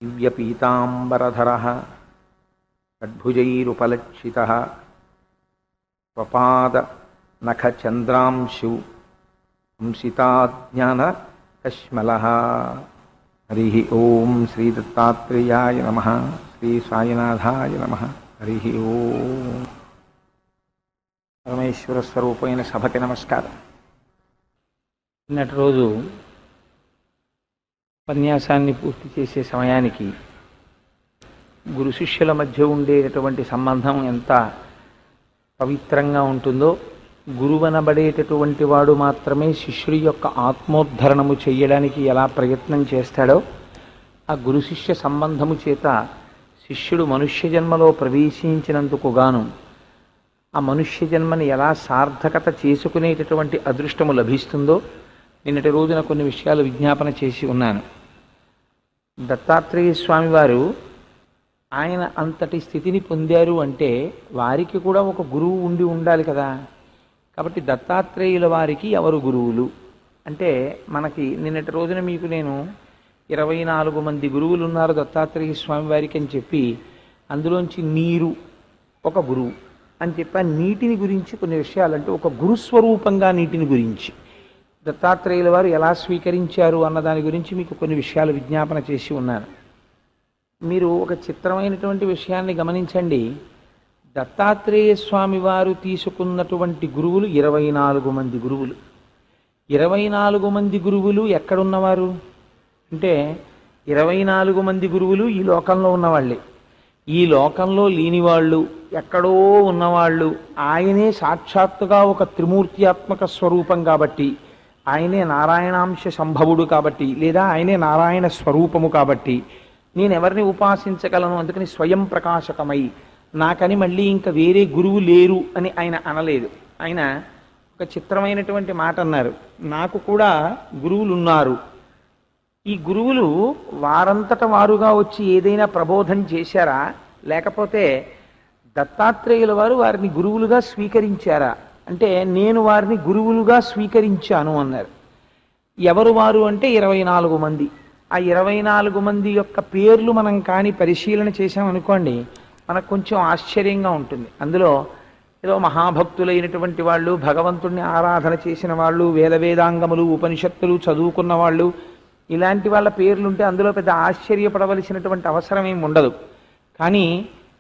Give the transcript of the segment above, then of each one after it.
दिव्यपीताम्बरधरः षड्भुजैरुपलक्षितः स्वपादनखचन्द्रांशु अंसिताज्ञानकश्मलः। हरिः ओं श्री दत्तात्रेयाय नमः। श्री साईनाथाय नमः। हरिः ओं। పరమేశ్వర స్వరూపమైన సభకి నమస్కారం. నిన్నటి రోజు ఉపన్యాసాన్ని పూర్తి చేసే సమయానికి గురు శిష్యుల మధ్య ఉండేటటువంటి సంబంధం ఎంత పవిత్రంగా ఉంటుందో, గురువనబడేటటువంటి వాడు మాత్రమే శిష్యుడి యొక్క ఆత్మోద్ధరణము చెయ్యడానికి ఎలా ప్రయత్నం చేస్తాడో, ఆ గురు శిష్య సంబంధము చేత శిష్యుడు మనుష్య జన్మలో ప్రవేశించినందుకు గాను ఆ మనుష్య జన్మని ఎలా సార్థకత చేసుకునేటటువంటి అదృష్టము లభిస్తుందో నిన్నటి రోజున కొన్ని విషయాలు విజ్ఞాపన చేసి ఉన్నాను. దత్తాత్రేయ స్వామి వారు ఆయన అంతటి స్థితిని పొందారు అంటే వారికి కూడా ఒక గురువు ఉండి ఉండాలి కదా. కాబట్టి దత్తాత్రేయుల వారికి ఎవరు గురువులు అంటే, మనకి నిన్నటి రోజున మీకు నేను 24 మంది గురువులు ఉన్నారు దత్తాత్రేయ స్వామి వారికి అని చెప్పి, అందులోంచి నీరు ఒక గురువు అని చెప్పి నీటిని గురించి కొన్ని విషయాలు, అంటే ఒక గురుస్వరూపంగా నీటిని గురించి దత్తాత్రేయుల వారు ఎలా స్వీకరించారు అన్న దాని గురించి మీకు కొన్ని విషయాలు విజ్ఞాపన చేసి ఉన్నాను. మీరు ఒక చిత్రమైనటువంటి విషయాన్ని గమనించండి. దత్తాత్రేయ స్వామి వారు తీసుకున్నటువంటి గురువులు 24 మంది గురువులు. 24 మంది గురువులు ఎక్కడున్నవారు అంటే, 24 మంది గురువులు ఈ లోకంలో ఉన్నవాళ్ళే. ఈ లోకంలో లేనివాళ్ళు, ఎక్కడో ఉన్నవాళ్ళు, ఆయనే సాక్షాత్తుగా ఒక త్రిమూర్త్యాత్మక స్వరూపం కాబట్టి, ఆయనే నారాయణాంశ సంభవుడు కాబట్టి, లేదా ఆయనే నారాయణ స్వరూపము కాబట్టి నేను ఎవరిని ఉపాసించగలను, అందుకని స్వయం ప్రకాశకమై నాకని మళ్ళీ ఇంకా వేరే గురువు లేరు అని ఆయన అనలేదు. ఆయన ఒక చిత్రమైనటువంటి మాట అన్నారు, నాకు కూడా గురువులు ఉన్నారు. ఈ గురువులు వారంతట వారుగా వచ్చి ఏదైనా ప్రబోధం చేశారా, లేకపోతే దత్తాత్రేయుల వారు వారిని గురువులుగా స్వీకరించారా అంటే, నేను వారిని గురువులుగా స్వీకరించాను అన్నారు. ఎవరు వారు అంటే 24 మంది. ఆ 24 మంది యొక్క పేర్లు మనం కానీ పరిశీలన చేశామనుకోండి, మనకు కొంచెం ఆశ్చర్యంగా ఉంటుంది. అందులో ఏదో మహాభక్తులైనటువంటి వాళ్ళు, భగవంతుణ్ణి ఆరాధన చేసిన వాళ్ళు, వేదాంగములు ఉపనిషత్తులు చదువుకున్న వాళ్ళు, ఇలాంటి వాళ్ళ పేర్లుంటే అందులో పెద్ద ఆశ్చర్యపడవలసినటువంటి అవసరం ఏమి ఉండదు. కానీ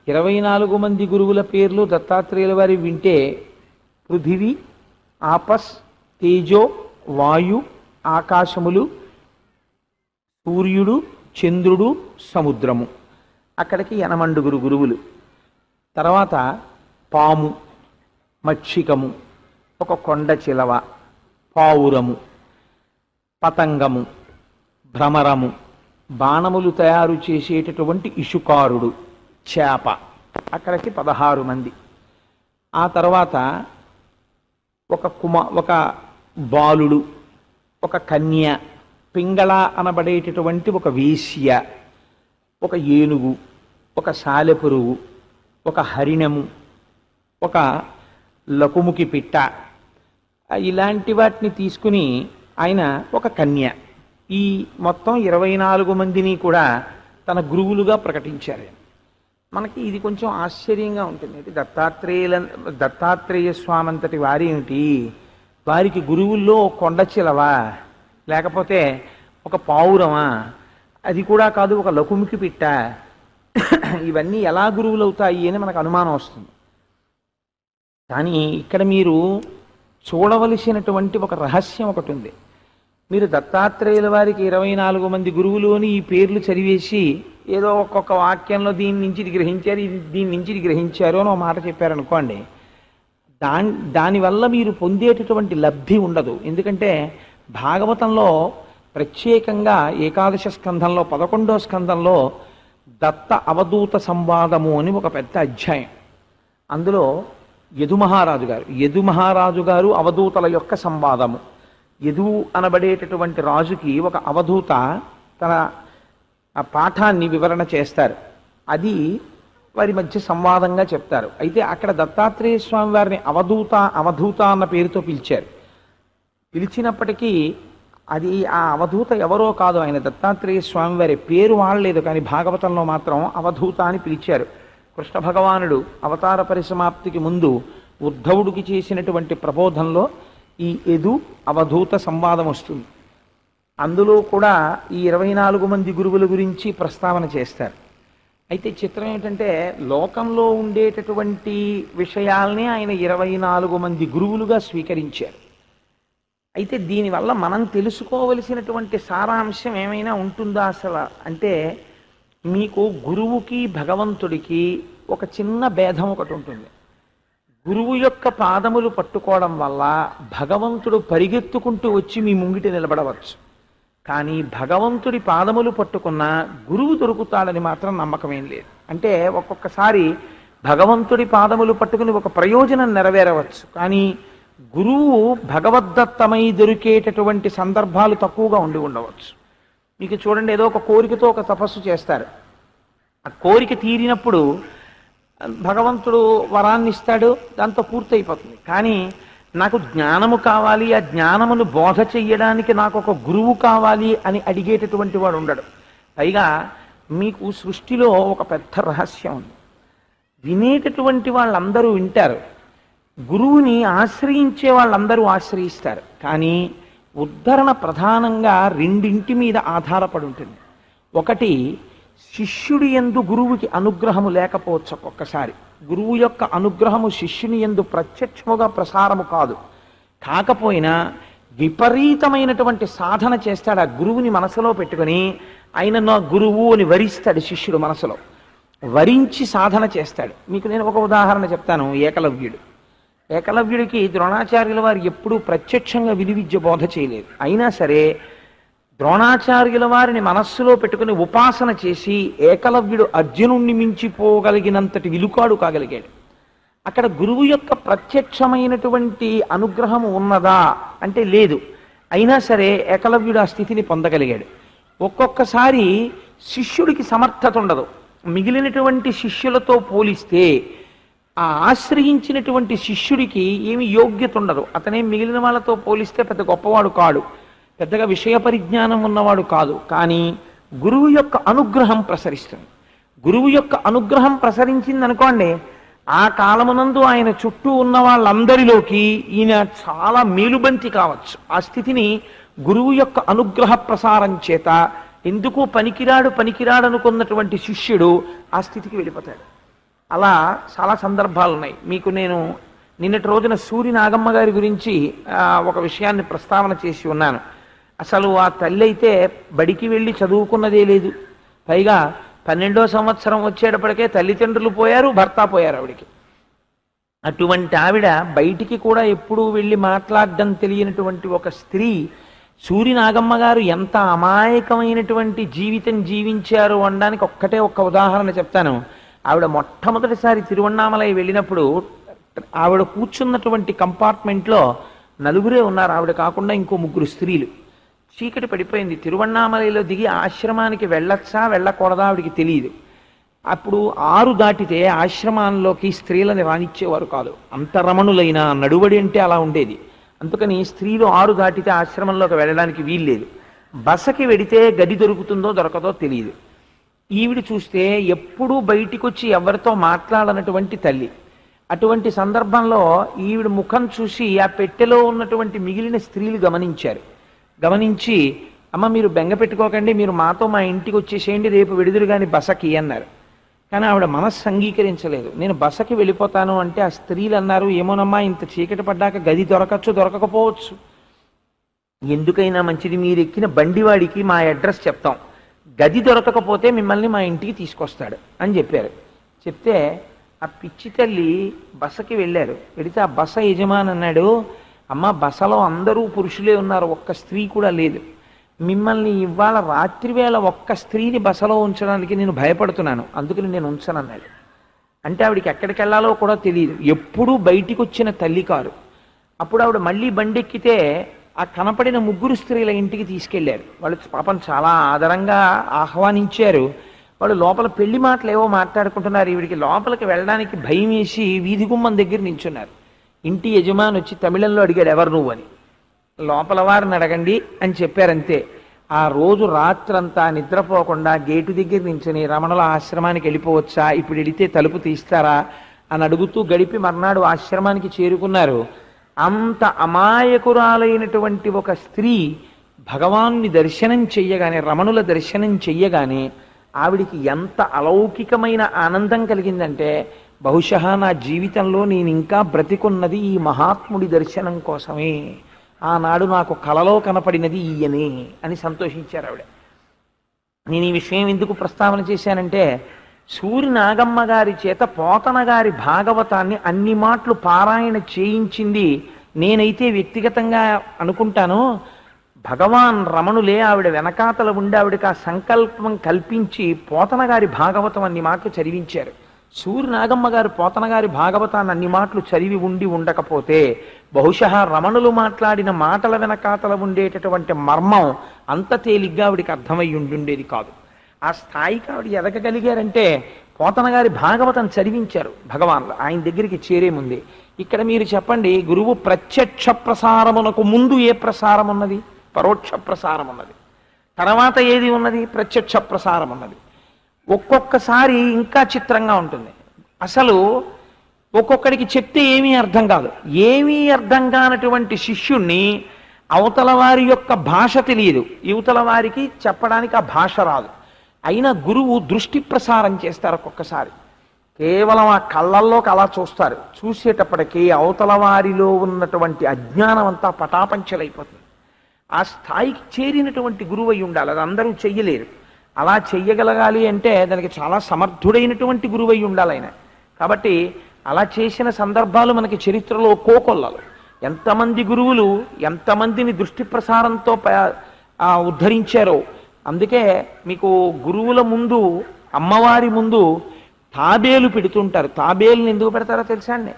24 మంది గురువుల పేర్లు దత్తాత్రేయుల వారి వింటే, పృథివీ, ఆపస్, తేజో, వాయు, ఆకాశములు, సూర్యుడు, చంద్రుడు, సముద్రము, అక్కడికి 80 గురువులు. తర్వాత పాము, మక్షికము, ఒక కొండ చిలవ, పావురము, పతంగము, భ్రమరము, బాణములు తయారు చేసేటటువంటి ఇషుకారుడు, చేప, అక్కడికి 16 మంది. ఆ తర్వాత ఒక బాలుడు, ఒక కన్య, పింగళ అనబడేటటువంటి ఒక వేశ్య, ఒక ఏనుగు, ఒక సాలెపురుగు, ఒక హరిణము, ఒక లకుముకి పిట్ట, ఇలాంటి వాటిని తీసుకుని ఆయన ఒక కన్య, ఈ మొత్తం 24 మందిని కూడా తన గురువులుగా ప్రకటించారు. మనకి ఇది కొంచెం ఆశ్చర్యంగా ఉంటుంది. దత్తాత్రేయ స్వామి అంతటి వారి ఏమిటి, వారికి గురువుల్లో కొండ చిలవా, లేకపోతే ఒక పావురమా, అది కూడా కాదు ఒక లకుముకి పిట్ట, ఇవన్నీ ఎలా గురువులు అవుతాయి అని మనకు అనుమానం వస్తుంది. కానీ ఇక్కడ మీరు చూడవలసినటువంటి ఒక రహస్యం ఒకటి ఉంది. మీరు దత్తాత్రేయుల వారికి 24 మంది గురువులు అని ఈ పేర్లు చదివేసి ఏదో ఒక్కొక్క వాక్యంలో దీని నుంచి ఇది గ్రహించారు, దీని నుంచి ఇది గ్రహించారు అని ఒక మాట చెప్పారనుకోండి, దానివల్ల మీరు పొందేటటువంటి లబ్ధి ఉండదు. ఎందుకంటే భాగవతంలో ప్రత్యేకంగా ఏకాదశ స్కంధంలో 11వ స్కంధంలో దత్త అవధూత సంవాదము అని ఒక పెద్ద అధ్యాయం. అందులో యదుమహారాజు గారు అవధూతల యొక్క సంవాదము. యదు అనబడేటటువంటి రాజుకి ఒక అవధూత తన పాఠాన్ని వివరణ చేస్తారు. అది వారి మధ్య సంవాదంగా చెప్తారు. అయితే అక్కడ దత్తాత్రేయ స్వామి వారిని అవధూత అన్న పేరుతో పిలిచారు. పిలిచినప్పటికీ అది ఆ అవధూత ఎవరో కాదు, ఆయన దత్తాత్రేయ స్వామి వారి పేరు వాడలేదు, కానీ భాగవతంలో మాత్రం అవధూత అని పిలిచారు. కృష్ణ భగవానుడు అవతార పరిసమాప్తికి ముందు ఉద్ధవుడికి చేసినటువంటి ప్రబోధంలో ఈ యదు అవధూత సంవాదం వస్తుంది. అందులో కూడా ఈ 24 మంది గురువుల గురించి ప్రస్తావన చేస్తారు. అయితే చిత్రం ఏంటంటే లోకంలో ఉండేటటువంటి విషయాల్ని ఆయన 24 మంది గురువులుగా స్వీకరించారు. అయితే దీనివల్ల మనం తెలుసుకోవలసినటువంటి సారాంశం ఏమైనా ఉంటుందా అసలు అంటే, మీకు గురువుకి భగవంతుడికి ఒక చిన్న భేదం ఒకటి ఉంటుంది. గురువు యొక్క పాదములు పట్టుకోవడం వల్ల భగవంతుడు పరిగెత్తుకుంటూ వచ్చి మీ ముంగిట నిలబడవచ్చు, కానీ భగవంతుడి పాదములు పట్టుకున్న గురువు దొరుకుతాడని మాత్రం నమ్మకం ఏం లేదు. అంటే ఒక్కొక్కసారి భగవంతుడి పాదములు పట్టుకుని ఒక ప్రయోజనం నెరవేరవచ్చు, కానీ గురువు భగవద్దత్తమై దొరికేటటువంటి సందర్భాలు తక్కువగా ఉండి ఉండవచ్చు. మీకు చూడండి, ఏదో ఒక కోరికతో ఒక తపస్సు చేస్తారు, ఆ కోరిక తీరినప్పుడు భగవంతుడు వరాన్ని ఇస్తాడు, దాంతో పూర్తయిపోతుంది. కానీ నాకు జ్ఞానము కావాలి, ఆ జ్ఞానమును బోధ చెయ్యడానికి నాకు ఒక గురువు కావాలి అని అడిగేటటువంటి వాడు ఉండడు. పైగా మీకు సృష్టిలో ఒక పెద్ద రహస్యం ఉంది. వినేటటువంటి వాళ్ళందరూ వింటారు, గురువుని ఆశ్రయించే వాళ్ళందరూ ఆశ్రయిస్తారు, కానీ ఉద్ధరణ ప్రధానంగా రెండింటి మీద ఆధారపడి ఉంటుంది. ఒకటి, శిష్యుడి యందు గురువుకి అనుగ్రహము లేకపోవచ్చు. ఒక్కొక్కసారి గురువు యొక్క అనుగ్రహము శిష్యుని యందు ప్రత్యక్షముగా ప్రసారము కాదు, కాకపోయినా విపరీతమైనటువంటి సాధన చేస్తాడు. ఆ గురువుని మనసులో పెట్టుకుని ఆయన నా గురువు అని వరిస్తాడు. శిష్యుడు మనసులో వరించి సాధన చేస్తాడు. మీకు నేను ఒక ఉదాహరణ చెప్తాను. ఏకలవ్యుడికి ద్రోణాచార్యుల వారు ఎప్పుడూ ప్రత్యక్షంగా విలువిద్య బోధ చేయలేదు. అయినా సరే ద్రోణాచార్యుల వారిని మనస్సులో పెట్టుకుని ఉపాసన చేసి ఏకలవ్యుడు అర్జునుణ్ణి మించిపోగలిగినంతటి విలుకాడు కాగలిగాడు. అక్కడ గురువు యొక్క ప్రత్యక్షమైనటువంటి అనుగ్రహం ఉన్నదా అంటే లేదు. అయినా సరే ఏకలవ్యుడు ఆ స్థితిని పొందగలిగాడు. ఒక్కొక్కసారి శిష్యుడికి సమర్థత ఉండదు. మిగిలినటువంటి శిష్యులతో పోలిస్తే ఆ ఆశ్రయించినటువంటి శిష్యుడికి ఏమి యోగ్యత ఉండదు. అతనే మిగిలిన వాళ్ళతో పోలిస్తే పెద్ద గొప్పవాడు కాడు, పెద్దగా విషయ పరిజ్ఞానం ఉన్నవాడు కాదు, కానీ గురువు యొక్క అనుగ్రహం ప్రసరిస్తుంది. గురువు యొక్క అనుగ్రహం ప్రసరించింది అనుకోండి, ఆ కాలమునందు ఆయన చుట్టూ ఉన్న వాళ్ళందరిలోకి ఈయన చాలా మేలుబంతి కావచ్చు. ఆ స్థితిని గురువు యొక్క అనుగ్రహ ప్రసారం చేత ఎందుకు పనికిరాడు అనుకున్నటువంటి శిష్యుడు ఆ స్థితికి వెళ్ళిపోతాడు. అలా చాలా సందర్భాలు ఉన్నాయి. మీకు నేను నిన్నటి రోజున సూరి నాగమ్మ గారి గురించి ఒక విషయాన్ని ప్రస్తావన చేసి ఉన్నాను. అసలు ఆ తల్లి అయితే బడికి వెళ్ళి చదువుకున్నదే లేదు. పైగా 12వ సంవత్సరం వచ్చేటప్పటికే తల్లిదండ్రులు పోయారు, భర్త పోయారు ఆవిడికి. అటువంటి ఆవిడ బయటికి కూడా ఎప్పుడూ వెళ్ళి మాట్లాడడం తెలియనటువంటి ఒక స్త్రీ సూరి నాగమ్మ గారు ఎంత అమాయకమైనటువంటి జీవితం జీవించారు అనడానికి ఒక్క ఉదాహరణ చెప్తాను. ఆవిడ మొట్టమొదటిసారి తిరువణ్ణామలై వెళ్ళినప్పుడు ఆవిడ కూర్చున్నటువంటి కంపార్ట్మెంట్లో 4 ఉన్నారు. ఆవిడ కాకుండా ఇంకో 3 స్త్రీలు. చీకటి పడిపోయింది. తిరువణ్ణామలైలో దిగి ఆశ్రమానికి వెళ్ళొచ్చా వెళ్ళకూడదా ఆవిడికి తెలియదు. అప్పుడు 6 దాటితే ఆశ్రమాల్లోకి స్త్రీలని రానిచ్చేవారు కాదు. అంత రమణులైన నడువడి అంటే అలా ఉండేది. అందుకని స్త్రీలు 6 దాటితే ఆశ్రమంలోకి వెళ్ళడానికి వీల్లేదు. బసకి వెడితే గది దొరుకుతుందో దొరకదో తెలియదు. ఈవిడ చూస్తే ఎప్పుడూ బయటికి వచ్చి ఎవరితో మాట్లాడనటువంటి తల్లి. అటువంటి సందర్భంలో ఈవిడ ముఖం చూసి ఆ పెట్టెలో ఉన్నటువంటి మిగిలిన స్త్రీలు గమనించి అమ్మ మీరు బెంగ పెట్టుకోకండి, మీరు మాతో మా ఇంటికి వచ్చేసేయండి, రేపు విడుదల కానీ బసకి అన్నారు. కానీ ఆవిడ మనస్సు అంగీకరించలేదు. నేను బసకి వెళ్ళిపోతాను అంటే ఆ స్త్రీలు అన్నారు, ఏమోనమ్మా ఇంత చీకటి పడ్డాక గది దొరకచ్చు దొరకకపోవచ్చు, ఎందుకైనా మంచిది మీరు ఎక్కిన బండివాడికి మా అడ్రస్ చెప్తాం, గది దొరకకపోతే మిమ్మల్ని మా ఇంటికి తీసుకొస్తాడు అని చెప్పారు. చెప్తే ఆ పిచ్చి తల్లి బసకి వెళ్ళారు. వెళితే ఆ బస యజమాని అన్నాడు, అమ్మ బసలో అందరూ పురుషులే ఉన్నారు, ఒక్క స్త్రీ కూడా లేదు, మిమ్మల్ని ఇవాళ రాత్రివేళ ఒక్క స్త్రీని బసలో ఉంచడానికి నేను భయపడుతున్నాను, అందుకని నేను ఉంచనన్నాడు. అంటే ఆవిడికి ఎక్కడికి వెళ్ళాలో కూడా తెలియదు, ఎప్పుడూ బయటికి వచ్చిన తల్లి కారు. అప్పుడు ఆవిడ మళ్ళీ బండెక్కితే ఆ కనపడిన 3 స్త్రీల ఇంటికి తీసుకెళ్లారు. వాళ్ళు పాపం చాలా ఆదరంగా ఆహ్వానించారు. వాళ్ళు లోపల పెళ్లి మాటలు ఏవో మాట్లాడుకుంటున్నారు. ఈవిడికి లోపలికి వెళ్ళడానికి భయం వేసి వీధి గుమ్మం దగ్గర నించున్నారు. ఇంటి యజమాని వచ్చి తమిళంలో అడిగాడు, ఎవరు నువ్వు అని. లోపల వారిని అడగండి అని చెప్పారంతే. ఆ రోజు రాత్రంతా నిద్రపోకుండా గేటు దగ్గర నించుని రమణుల ఆశ్రమానికి వెళ్ళిపోవచ్చా, ఇప్పుడు వెళితే తలుపు తీస్తారా అని అడుగుతూ గడిపి మర్నాడు ఆశ్రమానికి చేరుకున్నారు. అంత అమాయకురాలైనటువంటి ఒక స్త్రీ భగవాన్ని దర్శనం చెయ్యగానే, రమణుల దర్శనం చెయ్యగానే ఆవిడికి ఎంత అలౌకికమైన ఆనందం కలిగిందంటే, బహుశా నా జీవితంలో నేను ఇంకా బ్రతికున్నది ఈ మహాత్ముడి దర్శనం కోసమే, ఆనాడు నాకు కలలో కనపడినది ఈయనే అని సంతోషించారు ఆవిడ. నేను ఈ విషయం ఎందుకు ప్రస్తావన చేశానంటే, సూరి నాగమ్మ గారి చేత పోతన గారి భాగవతాన్ని అన్ని మాటలు పారాయణ చేయించింది నేనైతే వ్యక్తిగతంగా అనుకుంటాను. భగవాన్ రమణులే ఆవిడ వెనకాతల ఉండి ఆవిడకి ఆ సంకల్పం కల్పించి పోతన గారి భాగవతం అన్ని మాటలు చదివించారు. సూరి నాగమ్మ గారు పోతన గారి భాగవతాన్ని అన్ని మాటలు చదివి ఉండి ఉండకపోతే బహుశా రమణులు మాట్లాడిన మాటల వెనకాతల ఉండేటటువంటి మర్మం అంత తేలిగ్గా ఆవిడికి అర్థమై ఉండుండేది కాదు. ఆ స్థాయికి ఆవిడ ఎదగగలిగారంటే పోతన గారి భాగవతం చదివించారు భగవాన్లు ఆయన దగ్గరికి చేరే ముందే. ఇక్కడ మీరు చెప్పండి, గురువు ప్రత్యక్ష ప్రసారమునకు ముందు ఏ ప్రసారం ఉన్నది? పరోక్ష ప్రసారం ఉన్నది. తర్వాత ఏది ఉన్నది? ప్రత్యక్ష ప్రసారం ఉన్నది. ఒక్కొక్కసారి ఇంకా చిత్రంగా ఉంటుంది. అసలు ఒక్కొక్కడికి చెప్తే ఏమీ అర్థం కాదు. ఏమీ అర్థం కానటువంటి శిష్యుణ్ణి అవతల వారి యొక్క భాష తెలియదు, యువతల వారికి చెప్పడానికి ఆ భాష రాదు. అయినా గురువు దృష్టి ప్రసారం చేస్తారు. ఒక్కొక్కసారి కేవలం ఆ కళ్ళల్లోకి అలా చూస్తారు. చూసేటప్పటికీ అవతల వారిలో ఉన్నటువంటి అజ్ఞానం అంతా పటాపంచలైపోతుంది. ఆ స్థాయికి చేరినటువంటి గురువు అయి ఉండాలి. అది అందరూ చెయ్యలేరు. అలా చెయ్యగలగాలి అంటే దానికి చాలా సమర్థుడైనటువంటి గురువు అయి ఉండాలి ఆయన. కాబట్టి అలా చేసిన సందర్భాలు మనకి చరిత్రలో కోకొల్లలు. ఎంతమంది గురువులు ఎంతమందిని దృష్టి ప్రసారంతో ఉద్ధరించారో. అందుకే మీకు గురువుల ముందు, అమ్మవారి ముందు తాబేలు పెడుతుంటారు. తాబేలుని ఎందుకు పెడతారో తెలుసా అండి?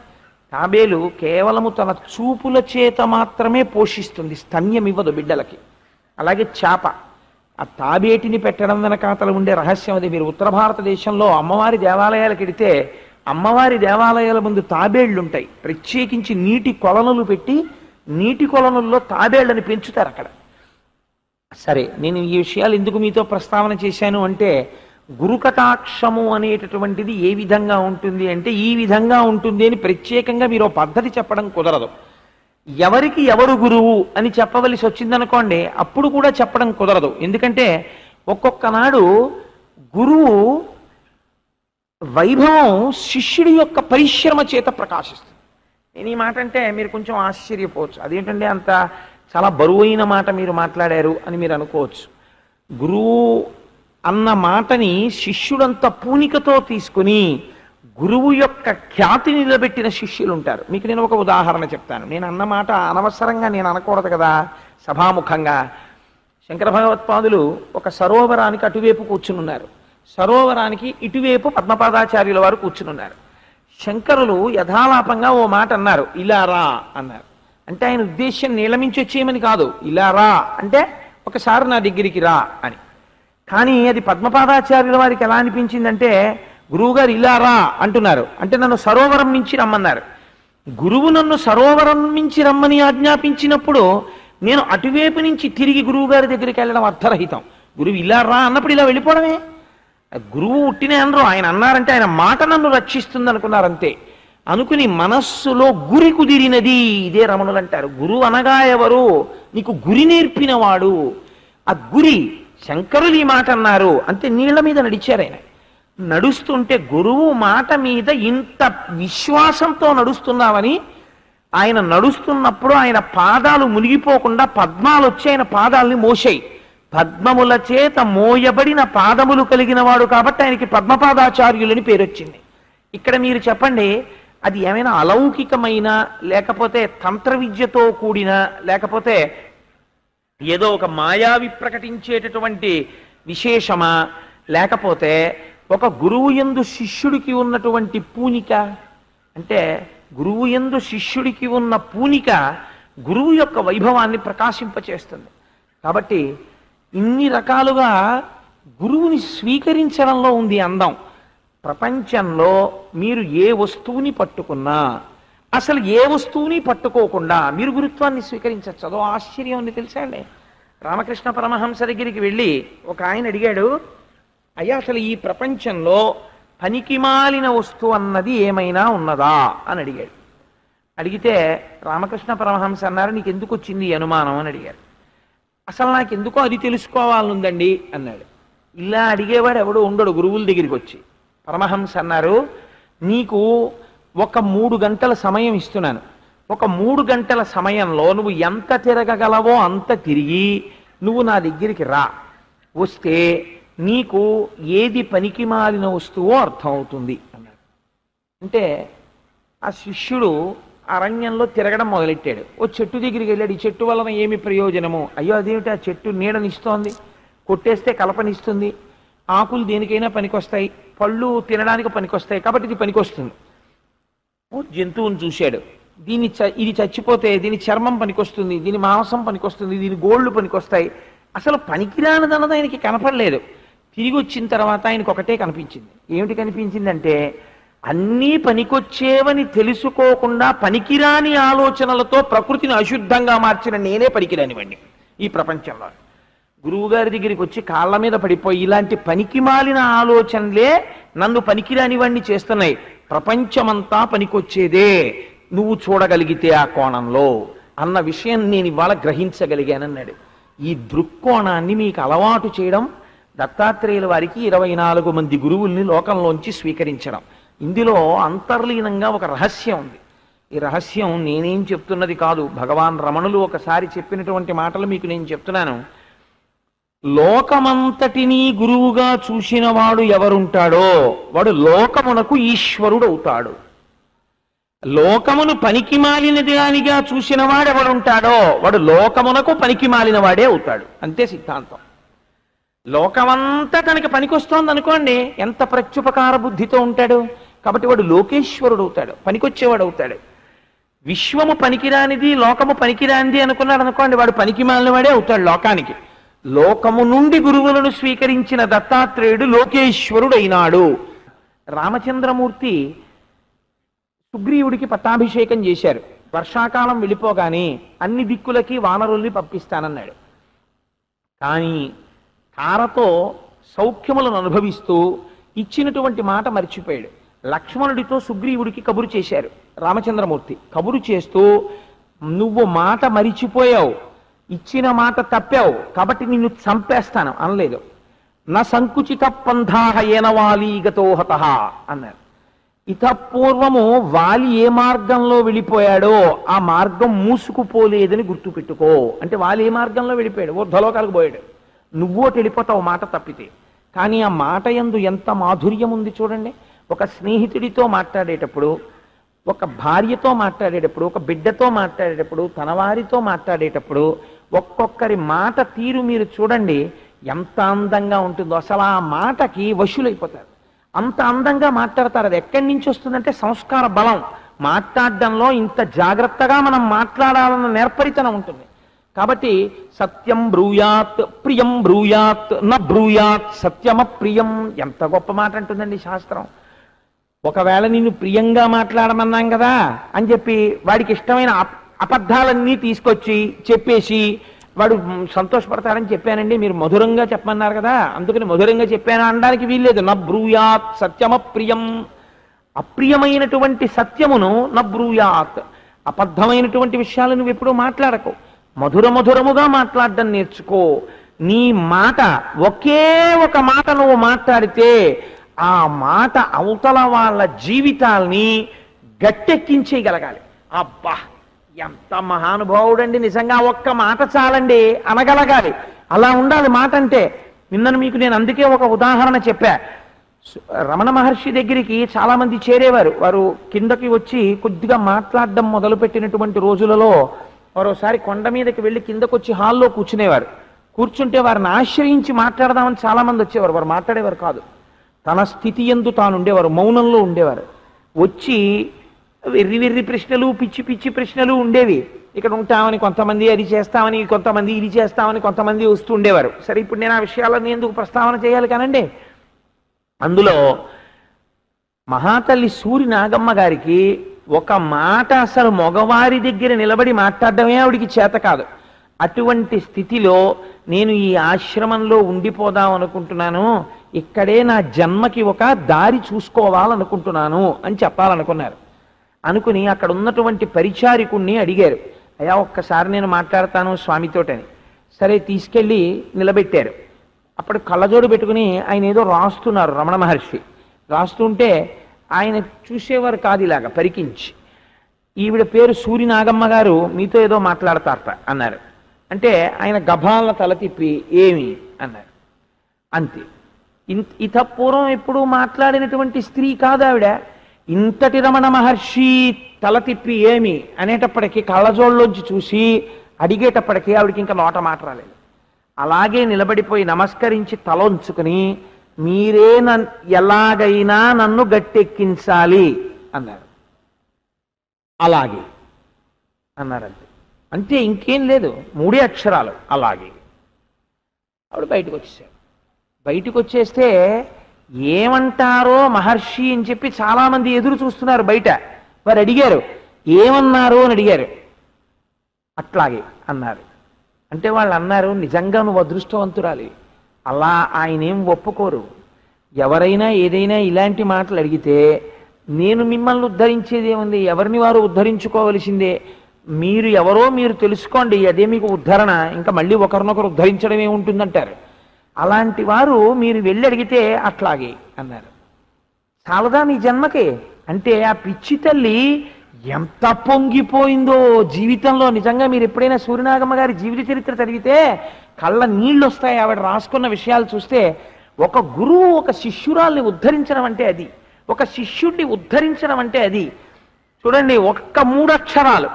తాబేలు కేవలము తన చూపుల చేత మాత్రమే పోషిస్తుంది, స్తన్యం ఇవ్వదు బిడ్డలకి. అలాగే చేప, ఆ తాబేటిని పెట్టడం వెనకాతల ఉండే రహస్యం అది. మీరు ఉత్తర భారతదేశంలో అమ్మవారి దేవాలయాలకు వెడితే అమ్మవారి దేవాలయాల ముందు తాబేళ్లు ఉంటాయి. ప్రత్యేకించి నీటి కొలనులు పెట్టి నీటి కొలనుల్లో తాబేళ్లని పెంచుతారు అక్కడ. సరే, నేను ఈ విషయాలు ఎందుకు మీతో ప్రస్తావన చేశాను అంటే, గురుకటాక్షము అనేటటువంటిది ఏ విధంగా ఉంటుంది అంటే ఈ విధంగా ఉంటుంది అని ప్రత్యేకంగా మీరు పద్ధతి చెప్పడం కుదరదు. ఎవరికి ఎవరు గురువు అని చెప్పవలసి వచ్చిందనుకోండి, అప్పుడు కూడా చెప్పడం కుదరదు. ఎందుకంటే ఒక్కొక్క నాడు గురువు వైభవం శిష్యుడి యొక్క పరిశ్రమ చేత ప్రకాశిస్తుంది. నేను ఈ మాట అంటే మీరు కొంచెం ఆశ్చర్యపోవచ్చు. అదేంటంటే అంత చాలా బరువైన మాట మీరు మాట్లాడారు అని మీరు అనుకోవచ్చు. గురువు అన్న మాటని శిష్యుడంత పూనికతో తీసుకుని గురువు యొక్క ఖ్యాతి నిలబెట్టిన శిష్యులు ఉంటారు. మీకు నేను ఒక ఉదాహరణ చెప్తాను. నేను అన్న మాట అనవసరంగా నేను అనకూడదు కదా సభాముఖంగా. శంకర భగవత్పాదులు ఒక సరోవరానికి అటువైపు కూర్చునున్నారు, సరోవరానికి ఇటువైపు పద్మపాదాచార్యుల వారు కూర్చునున్నారు. శంకరులు యథాలాపంగా ఓ మాట అన్నారు, ఇలా రా అన్నారు. అంటే ఆయన ఉద్దేశ్యం నీళ్ళమించి వచ్చేయమని కాదు, ఇలా రా అంటే ఒకసారి నా దగ్గరికి రా అని. కానీ అది పద్మపాదాచార్యుల వారికి ఎలా అనిపించిందంటే, గురువుగారు ఇలా రా అంటున్నారు అంటే నన్ను సరోవరం నుంచి రమ్మన్నారు. గురువు నన్ను సరోవరం నుంచి రమ్మని ఆజ్ఞాపించినప్పుడు నేను అటువైపు నుంచి తిరిగి గురువు గారి దగ్గరికి వెళ్ళడం అర్థరహితం. గురువు ఇలా రా అన్నప్పుడు ఇలా వెళ్ళిపోవడమే. గురువు ఉట్టినే అనరు, ఆయన అన్నారంటే ఆయన మాట నన్ను రక్షిస్తుంది అనుకున్నారు అంతే. అనుకుని మనస్సులో గురి కుదిరినది. ఇదే రమణులు అంటారు, గురువు అనగా ఎవరు? నీకు గురి నేర్పినవాడు. ఆ గురి శంకరులు ఈ మాట అన్నారు అంతే. నీళ్ల మీద నడిచారు ఆయన. నడుస్తుంటే గురువు మాట మీద ఇంత విశ్వాసంతో నడుస్తున్నామని, ఆయన నడుస్తున్నప్పుడు ఆయన పాదాలు మునిగిపోకుండా పద్మాలు వచ్చి ఆయన పాదాలని మోసాయి. పద్మముల చేత మోయబడిన పాదములు కలిగిన వాడు కాబట్టి ఆయనకి పద్మపాదాచార్యులని పేరు వచ్చింది. ఇక్కడ మీరు చెప్పండి, అది ఏమైనా అలౌకికమైన, లేకపోతే తంత్ర విద్యతో కూడిన, లేకపోతే ఏదో ఒక మాయావి ప్రకటించేటటువంటి విశేషమా, లేకపోతే ఒక గురువు యందు శిష్యుడికి ఉన్నటువంటి పూనిక? అంటే గురువు యందు శిష్యుడికి ఉన్న పూనిక గురువు యొక్క వైభవాన్ని ప్రకాశింపచేస్తుంది. కాబట్టి ఇన్ని రకాలుగా గురువుని స్వీకరించడంలో ఉంది అందం. ప్రపంచంలో మీరు ఏ వస్తువుని పట్టుకున్నా అసలు ఏ వస్తువుని పట్టుకోకుండా మీరు గురుత్వాన్ని స్వీకరించచ్చు. అదో ఆశ్చర్యం ఉంది తెలుసా అండి. రామకృష్ణ పరమహంస దగ్గరికి వెళ్ళి ఒక ఆయన అడిగాడు, అయ్యా అసలు ఈ ప్రపంచంలో పనికిమాలిన వస్తువు అన్నది ఏమైనా ఉన్నదా అని అడిగాడు. అడిగితే రామకృష్ణ పరమహంస అన్నారు, నీకు ఎందుకు వచ్చింది ఈ అనుమానం అని అడిగారు. అసలు నాకు ఎందుకో అది తెలుసుకోవాలనుందండి అన్నాడు. ఇలా అడిగేవాడు ఎవడో ఉండడు గురువుల దగ్గరికి వచ్చి. పరమహంస అన్నారు, నీకు ఒక 3 గంటల సమయం ఇస్తున్నాను. ఒక 3 గంటల సమయంలో నువ్వు ఎంత తిరగగలవో అంత తిరిగి నువ్వు నా దగ్గరికి రా. వస్తే నీకు ఏది పనికి మాలిన వస్తువో అర్థమవుతుంది అన్నాడు. అంటే ఆ శిష్యుడు అరణ్యంలో తిరగడం మొదలెట్టాడు. ఓ చెట్టు దగ్గరికి వెళ్ళాడు. ఈ చెట్టు వలన ఏమి ప్రయోజనము? అయ్యో అదేమిటి, ఆ చెట్టు నీడనిస్తోంది, కొట్టేస్తే కలపనిస్తుంది, ఆకులు దేనికైనా పనికొస్తాయి, పళ్ళు తినడానికి పనికొస్తాయి, కాబట్టి ఇది పనికొస్తుంది. ఓ జంతువుని చూశాడు. ఇది చచ్చిపోతే దీని చర్మం పనికొస్తుంది, దీని మాంసం పనికొస్తుంది, దీని గోళ్ళు పనికొస్తాయి. అసలు పనికిరానిదన్నది ఆయనకి కనపడలేదు. తిరిగి వచ్చిన తర్వాత ఆయనకు ఒకటే కనిపించింది. ఏమిటి కనిపించిందంటే, అన్నీ పనికొచ్చేవని తెలుసుకోకుండా పనికిరాని ఆలోచనలతో ప్రకృతిని అశుద్ధంగా మార్చిన నేనే పనికిరానివ్వండి ఈ ప్రపంచంలో. గురువుగారి దగ్గరికి వచ్చి కాళ్ళ మీద పడిపోయి ఇలాంటి పనికిమాలిన ఆలోచనలే నన్ను పనికిరానివాణ్ణి చేస్తున్నాయి, ప్రపంచమంతా పనికొచ్చేదే నువ్వు చూడగలిగితే ఆ కోణంలో అన్న విషయం నేను ఇవాళ గ్రహించగలిగానన్నాడు. ఈ దృక్కోణాన్ని మీకు అలవాటు చేయడం దత్తాత్రేయుల వారికి 24 మంది గురువుల్ని లోకంలోంచి స్వీకరించడం. ఇందులో అంతర్లీనంగా ఒక రహస్యం ఉంది. ఈ రహస్యం నేనేం చెప్తున్నది కాదు, భగవాన్ రమణులు ఒకసారి చెప్పినటువంటి మాటలు మీకు నేను చెప్తున్నాను. లోకమంతటినీ గురువుగా చూసిన వాడు ఎవరుంటాడో వాడు లోకమునకు ఈశ్వరుడు అవుతాడు. లోకమును పనికి మాలిన దానిగా చూసిన వాడు ఎవడుంటాడో వాడు లోకమునకు పనికి మాలిన వాడే అవుతాడు. అంతే సిద్ధాంతం. లోకమంతా తనకి పనికొస్తోంది అనుకోండి, ఎంత ప్రత్యుపకార బుద్ధితో ఉంటాడు. కాబట్టి వాడు లోకేశ్వరుడు అవుతాడు, పనికొచ్చేవాడు అవుతాడు. విశ్వము పనికిరానిది, లోకము పనికిరానిది అనుకున్నాడు అనుకోండి, వాడు పనికి మాలిన వాడే అవుతాడు లోకానికి. లోకము నుండి గురువులను స్వీకరించిన దత్తాత్రేయుడు లోకేశ్వరుడు అయినాడు. రామచంద్రమూర్తి సుగ్రీవుడికి పట్టాభిషేకం చేశారు. వర్షాకాలం వెళ్ళిపోగానే అన్ని దిక్కులకి వానరుల్ని పంపిస్తానన్నాడు. కానీ తారతో సౌఖ్యములను అనుభవిస్తూ ఇచ్చినటువంటి మాట మర్చిపోయాడు. లక్ష్మణుడితో సుగ్రీవుడికి కబురు చేశారు రామచంద్రమూర్తి. కబురు చేస్తూ, నువ్వు మాట మరిచిపోయావు, ఇచ్చిన మాట తప్పావు, కాబట్టి నిన్ను చంపేస్తాను అనలేదు. నా సంకుచిత పంథాహ ఏనవాలీగతో హతః అన్నారు. ఇతపూర్వము వాలి ఏ మార్గంలో వెళ్ళిపోయాడో ఆ మార్గం మూసుకుపోలేదని గుర్తుపెట్టుకో. అంటే వాలి ఏ మార్గంలో వెళ్ళిపోయాడు? ఊర్ధ్వలోకాలకు పోయాడు. నువ్వు వెళ్ళిపోతావు మాట తప్పితే. కానీ ఆ మాట యందు ఎంత మాధుర్యం ఉంది చూడండి. ఒక స్నేహితుడితో మాట్లాడేటప్పుడు, ఒక భార్యతో మాట్లాడేటప్పుడు, ఒక బిడ్డతో మాట్లాడేటప్పుడు, తన వారితో మాట్లాడేటప్పుడు ఒక్కొక్కరి మాట తీరు మీరు చూడండి ఎంత అందంగా ఉంటుందో. అసలు ఆ మాటకి వశులైపోతారు, అంత అందంగా మాట్లాడతారు. అది ఎక్కడి నుంచి వస్తుందంటే సంస్కార బలం. మాట్లాడడంలో ఇంత జాగ్రత్తగా మనం మాట్లాడాలన్న నేర్పరితనం ఉంటుంది. కాబట్టి సత్యం బ్రూయాత్ ప్రియం బ్రూయాత్ న బ్రూయాత్ సత్యమ ప్రియం. ఎంత గొప్ప మాట అంటుందండి శాస్త్రం. ఒకవేళ నిన్ను ప్రియంగా మాట్లాడమన్నాం కదా అని చెప్పి వాడికి ఇష్టమైన అబద్ధాలన్నీ తీసుకొచ్చి చెప్పేసి వాడు సంతోషపడతాడని చెప్పానండి, మీరు మధురంగా చెప్పమన్నారు కదా అందుకని మధురంగా చెప్పాను అనడానికి వీల్లేదు. న బ్రూయాత్ సత్యమ ప్రియం. అప్రియమైనటువంటి సత్యమును న బ్రూయాత్. అబద్ధమైనటువంటి విషయాలు నువ్వు ఎప్పుడూ మాట్లాడకు. మధురముగా మాట్లాడడం నేర్చుకో. నీ మాట ఒకే ఒక మాట నువ్వు మాట్లాడితే ఆ మాట అవతల వాళ్ళ జీవితాల్ని గట్టెక్కించేయగలగాలి. అబ్బా ఎంత మహానుభావుడండి, నిజంగా ఒక్క మాట చాలండి అనగలగాలి. అలా ఉండాలి మాట అంటే. నిన్న మీకు నేను అందుకే ఒక ఉదాహరణ చెప్పా. రమణ మహర్షి దగ్గరికి చాలా మంది చేరేవారు. వారు కిందకి వచ్చి కొద్దిగా మాట్లాడడం మొదలుపెట్టినటువంటి రోజులలో మరోసారి కొండ మీదకి వెళ్ళి కిందకు వచ్చి హాల్లో కూర్చునేవారు. కూర్చుంటే వారిని ఆశ్రయించి మాట్లాడదామని చాలా మంది వచ్చేవారు. వారు మాట్లాడేవారు కాదు, తన స్థితి యందు తాను ఉండేవారు, మౌనంలో ఉండేవారు. వచ్చి వెర్రి ప్రశ్నలు, పిచ్చి ప్రశ్నలు ఉండేవి. ఇక్కడ ఉంటామని కొంతమంది, అది చేస్తామని కొంతమంది, ఇది చేస్తామని కొంతమంది వస్తూ ఉండేవారు. సరే, ఇప్పుడు నేను ఆ విషయాలన్నీ ఎందుకు ప్రస్తావన చేయాలి కానండి. అందులో మహాతల్లి సూరి నాగమ్మ గారికి ఒక మాట అసలు మగవారి దగ్గర నిలబడి మాట్లాడడమే ఆవిడికి చేత కాదు. అటువంటి స్థితిలో నేను ఈ ఆశ్రమంలో ఉండిపోదాం అనుకుంటున్నాను, ఇక్కడే నా జన్మకి ఒక దారి చూసుకోవాలనుకుంటున్నాను అని చెప్పాలనుకున్నారు. అనుకుని అక్కడ ఉన్నటువంటి పరిచారికుణ్ణి అడిగారు, అయ్యా ఒక్కసారి నేను మాట్లాడతాను స్వామితోటని. సరే తీసుకెళ్ళి నిలబెట్టారు. అప్పుడు కళ్ళజోడు పెట్టుకుని ఆయన ఏదో రాస్తున్నారు రమణ మహర్షి. రాస్తుంటే ఆయన చూసేవారు కాదు ఇలాగా పరికించి. ఈవిడ పేరు సూర్యనాగమ్మ గారు, మీతో ఏదో మాట్లాడతారట అన్నారు. అంటే ఆయన గభాల తల తిప్పి ఏమి అన్నారు. అంతే. ఇతపూర్వం ఎప్పుడు మాట్లాడినటువంటి స్త్రీ కాదు ఆవిడ. ఇంతటి రమణ మహర్షి తల తిప్పి ఏమి అనేటప్పటికీ కళ్ళజోళ్ళలోంచి చూసి అడిగేటప్పటికీ ఆవిడికి ఇంకా నోట మాట రాలేదు. అలాగే నిలబడిపోయి నమస్కరించి తలొంచుకుని మీరే ఎలాగైనా నన్ను గట్టెక్కించాలి అన్నారు. అలాగే అన్నారంతే. అంతే, ఇంకేం లేదు. 3 అక్షరాలు అలాగే. ఆవిడ బయటకు వచ్చేసారు. బయటకు వచ్చేస్తే ఏమంటారో మహర్షి అని చెప్పి చాలామంది ఎదురు చూస్తున్నారు బయట. వారు అడిగారు ఏమన్నారు అని అడిగారు. అట్లాగే అన్నారు. అంటే వాళ్ళు అన్నారు, నిజంగా నువ్వు అదృష్టవంతురాలి. అలా ఆయన ఏం ఒప్పుకోరు. ఎవరైనా ఏదైనా ఇలాంటి మాటలు అడిగితే నేను మిమ్మల్ని ఉద్ధరించేది ఏముంది, ఎవరిని వారు ఉద్ధరించుకోవలసిందే. మీరు ఎవరో మీరు తెలుసుకోండి, అదే మీకు ఉద్ధరణ. ఇంకా మళ్ళీ ఒకరినొకరు ఉద్ధరించడమే ఉంటుందంటారు. అలాంటి వారు మీరు వెళ్ళి అడిగితే అట్లాగే అన్నారు. చాలదా మీ జన్మకి అంటే ఆ పిచ్చి తల్లి ఎంత పొంగిపోయిందో జీవితంలో. నిజంగా మీరు ఎప్పుడైనా సూర్యనాగమ్మ గారి జీవిత చరిత్ర చదివితే కళ్ళ నీళ్ళు వస్తాయి. ఆవిడ రాసుకున్న విషయాలు చూస్తే ఒక గురువు ఒక శిష్యురాల్ని ఉద్ధరించడం అంటే అది, ఒక శిష్యుడిని ఉద్ధరించడం అంటే అది. చూడండి, ఒక్క 3 అక్షరాలు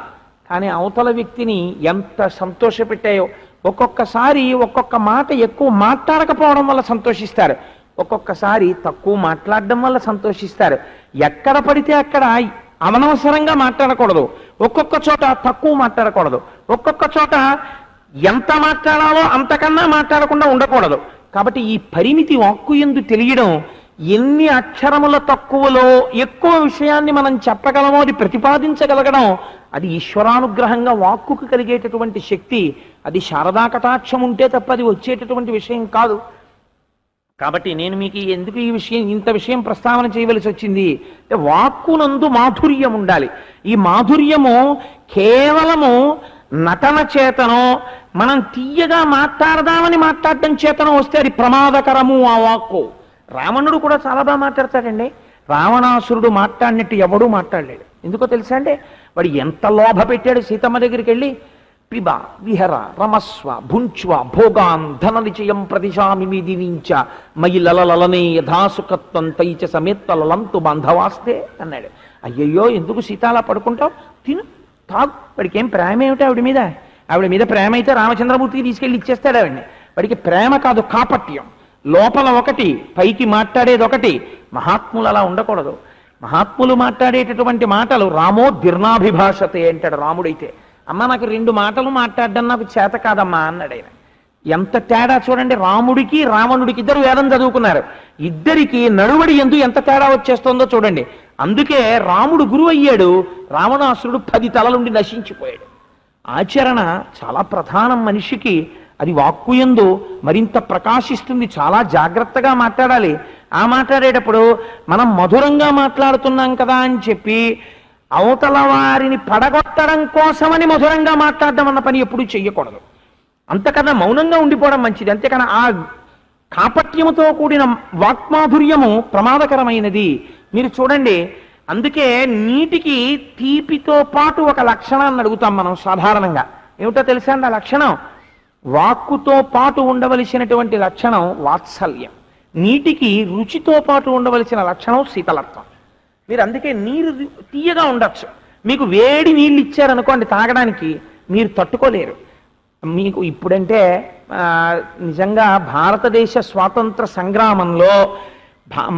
కానీ అవతల వ్యక్తిని ఎంత సంతోషపెట్టాయో. ఒక్కొక్కసారి ఒక్కొక్క మాట ఎక్కువ మాట్లాడకపోవడం వల్ల సంతోషిస్తారు, ఒక్కొక్కసారి తక్కువ మాట్లాడడం వల్ల సంతోషిస్తారు. ఎక్కడ పడితే అక్కడ అనవసరంగా మాట్లాడకూడదు, ఒక్కొక్క చోట తక్కువ మాట్లాడకూడదు, ఒక్కొక్క చోట ఎంత మాట్లాడాలో అంతకన్నా మాట్లాడకుండా ఉండకూడదు. కాబట్టి ఈ పరిమితి వాక్కు యందు తెలియడం, ఎన్ని అక్షరముల తక్కువలో ఎక్కువ విషయాన్ని మనం చెప్పగలమో అది ప్రతిపాదించగలగడం, అది ఈశ్వరానుగ్రహంగా వాక్కుకు కలిగేటటువంటి శక్తి. అది శారదా కటాక్షం ఉంటే తప్ప అది వచ్చేటటువంటి విషయం కాదు. కాబట్టి నేను మీకు ఎందుకు ఈ విషయం ఇంత విషయం ప్రస్తావన చేయవలసి వచ్చింది అంటే, వాక్కునందు మాధుర్యం ఉండాలి. ఈ మాధుర్యము కేవలము నటన చేతనో మనం తీయగా మాట్లాడదామని మాట్లాడడం చేతనో వస్తే అది ప్రమాదకరము ఆ వాక్కు. రావణుడు కూడా చాలా బాగా మాట్లాడతాడండి. రావణాసురుడు మాట్లాడినట్టు ఎవడూ మాట్లాడలేడు. ఎందుకో తెలుసా అంటే, వాడు ఎంత లోభ పెట్టాడు సీతమ్మ దగ్గరికి వెళ్ళి, పిబ విహర రమస్వ భుంచ్వ భోగాన్ ధన నిచయం ప్రతిశామి దివించ మయి లలలనే యథాసుఖత్వం తైచ సమేత్త లలంతు బాంధవాస్తే అన్నాడు. అయ్యయ్యో ఎందుకు సీత అలా పడుకుంటావు, తిను తాగు. వాడికి ఏం ప్రేమ ఏమిటి ఆవిడ మీద? ఆవిడ మీద ప్రేమ అయితే రామచంద్రమూర్తికి తీసుకెళ్ళి ఇచ్చేస్తాడు ఆవిడ్ని. వాడికి ప్రేమ కాదు, కాపట్యం. లోపల ఒకటి, పైకి మాట్లాడేది ఒకటి. మహాత్ములు అలా ఉండకూడదు. మహాత్ములు మాట్లాడేటటువంటి మాటలు రామో దీర్ణాభిభాషతే అంటాడు రాముడైతే. అమ్మ నాకు 2 మాటలు మాట్లాడడం నాకు చేత కాదమ్మా అన్నాడు ఆయన. ఎంత తేడా చూడండి. రాముడికి రావణుడికి ఇద్దరు వేదం చదువుకున్నారు, ఇద్దరికి నడువడి ఎందు ఎంత తేడా వచ్చేస్తుందో చూడండి. అందుకే రాముడు గురువు అయ్యాడు, రావణాసురుడు 10 తలలుండి నశించిపోయాడు. ఆచరణ చాలా ప్రధానం మనిషికి. అది వాక్కుయందు మరింత ప్రకాశిస్తుంది. చాలా జాగ్రత్తగా మాట్లాడాలి. ఆ మాట్లాడేటప్పుడు మనం మధురంగా మాట్లాడుతున్నాం కదా అని చెప్పి అవతల వారిని పడగొట్టడం కోసమని మధురంగా మాట్లాడడం అన్న పని ఎప్పుడూ చెయ్యకూడదు. అంతకన్నా మౌనంగా ఉండిపోవడం మంచిది. అంతేకాని ఆ కాపట్యముతో కూడిన వాక్మాధుర్యము ప్రమాదకరమైనది. మీరు చూడండి, అందుకే నీటికి తీపితో పాటు ఒక లక్షణాన్ని అడుగుతాం మనం సాధారణంగా. ఏమిటో తెలుసా అండి ఆ లక్షణం? వాక్కుతో పాటు ఉండవలసినటువంటి లక్షణం వాత్సల్యం. నీటికి రుచితో పాటు ఉండవలసిన లక్షణం శీతలత్వం. మీరు అందుకే నీరు తీయగా ఉండొచ్చు, మీకు వేడి నీళ్ళు ఇచ్చారనుకోండి తాగడానికి, మీరు తట్టుకోలేరు. మీకు ఇప్పుడంటే నిజంగా భారతదేశ స్వాతంత్ర సంగ్రామంలో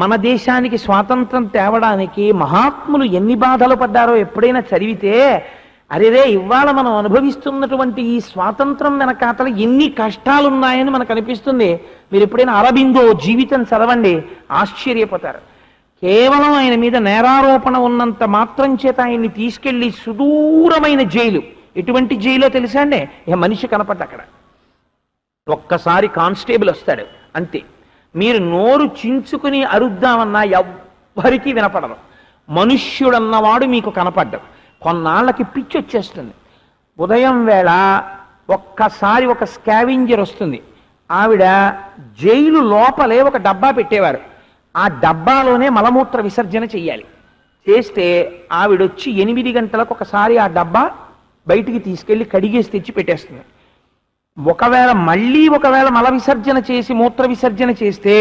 మన దేశానికి స్వాతంత్రం తేవడానికి మహాత్ములు ఎన్ని బాధలు పడ్డారో ఎప్పుడైనా చదివితే, అరేరే ఇవాళ మనం అనుభవిస్తున్నటువంటి ఈ స్వాతంత్రం వెనకాతల ఎన్ని కష్టాలున్నాయని మనకు అనిపిస్తుంది. మీరు ఎప్పుడైనా అరబిందో జీవితం చదవండి, ఆశ్చర్యపోతారు. కేవలం ఆయన మీద నేరారోపణ ఉన్నంత మాత్రం చేత ఆయన్ని తీసుకెళ్లి సుదూరమైన జైలు. ఎటువంటి జైలో తెలుసా అండి? ఇక మనిషి కనపడ్డ అక్కడ ఒక్కసారి కానిస్టేబుల్ వస్తాడు అంతే. మీరు నోరు చించుకుని అరుద్దామన్నా ఎవ్వరికీ వినపడరు. మనుష్యుడన్నవాడు మీకు కనపడ్డాడు. కొన్నాళ్ళకి పిచ్చి వచ్చేస్తుంది. ఉదయం వేళ ఒక్కసారి ఒక స్కావెంజర్ వస్తుంది. ఆవిడ జైలు లోపలే ఒక డబ్బా పెట్టేవారు. ఆ డబ్బాలోనే మలమూత్ర విసర్జన చెయ్యాలి. చేస్తే ఆవిడొచ్చి 8 గంటలకు ఒకసారి ఆ డబ్బా బయటికి తీసుకెళ్లి కడిగేసి తెచ్చి పెట్టేస్తుంది. ఒకవేళ మల విసర్జన చేసి మూత్ర విసర్జన చేస్తే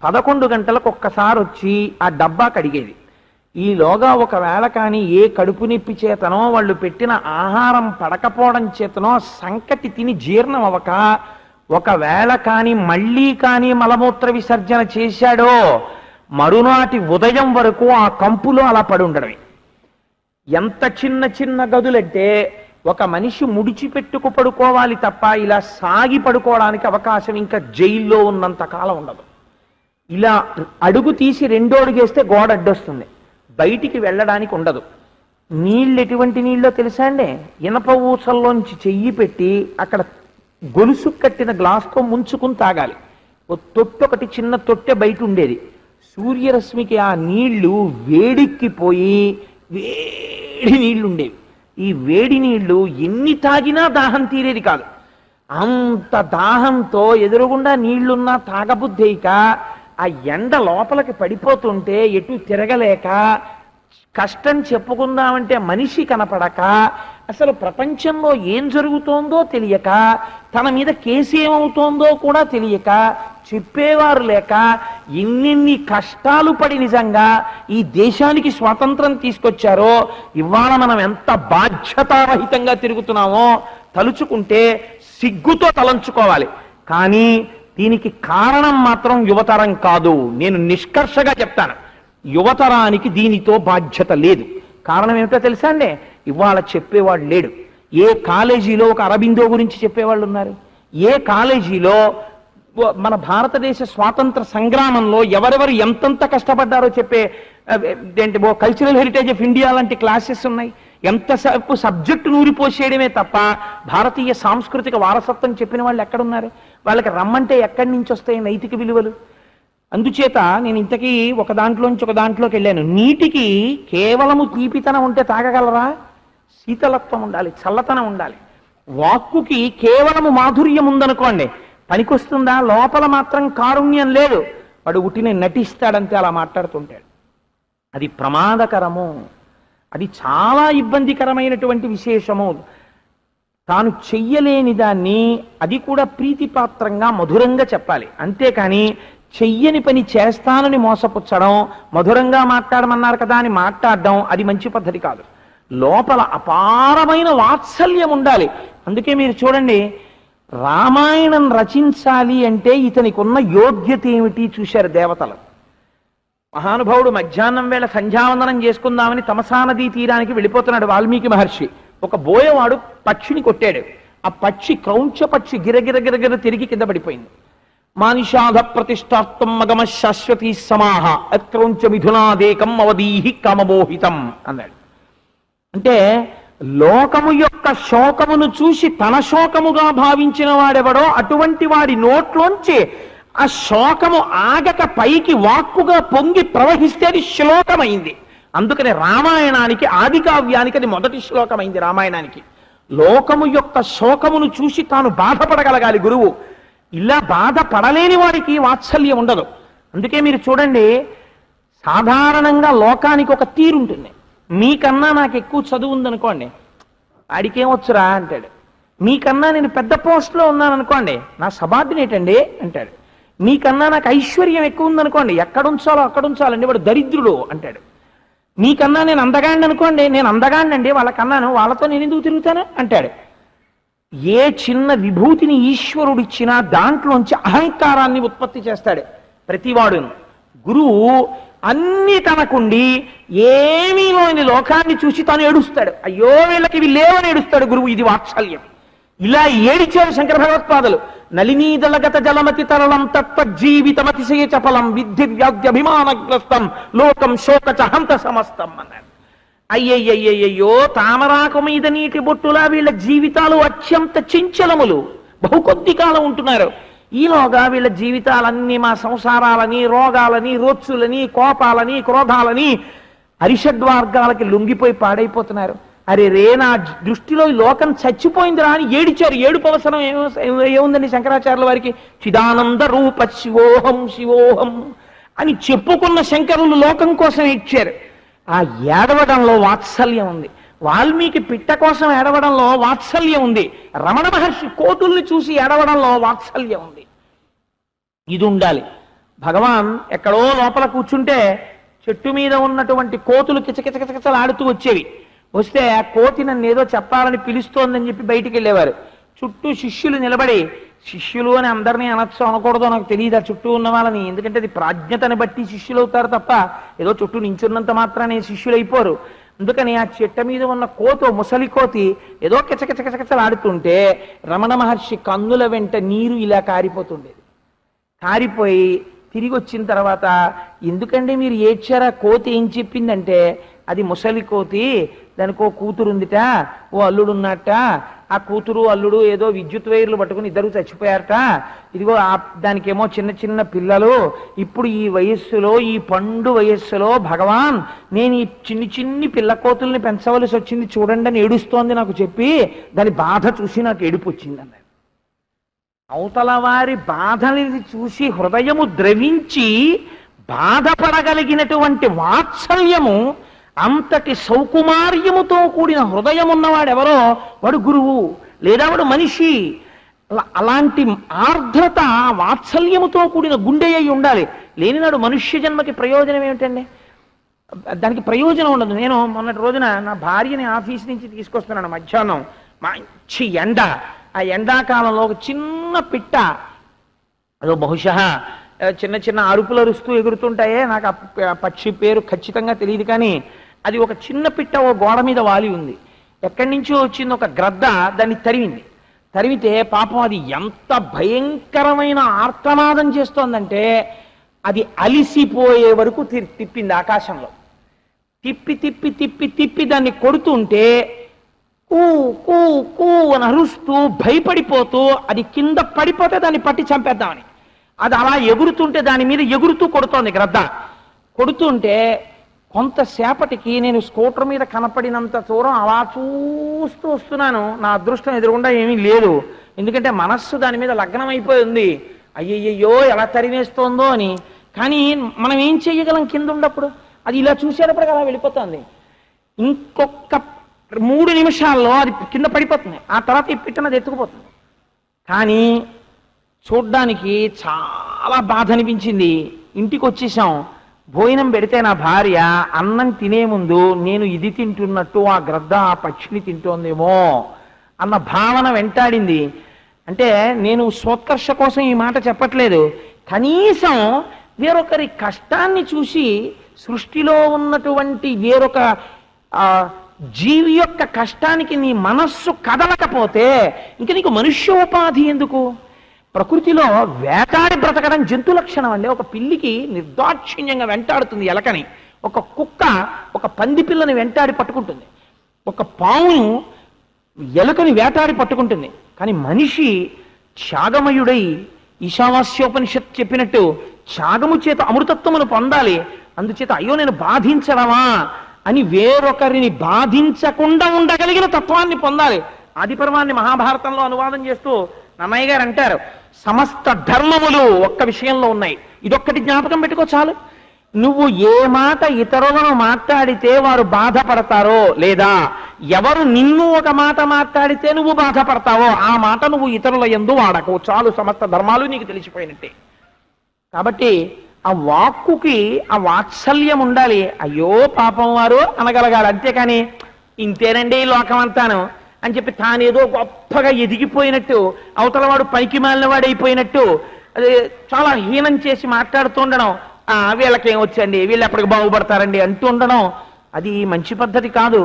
11 గంటలకు ఒక్కసారి వచ్చి ఆ డబ్బా కడిగేది. ఈలోగా ఒకవేళ కానీ ఏ కడుపు నొప్పి చేతనో వాళ్ళు పెట్టిన ఆహారం పడకపోవడం చేతనో సంకటి తిని జీర్ణం అవ్వక ఒకవేళ కానీ మలమూత్ర విసర్జన చేశాడో మరునాటి ఉదయం వరకు ఆ కంపులో అలా పడి ఉండడమే. ఎంత చిన్న చిన్న గదులంటే ఒక మనిషి ముడిచిపెట్టుకు పడుకోవాలి తప్ప ఇలా సాగి పడుకోవడానికి అవకాశం ఇంకా జైల్లో ఉన్నంత కాలం ఉండదు. ఇలా అడుగు తీసి 2 అడుగేస్తే గోడ అడ్డొస్తుంది, బయటికి వెళ్ళడానికి ఉండదు. నీళ్ళు ఎటువంటి నీళ్ళో తెలుసా అండి? ఇనప ఊసల్లోంచి చెయ్యి పెట్టి అక్కడ గొలుసు కట్టిన గ్లాస్తో ముంచుకుని తాగాలి. ఓ తొట్టె, ఒకటి చిన్న తొట్టె బయట ఉండేది. సూర్యరశ్మికి ఆ నీళ్లు వేడిక్కిపోయి వేడి నీళ్లు ఉండేవి. ఈ వేడి నీళ్లు ఎన్ని తాగినా దాహం తీరేది కాదు. అంత దాహంతో ఎదురుగుండా నీళ్లున్నా తాగబుద్ధేయక ఆ ఎండ లోపలికి పడిపోతుంటే ఎటు తిరగలేక కష్టం చెప్పుకుందామంటే మనిషి కనపడక అసలు ప్రపంచంలో ఏం జరుగుతోందో తెలియక తన మీద కేసు ఏమవుతోందో కూడా తెలియక చెప్పేవారు లేక ఎన్నెన్ని కష్టాలు పడి నిజంగా ఈ దేశానికి స్వాతంత్రం తీసుకొచ్చారో ఇవాళ మనం ఎంత బాధ్యతారహితంగా తిరుగుతున్నామో తలుచుకుంటే సిగ్గుతో తలంచుకోవాలి. కానీ దీనికి కారణం మాత్రం యువతరం కాదు. నేను నిష్కర్షగా చెప్తాను, యువతరానికి దీనితో బాధ్యత లేదు. కారణం ఏమిటో తెలుసా అండి? ఇవాళ చెప్పేవాడు లేడు. ఏ కాలేజీలో ఒక అరబిందో గురించి చెప్పేవాళ్ళు ఉన్నారు? ఏ కాలేజీలో మన భారతదేశ స్వాతంత్ర సంగ్రామంలో ఎవరెవరు ఎంతంత కష్టపడ్డారో చెప్పే కల్చరల్ హెరిటేజ్ ఆఫ్ ఇండియా లాంటి క్లాసెస్ ఉన్నాయి. ఎంతసేపు సబ్జెక్టు నూరిపోసేయడమే తప్ప భారతీయ సాంస్కృతిక వారసత్వం చెప్పిన వాళ్ళు ఎక్కడున్నారు? వాళ్ళకి రమ్మంటే ఎక్కడి నుంచి వస్తాయి నైతిక విలువలు? అందుచేత నేను ఇంతకీ ఒక దాంట్లోంచి ఒక దాంట్లోకి వెళ్ళాను. నీటికి కేవలము తీపితనం ఉంటే తాగగలరా? శీతలత్వం ఉండాలి, చల్లతనం ఉండాలి. వాక్కుకి కేవలము మాధుర్యం ఉందనుకోండి, పనికొస్తుందా? లోపల మాత్రం కారుణ్యం లేదు, వాడు ఉట్టిని నటిస్తాడంతే, అలా మాట్లాడుతుంటాడు. అది ప్రమాదకరము, అది చాలా ఇబ్బందికరమైనటువంటి విశేషము. తాను చెయ్యలేని దాన్ని అది కూడా ప్రీతిపాత్రంగా మధురంగా చెప్పాలి. అంతేకాని చెయ్యని పని చేస్తానని మోసపుచ్చడం, మధురంగా మాట్లాడమన్నారు కదా అని మాట్లాడడం, అది మంచి పద్ధతి కాదు. లోపల అపారమైన వాత్సల్యం ఉండాలి. అందుకే మీరు చూడండి, రామాయణం రచించాలి అంటే ఇతనికి ఉన్న యోగ్యత ఏమిటి చూశారు దేవతలు. మహానుభావుడు మధ్యాహ్నం వేళ సంధ్యావందనం చేసుకుందామని తమసా నదీ తీరానికి వెళ్ళిపోతున్నాడు వాల్మీకి మహర్షి. ఒక బోయవాడు పక్షిని కొట్టాడు. ఆ పక్షి క్రౌంచ పక్షి గిరగిర గిరగిర తిరిగి కింద పడిపోయింది. మానిషాధ ప్రతిష్టాత్వం మగమ శాశ్వతీ సమాహ అక్రౌంచ మిథునాదేకం అవధీహి కామమోహితం అన్నాడు. అంటే లోకము యొక్క శోకమును చూసి తన శోకముగా భావించిన వాడెవడో అటువంటి వాడి నోట్లోంచి ఆ శోకము ఆగక పైకి వాక్కుగా పొంగి ప్రవహిస్తే అది శ్లోకమైంది. అందుకని రామాయణానికి, ఆది కావ్యానికి అది మొదటి శ్లోకమైంది. రామాయణానికి లోకము యొక్క శోకమును చూసి తాను బాధపడగలగాలి గురువు. ఇలా బాధపడలేని వాడికి వాత్సల్యం ఉండదు. అందుకే మీరు చూడండి, సాధారణంగా లోకానికి ఒక తీరుంటుంది. మీకన్నా నాకు ఎక్కువ చదువు ఉందనుకోండి, వాడికేమొచ్చురా అంటాడు. మీకన్నా నేను పెద్ద పోస్ట్లో ఉన్నాను అనుకోండి, నా సబార్డినేట్ అండి అంటాడు. మీకన్నా నాకు ఐశ్వర్యం ఎక్కువ ఉందనుకోండి, ఎక్కడుంచాలో అక్కడ ఉంచాలండి, వాడు దరిద్రుడు అంటాడు. మీకన్నా నేను అందగాండి అనుకోండి, నేను అందగాండి వాళ్ళకన్నాను, వాళ్ళతో నేను ఎందుకు తిరుగుతాను అంటాడు. ఏ చిన్న విభూతిని ఈశ్వరుడిచ్చినా దాంట్లోంచి అహంకారాన్ని ఉత్పత్తి చేస్తాడు ప్రతివాడును. గురువు అన్ని తనకుండి ఏమీ లేని లోకాన్ని చూసి తాను ఏడుస్తాడు. అయ్యో వీళ్ళకి ఇవి లేవని ఏడుస్తాడు గురువు. ఇది వాత్సల్యం. ఇలా ఏడిచారు శంకర భగవత్పాదులు. నలినీదలగత జలమతి తరళం తత్వజీవితమతిశయ చపలం విద్ధి వ్యాధ్యభిమానగ్రస్తం లోకం శోకచ హంత సమస్తం అన్నాడు. అయ్యయ్యయ్యయ్యో, తామరాకు మీద నీటి బొట్టులా వీళ్ళ జీవితాలు అత్యంత చంచలములు, బహు కొద్ది కాలం ఉంటున్నారు. ఈలోగా వీళ్ళ జీవితాలన్నీ మా సంసారాలని, రోగాలని, రోత్సులని, కోపాలని, క్రోధాలని, అరిషడ్వార్గాలకి లొంగిపోయి పాడైపోతున్నారు. అరే రే, నా దృష్టిలో ఈ లోకం చచ్చిపోయిందిరా అని ఏడిచారు. ఏడుపు అవసరం ఏముందండి శంకరాచార్యుల వారికి? చిదానంద రూప శివోహం శివోహం అని చెప్పుకున్న శంకరులు లోకం కోసం ఇచ్చారు. ఆ ఏడవడంలో వాత్సల్యం ఉంది. వాల్మీకి పిట్ట కోసం ఏడవడంలో వాత్సల్యం ఉంది. రమణ మహర్షి కోతుల్ని చూసి ఏడవడంలో వాత్సల్యం ఉంది. ఇది ఉండాలి. భగవాన్ ఎక్కడో లోపల కూర్చుంటే చెట్టు మీద ఉన్నటువంటి కోతులు కిచకిచకిచకిచలు ఆడుతూ వచ్చేవి. వస్తే ఆ కోతి నన్ను ఏదో చెప్పాలని పిలుస్తోందని చెప్పి బయటికి వెళ్ళేవారు. చుట్టూ శిష్యులు నిలబడి, శిష్యులు అని అందరినీ అనొచ్చు అనకూడదో నాకు తెలియదు ఆ చుట్టూ ఉన్న వాళ్ళని, ఎందుకంటే అది ప్రాజ్ఞతని బట్టి శిష్యులు అవుతారు తప్ప ఏదో చుట్టూ నించున్నంత మాత్రాన్ని శిష్యులు అయిపోరు. అందుకని ఆ చెట్ట మీద ఉన్న కోతో, ముసలి కోతి ఏదో కిచకిచకిచకిచలు ఆడుతుంటే రమణ మహర్షి కన్నుల వెంట నీరు ఇలా కారిపోతుండేది. కారిపోయి తిరిగి వచ్చిన తర్వాత, ఎందుకంటే మీరు ఏడ్చారా? కోతి ఏం చెప్పిందంటే, అది ముసలి కోతి, దానికి ఓ కూతురు ఉందిట, ఓ అల్లుడు ఉన్నట్ట, ఆ కూతురు అల్లుడు ఏదో విద్యుత్ వైర్లు పట్టుకుని ఇద్దరు చచ్చిపోయారట, ఇదిగో దానికేమో చిన్న చిన్న పిల్లలు, ఇప్పుడు ఈ వయస్సులో, ఈ పండు వయస్సులో భగవాన్ నేను ఈ చిన్ని చిన్ని పిల్ల కోతుల్ని పెంచవలసి వచ్చింది చూడండి అని ఏడుస్తోంది నాకు చెప్పి, దాని బాధ చూసి నాకు ఏడుపు వచ్చింది అన్నాడు. అవతల వారి బాధని చూసి హృదయము ద్రవించి బాధపడగలిగినటువంటి వాత్సల్యము, అంతటి సౌకుమార్యముతో కూడిన హృదయం ఉన్నవాడెవరో వాడు గురువు, లేదా వాడు మనిషి. అలాంటి ఆర్ద్రత, వాత్సల్యముతో కూడిన గుండె అయి ఉండాలి. లేనినాడు మనుష్య జన్మకి ప్రయోజనం ఏమిటండి? దానికి ప్రయోజనం ఉండదు. నేను మొన్నటి రోజున నా భార్యని ఆఫీస్ నుంచి తీసుకొస్తున్నాను. మధ్యాహ్నం మంచి ఎండ. ఆ ఎండాకాలంలో ఒక చిన్న పిట్ట, అదో బహుశా చిన్న చిన్న అరుపులు అరుస్తూ ఎగురుతుంటాయే, నాకు ఆ పక్షి పేరు ఖచ్చితంగా తెలియదు, కానీ అది ఒక చిన్న పిట్ట ఓ గోడ మీద వాలి ఉంది. ఎక్కడి నుంచో వచ్చింది ఒక గ్రద్ద, దాన్ని తరిమింది. తరిమితే పాపం అది ఎంత భయంకరమైన ఆర్తనాదం చేస్తోందంటే, అది అలిసిపోయే వరకు తిప్పింది ఆకాశంలో. తిప్పి తిప్పి తిప్పి తిప్పి దాన్ని కొడుతుంటే కూ కూ కూ అని అరుస్తూ భయపడిపోతూ అది కింద పడిపోతే దాన్ని పట్టి చంపేద్దామని అది అలా ఎగురుతుంటే దాని మీద ఎగురుతూ కొడుతోంది గ్రద్ద. కొడుతుంటే కొంతసేపటికి నేను స్కూటర్ మీద కనపడినంత దూరం అలా చూస్తూ వస్తున్నాను. నా అదృష్టం ఎదురుగుండా ఏమీ లేదు, ఎందుకంటే మనస్సు దాని మీద లగ్నం అయిపోయి ఉంది. అయ్యయ్యో ఎలా తరివేస్తోందో అని. కానీ మనం ఏం చెయ్యగలం? కింద ఉన్నప్పుడు అది ఇలా చూసేటప్పటికి అలా వెళ్ళిపోతుంది. ఇంకొక 3 నిమిషాల్లో అది కింద పడిపోతుంది. ఆ తర్వాత ఈ పిట్టనది ఎత్తుకుపోతుంది. కానీ చూడ్డానికి చాలా బాధ అనిపించింది. ఇంటికి వచ్చేసాం. భోజనం పెడితే నా భార్య అన్నం తినే ముందు నేను ఇది తింటున్నట్టు ఆ గ్రద్ద ఆ పక్షిని తింటోందేమో అన్న భావన వెంటాడింది. అంటే నేను సోత్కర్ష కోసం ఈ మాట చెప్పట్లేదు. కనీసం వేరొకరి కష్టాన్ని చూసి, సృష్టిలో ఉన్నటువంటి వేరొక జీవి యొక్క కష్టానికి నీ మనస్సు కదలకపోతే ఇంక నీకు మనుష్యోపాధి ఎందుకు? ప్రకృతిలో వేటాడి బ్రతకడం జంతు లక్షణం అండి. ఒక పిల్లికి నిర్దాక్షిణ్యంగా వెంటాడుతుంది ఎలకని, ఒక కుక్క ఒక పంది పిల్లని వెంటాడి పట్టుకుంటుంది, ఒక పావును ఎలుకని వేటాడి పట్టుకుంటుంది. కానీ మనిషి త్యాగమయుడై, ఈశావాస్యోపనిషత్ చెప్పినట్టు త్యాగము చేత అమృతత్వమును పొందాలి. అందుచేత అయ్యో నేను బాధించడమా అని వేరొకరిని బాధించకుండా ఉండగలిగిన తత్వాన్ని పొందాలి. ఆదిపర్వాన్ని మహాభారతంలో అనువాదం చేస్తూ నన్నయ్య గారు అంటారు, సమస్త ధర్మములు ఒక్క విషయంలో ఉన్నాయి. ఇదొక్కటి జ్ఞాపకం పెట్టుకో చాలు. నువ్వు ఏ మాట ఇతరులను మాట్లాడితే వారు బాధపడతారో, లేదా ఎవరు నిన్ను ఒక మాట మాట్లాడితే నువ్వు బాధపడతావో ఆ మాట నువ్వు ఇతరుల యందు వాడకు చాలు. సమస్త ధర్మాలు నీకు తెలిసిపోయినట్టే. కాబట్టి ఆ వాక్కుకి ఆ వాత్సల్యం ఉండాలి. అయ్యో పాపం వారు అనగలగాలి. అంతేకాని ఇంతేనండి ఈ లోకం అంతాను అని చెప్పి తానేదో గొప్పగా ఎదిగిపోయినట్టు, అవతల వాడు పైకి మాలిన వాడైపోయినట్టు అది చాలా హీనం చేసి మాట్లాడుతుండడం, వీళ్ళకేం వచ్చండి, వీళ్ళు ఎప్పటికి బాగుపడతారండి అంటూ ఉండడం, అది మంచి పద్ధతి కాదు.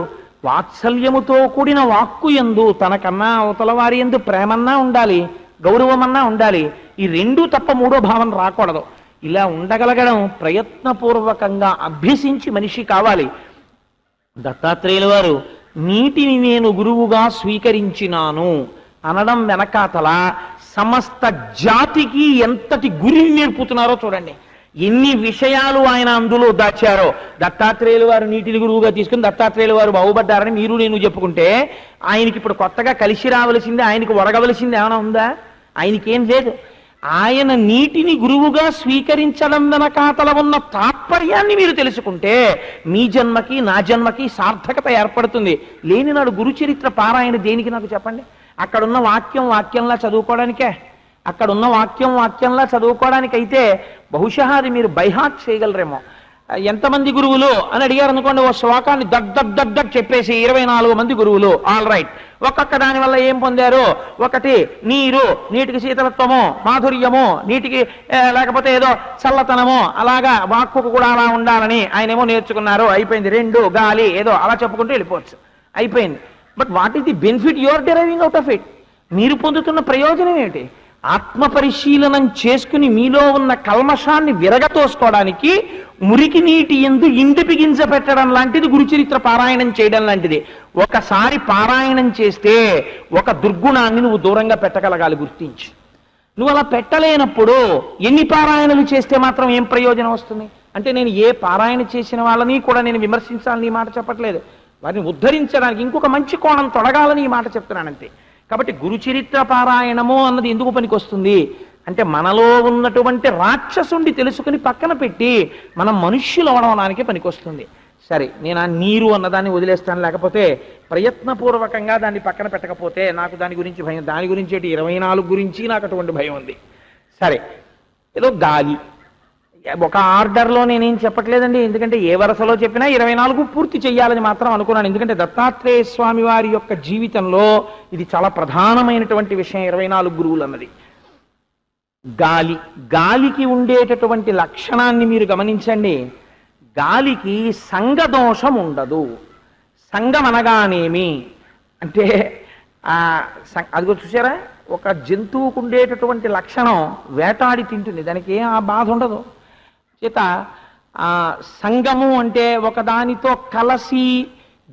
వాత్సల్యముతో కూడిన వాక్కు యందు తనకన్నా అవతల వారి యందు ప్రేమన్నా ఉండాలి. గౌరవం అన్నా ఉండాలి. ఈ రెండూ తప్ప మూడో భావన రాకూడదు. ఇలా ఉండగలగడం ప్రయత్నపూర్వకంగా అభ్యసించి మనిషి కావాలి. దత్తాత్రేయుల వారు నీటిని నేను గురువుగా స్వీకరించినాను అనడం వెనకాతల సమస్త జాతికి ఎంతటి గురిని నేర్పుతున్నారో చూడండి. ఎన్ని విషయాలు ఆయన అందులో దాచారో. దత్తాత్రేయుల వారు నీటిని గురువుగా తీసుకుని దత్తాత్రేయుల వారు బాగుపడ్డారని మీరు నేను చెప్పుకుంటే, ఆయనకి ఇప్పుడు కొత్తగా కలిసి రావలసింది, ఆయనకి ఒరగవలసింది ఏమైనా ఉందా? ఆయనకేం లేదు. ఆయన నీటిని గురువుగా స్వీకరించడం వెనకాతల ఉన్న తాత్పర్యాన్ని మీరు తెలుసుకుంటే మీ జన్మకి నా జన్మకి సార్థకత ఏర్పడుతుంది. లేని నాడు గురుచరిత్ర పారాయణ దేనికి నాకు చెప్పండి? అక్కడున్న వాక్యంలా చదువుకోవడానికే. అక్కడున్న వాక్యంలా చదువుకోవడానికైతే బహుశా అది మీరు బైహార్ట్ చేయగలరేమో. ఎంతమంది గురువులు అని అడిగారు అనుకోండి, ఓ శ్లోకాన్ని దగ్ చెప్పేసి 24 మంది గురువులు. All right. ఒక్కొక్క దాని వల్ల ఏం పొందారు? ఒకటి నీరు, నీటికి శీతలత్వము, మాధుర్యము, నీటికి లేకపోతే ఏదో చల్లతనము, అలాగా వాక్కుకు కూడా అలా ఉండాలని ఆయనేమో నేర్చుకున్నారు. అయిపోయింది. 2 గాలి, ఏదో అలా చెప్పుకుంటూ వెళ్ళిపోవచ్చు. అయిపోయింది. But what is the benefit you are deriving out of it? మీరు పొందుతున్న ప్రయోజనం ఏమిటి? ఆత్మ పరిశీలనం చేసుకుని మీలో ఉన్న కల్మషాన్ని విరగతోసుకోవడానికి మురికి నీటి యందు ఇంటిపి గింజ పెట్టడం లాంటిది గురుచరిత్ర పారాయణం చేయడం లాంటిది. ఒకసారి పారాయణం చేస్తే ఒక దుర్గుణాన్ని నువ్వు దూరంగా పెట్టగలగాలి, గుర్తించి. నువ్వు అలా పెట్టలేనప్పుడు ఎన్ని పారాయణలు చేస్తే మాత్రం ఏం ప్రయోజనం వస్తుంది? అంటే నేను ఏ పారాయణ చేసిన వాళ్ళని కూడా నేను విమర్శించాలని ఈ మాట చెప్పట్లేదు. వారిని ఉద్ధరించడానికి ఇంకొక మంచి కోణం తొడగాలని ఈ మాట చెప్తున్నానంతే. కాబట్టి గురుచరిత్ర పారాయణము అన్నది ఎందుకు పనికొస్తుంది అంటే, మనలో ఉన్నటువంటి రాక్షసుండి తెలుసుకుని పక్కన పెట్టి మనం మనుష్యులు అవడానికి పనికొస్తుంది. సరే, నేను ఆ నీరు అన్నదాన్ని వదిలేస్తాను. లేకపోతే ప్రయత్నపూర్వకంగా దాన్ని పక్కన పెట్టకపోతే నాకు దాని గురించి భయం. దాని గురించి 24 గురించి నాకు అటువంటి భయం ఉంది. సరే, ఏదో గాలి ఒక ఆర్డర్లో నేనేం చెప్పట్లేదండి. ఎందుకంటే ఏ వరుసలో చెప్పినా 24 పూర్తి చెయ్యాలని మాత్రం అనుకున్నాను. ఎందుకంటే దత్తాత్రేయ స్వామి వారి యొక్క జీవితంలో ఇది చాలా ప్రధానమైనటువంటి విషయం, 24 గురువులు అన్నది. గాలికి ఉండేటటువంటి లక్షణాన్ని మీరు గమనించండి. గాలికి సంగదోషం ఉండదు. సంగం అనగానేమి అంటే అదిగో చూసారా, ఒక జంతువుకు ఉండేటటువంటి లక్షణం వేటాడి తింటుంది, దానికి ఏం ఆ బాధ ఉండదు. చేత సంగము అంటే ఒకదానితో కలసి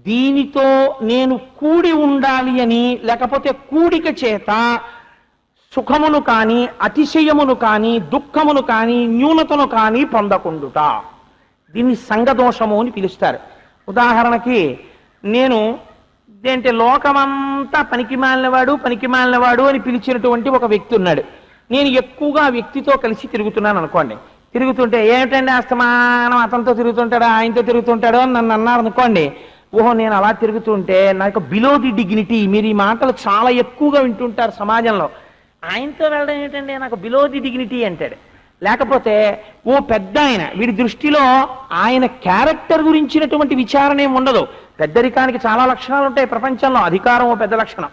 దీనితో నేను కూడి ఉండాలి అని, లేకపోతే కూడిక చేత సుఖమును కానీ అతిశయమును కానీ దుఃఖమును కానీ న్యూనతను కానీ పొందకుండుట, దీన్ని సంగదోషము అని పిలుస్తారు. ఉదాహరణకి నేను ఏంటంటే లోకమంతా పనికిమాలినవాడు అని పిలిచినటువంటి ఒక వ్యక్తి ఉన్నాడు. నేను ఎక్కువగా వ్యక్తితో కలిసి తిరుగుతున్నాను అనుకోండి. తిరుగుతుంటే ఏమిటండి అస్తమానం అతనితో తిరుగుతుంటాడో ఆయనతో తిరుగుతుంటాడో అని నన్ను అన్నారు అనుకోండి. ఓహో, నేను అలా తిరుగుతుంటే నాకు బిలో ది డిగ్నిటీ. మీరు ఈ మాటలు చాలా ఎక్కువగా వింటుంటారు సమాజంలో. ఆయనతో వెళ్ళడం ఏంటంటే నాకు బిలో ది డిగ్నిటీ అంటాడు. లేకపోతే ఓ పెద్ద ఆయన, వీడి దృష్టిలో ఆయన క్యారెక్టర్ గురించినటువంటి విచారణ ఏమి ఉండదు. పెద్దరికానికి చాలా లక్షణాలు ఉంటాయి ప్రపంచంలో. అధికారం ఓ పెద్ద లక్షణం.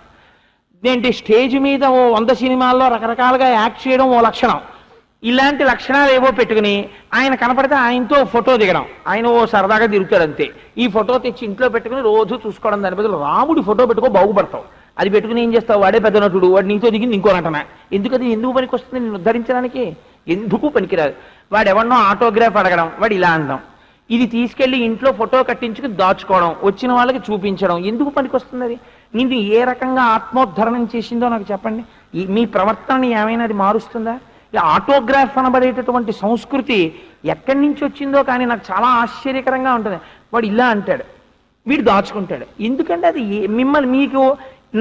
ఏంటి, స్టేజ్ మీద ఓ 100 సినిమాల్లో రకరకాలుగా యాక్ట్ చేయడం ఓ లక్షణం. ఇలాంటి లక్షణాలు ఏవో పెట్టుకుని ఆయన కనపడితే ఆయనతో ఫోటో దిగడం. ఆయన ఓ సరదాగా తిరుగుతాడు అంతే. ఈ ఫోటో తెచ్చి ఇంట్లో పెట్టుకుని రోజు చూసుకోవడం. దాని బదులు రాముడి ఫోటో పెట్టుకో బాగుపడతావు. అది పెట్టుకుని ఏం చేస్తావు? వాడే పెద్ద నటుడు, వాడు నీతో దిగింది ఇంకో నటన. ఎందుకు పనికి వస్తుంది? నేను ఉద్ధరించడానికి ఎందుకు పనికిరాదు. వాడు ఎవరినో ఆటోగ్రాఫ్ అడగడం, వాడు ఇలా అనడం, ఇది తీసుకెళ్లి ఇంట్లో ఫోటో కట్టించుకుని దాచుకోవడం, వచ్చిన వాళ్ళకి చూపించడం, ఎందుకు పనికి వస్తుంది? అది నేను ఏ రకంగా ఆత్మోద్ధరణం చేసిందో నాకు చెప్పండి. మీ ప్రవర్తనని ఏమైనా అది మారుస్తుందా? ఆటోగ్రాఫ్ అనబడేటటువంటి సంస్కృతి ఎక్కడి నుంచి వచ్చిందో కానీ నాకు చాలా ఆశ్చర్యకరంగా ఉంటుంది. వాడు ఇలా అంటాడు, వీడు దాచుకుంటాడు. ఎందుకంటే అది మీకు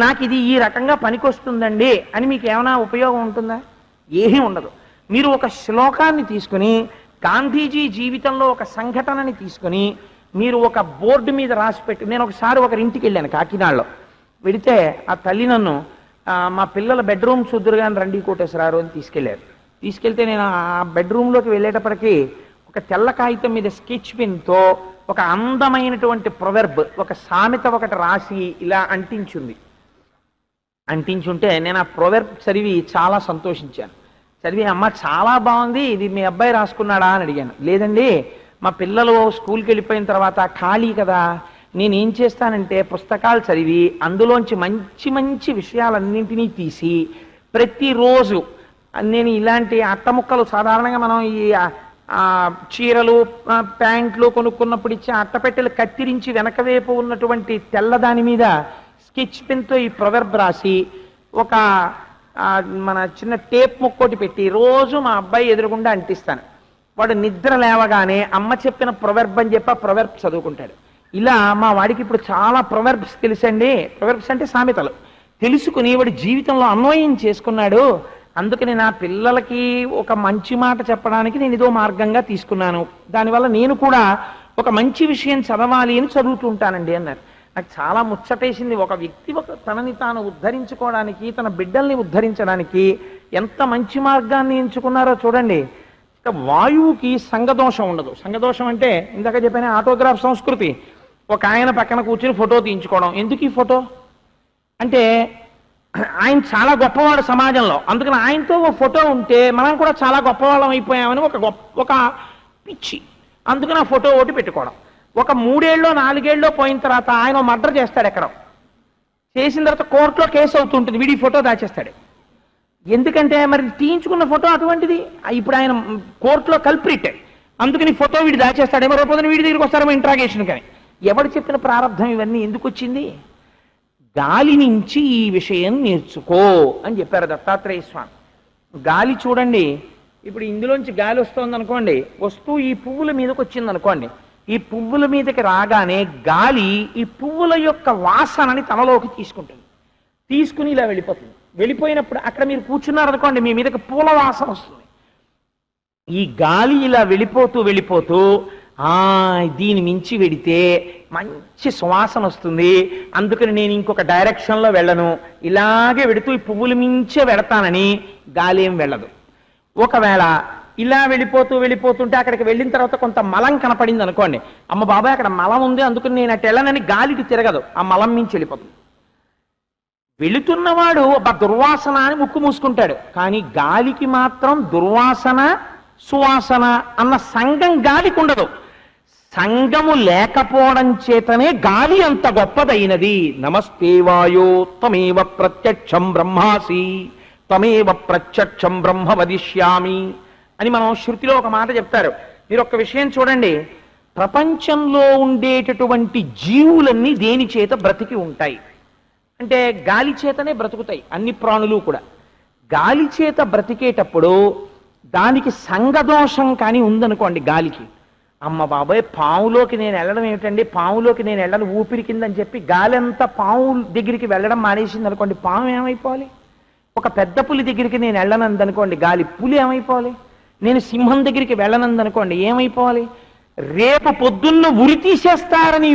నాకు ఇది ఈ రకంగా పనికొస్తుందండి అని మీకు ఏమైనా ఉపయోగం ఉంటుందా? ఏమీ ఉండదు. మీరు ఒక శ్లోకాన్ని తీసుకుని, గాంధీజీ జీవితంలో ఒక సంఘటనని తీసుకుని మీరు ఒక బోర్డు మీద రాసి పెట్టి, నేను ఒకసారి ఒకరింటికి వెళ్ళాను కాకినాడలో. వెళితే ఆ తల్లి నన్ను మా పిల్లల బెడ్రూమ్ చూద్దురుగాని రండి కోటేశ్వరారు అని తీసుకెళ్తే నేను ఆ బెడ్రూమ్లోకి వెళ్ళేటప్పటికీ ఒక తెల్ల కాగితం మీద స్కెచ్ పెన్తో ఒక అందమైనటువంటి ప్రొవెర్బ్, ఒక సామెత ఒకటి రాసి ఇలా అంటించుంటే నేను ఆ ప్రొవెర్బ్ చదివి చాలా సంతోషించాను. చదివి, అమ్మ చాలా బాగుంది, ఇది మీ అబ్బాయి రాసుకున్నాడా అని అడిగాను. లేదండి, మా పిల్లలు స్కూల్కి వెళ్ళిపోయిన తర్వాత ఖాళీ కదా, నేనేం చేస్తానంటే పుస్తకాలు చదివి అందులోంచి మంచి మంచి విషయాలన్నింటినీ తీసి ప్రతిరోజు నేను ఇలాంటి అట్టముక్కలు సాధారణంగా మనం ఈ చీరలు ప్యాంట్లు కొనుక్కున్నప్పుడు ఇచ్చే అట్టపెట్టెలు కత్తిరించి వెనకవైపు ఉన్నటువంటి తెల్లదాని మీద స్కెచ్ పెన్తో ఈ ప్రొవెర్బ్ రాసి ఒక మన చిన్న టేప్ ముక్కోటి పెట్టి రోజు మా అబ్బాయి ఎదురుగుండా అంటిస్తాను. వాడు నిద్ర లేవగానే అమ్మ చెప్పిన ప్రొవెర్బ్ అని చెప్పి ఆ ప్రొవెర్బ్ చదువుకుంటాడు. ఇలా మా వాడికి ఇప్పుడు చాలా ప్రొవెర్బ్స్ తెలుసండి. ప్రొవెర్బ్స్ అంటే సామెతలు తెలుసుకుని వాడి జీవితంలో అన్వయం చేసుకున్నాడు. అందుకని నా పిల్లలకి ఒక మంచి మాట చెప్పడానికి నేను ఇదో మార్గంగా తీసుకున్నాను. దానివల్ల నేను కూడా ఒక మంచి విషయం చదవాలి అని చదువుతూ ఉంటానండి అన్నారు. నాకు చాలా ముచ్చటేసింది. ఒక వ్యక్తి తనని తాను ఉద్ధరించుకోవడానికి, తన బిడ్డల్ని ఉద్ధరించడానికి ఎంత మంచి మార్గాన్ని ఎంచుకున్నారో చూడండి. ఇక వాయువుకి సంఘదోషం ఉండదు. సంఘదోషం అంటే ఇందాక చెప్పిన ఆటోగ్రాఫ్ సంస్కృతి. ఒక ఆయన పక్కన కూర్చుని ఫోటో తీయించుకోవడం. ఎందుకు ఈ ఫోటో అంటే ఆయన చాలా గొప్పవాడు సమాజంలో, అందుకని ఆయనతో ఒక ఫోటో ఉంటే మనం కూడా చాలా గొప్పవాళ్ళం అయిపోయామని ఒక పిచ్చి. అందుకని ఆ ఫోటో ఒకటి పెట్టుకోవడం. ఒక 3 ఏళ్ళో 4 ఏళ్ళో పోయిన తర్వాత ఆయన మర్డర్ చేస్తాడు. ఎక్కడ చేసిన తర్వాత కోర్టులో కేసు అవుతుంటుంది, వీడి ఫోటో దాచేస్తాడు. ఎందుకంటే మరి తీయించుకున్న ఫోటో అటువంటిది. ఇప్పుడు ఆయన కోర్టులో కల్ప్రిట్, అందుకని ఫోటో వీడి దాచేస్తాడేమో. రేపు వీడి దగ్గరికి వస్తారేమో ఇంట్రాగేషన్. కానీ ఎవడు చెప్పిన ప్రారంభం ఇవన్నీ ఎందుకు వచ్చింది? గాలి నుంచి ఈ విషయం నేర్చుకో అని చెప్పారు దత్తాత్రేయ స్వామి. గాలి చూడండి, ఇప్పుడు ఇందులోంచి గాలి వస్తుంది అనుకోండి, వస్తూ ఈ పువ్వుల మీదకి వచ్చింది అనుకోండి. ఈ పువ్వుల మీదకి రాగానే గాలి ఈ పువ్వుల యొక్క వాసనని తనలోకి తీసుకుంటుంది. తీసుకుని ఇలా వెళ్ళిపోతుంది. వెళ్ళిపోయినప్పుడు అక్కడ మీరు కూర్చున్నారనుకోండి, మీ మీదకి పూల వాసన వస్తుంది. ఈ గాలి ఇలా వెళ్ళిపోతూ వెళ్ళిపోతూ దీని మించి వెడితే మంచి సువాసన వస్తుంది, అందుకని నేను ఇంకొక డైరెక్షన్లో వెళ్ళను, ఇలాగే వెడుతూ ఈ పువ్వులు మించే వెడతానని గాలి ఏం వెళ్ళదు. ఒకవేళ ఇలా వెళ్ళిపోతుంటే అక్కడికి వెళ్ళిన తర్వాత కొంత మలం కనపడింది అనుకోండి, అమ్మ బాబాయ్ అక్కడ మలం ఉంది అందుకని నేను అటు వెళ్ళనని గాలికి తిరగదు, ఆ మలం మించి వెళ్ళిపోతుంది. వెళుతున్నవాడు దుర్వాసన అని ముక్కు మూసుకుంటాడు, కానీ గాలికి మాత్రం దుర్వాసన సువాసన అన్న సంఘం గాలికి ఉండదు. సంగము లేకపోవడం చేతనే గాలి అంత గొప్పదైనది. నమస్తే వాయో త్వమేవ ప్రత్యక్షం బ్రహ్మాసి త్వమేవ ప్రత్యక్షం బ్రహ్మ వదిష్యామి అని మనం శృతిలో ఒక మాట చెప్తారు. మీరు ఒక్క విషయం చూడండి, ప్రపంచంలో ఉండేటటువంటి జీవులన్నీ దేని చేత బ్రతికి ఉంటాయి అంటే గాలి చేతనే బ్రతుకుతాయి. అన్ని ప్రాణులు కూడా గాలి చేత బ్రతికేటప్పుడు దానికి సంఘదోషం కానీ ఉందనుకోండి గాలికి, అమ్మ బాబాయ్ పావులోకి నేను వెళ్ళడం ఏమిటండి, పావులోకి నేను వెళ్ళను ఊపిరి కిందని చెప్పి గాలి అంతా పావు దగ్గరికి వెళ్ళడం మానేసింది అనుకోండి, పాము ఏమైపోవాలి? ఒక పెద్ద పులి దగ్గరికి నేను వెళ్ళనందనుకోండి గాలి, పులి ఏమైపోవాలి? నేను సింహం దగ్గరికి వెళ్ళనందనుకోండి ఏమైపోవాలి? రేపు పొద్దున్న ఉరి తీసేస్తారని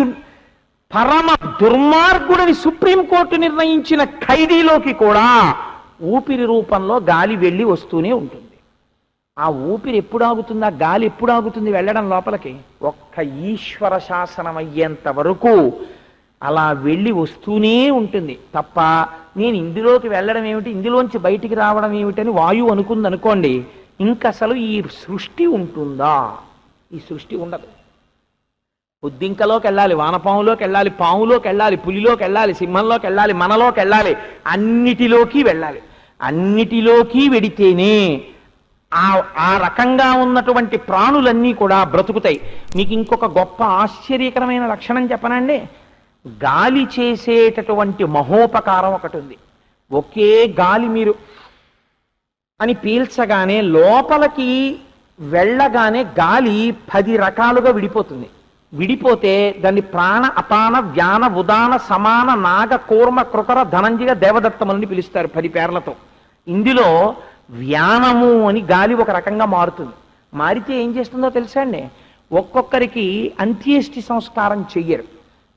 పరమ దుర్మార్గుడని సుప్రీంకోర్టు నిర్ణయించిన ఖైదీలోకి కూడా ఊపిరి రూపంలో గాలి వెళ్ళి వస్తూనే ఉంటుంది. ఆ ఊపిరి ఎప్పుడు ఆగుతుంది, ఆ గాలి ఎప్పుడు ఆగుతుంది వెళ్ళడం లోపలికి? ఒక్క ఈశ్వర శాసనం అయ్యేంత వరకు అలా వెళ్ళి వస్తూనే ఉంటుంది తప్ప నేను ఇందులోకి వెళ్ళడం ఏమిటి, ఇందులోంచి బయటికి రావడం ఏమిటని వాయువు అనుకుంది అనుకోండి, ఇంకసలు ఈ సృష్టి ఉంటుందా? ఈ సృష్టి ఉండదు. బుద్ధింకలోకి వెళ్ళాలి, వానపాములోకి వెళ్ళాలి, పాములోకి వెళ్ళాలి, పులిలోకి వెళ్ళాలి, సింహంలోకి వెళ్ళాలి, మనలోకి వెళ్ళాలి, అన్నిటిలోకి వెళ్ళాలి. అన్నిటిలోకి వెడితేనే ఆ రకంగా ఉన్నటువంటి ప్రాణులన్నీ కూడా బ్రతుకుతాయి. మీకు ఇంకొక గొప్ప ఆశ్చర్యకరమైన లక్షణం చెప్పనండి. గాలి చేసేటటువంటి మహోపకారం ఒకటి ఉంది. ఒకే గాలి మీరు అని పీల్చగానే లోపలికి వెళ్ళగానే గాలి 10 రకాలుగా విడిపోతుంది. విడిపోతే దాన్ని ప్రాణ అపాన వ్యాన ఉదాన సమాన నాగ కూర్మ కృకర ధనంజయ దేవదత్తములని పిలుస్తారు 10 పేర్లతో. ఇందులో వ్యానము అని గాలి ఒక రకంగా మారుతుంది. మారితే ఏం చేస్తుందో తెలుసా అండి? ఒక్కొక్కరికి అంత్యేష్టి సంస్కారం చెయ్యరు.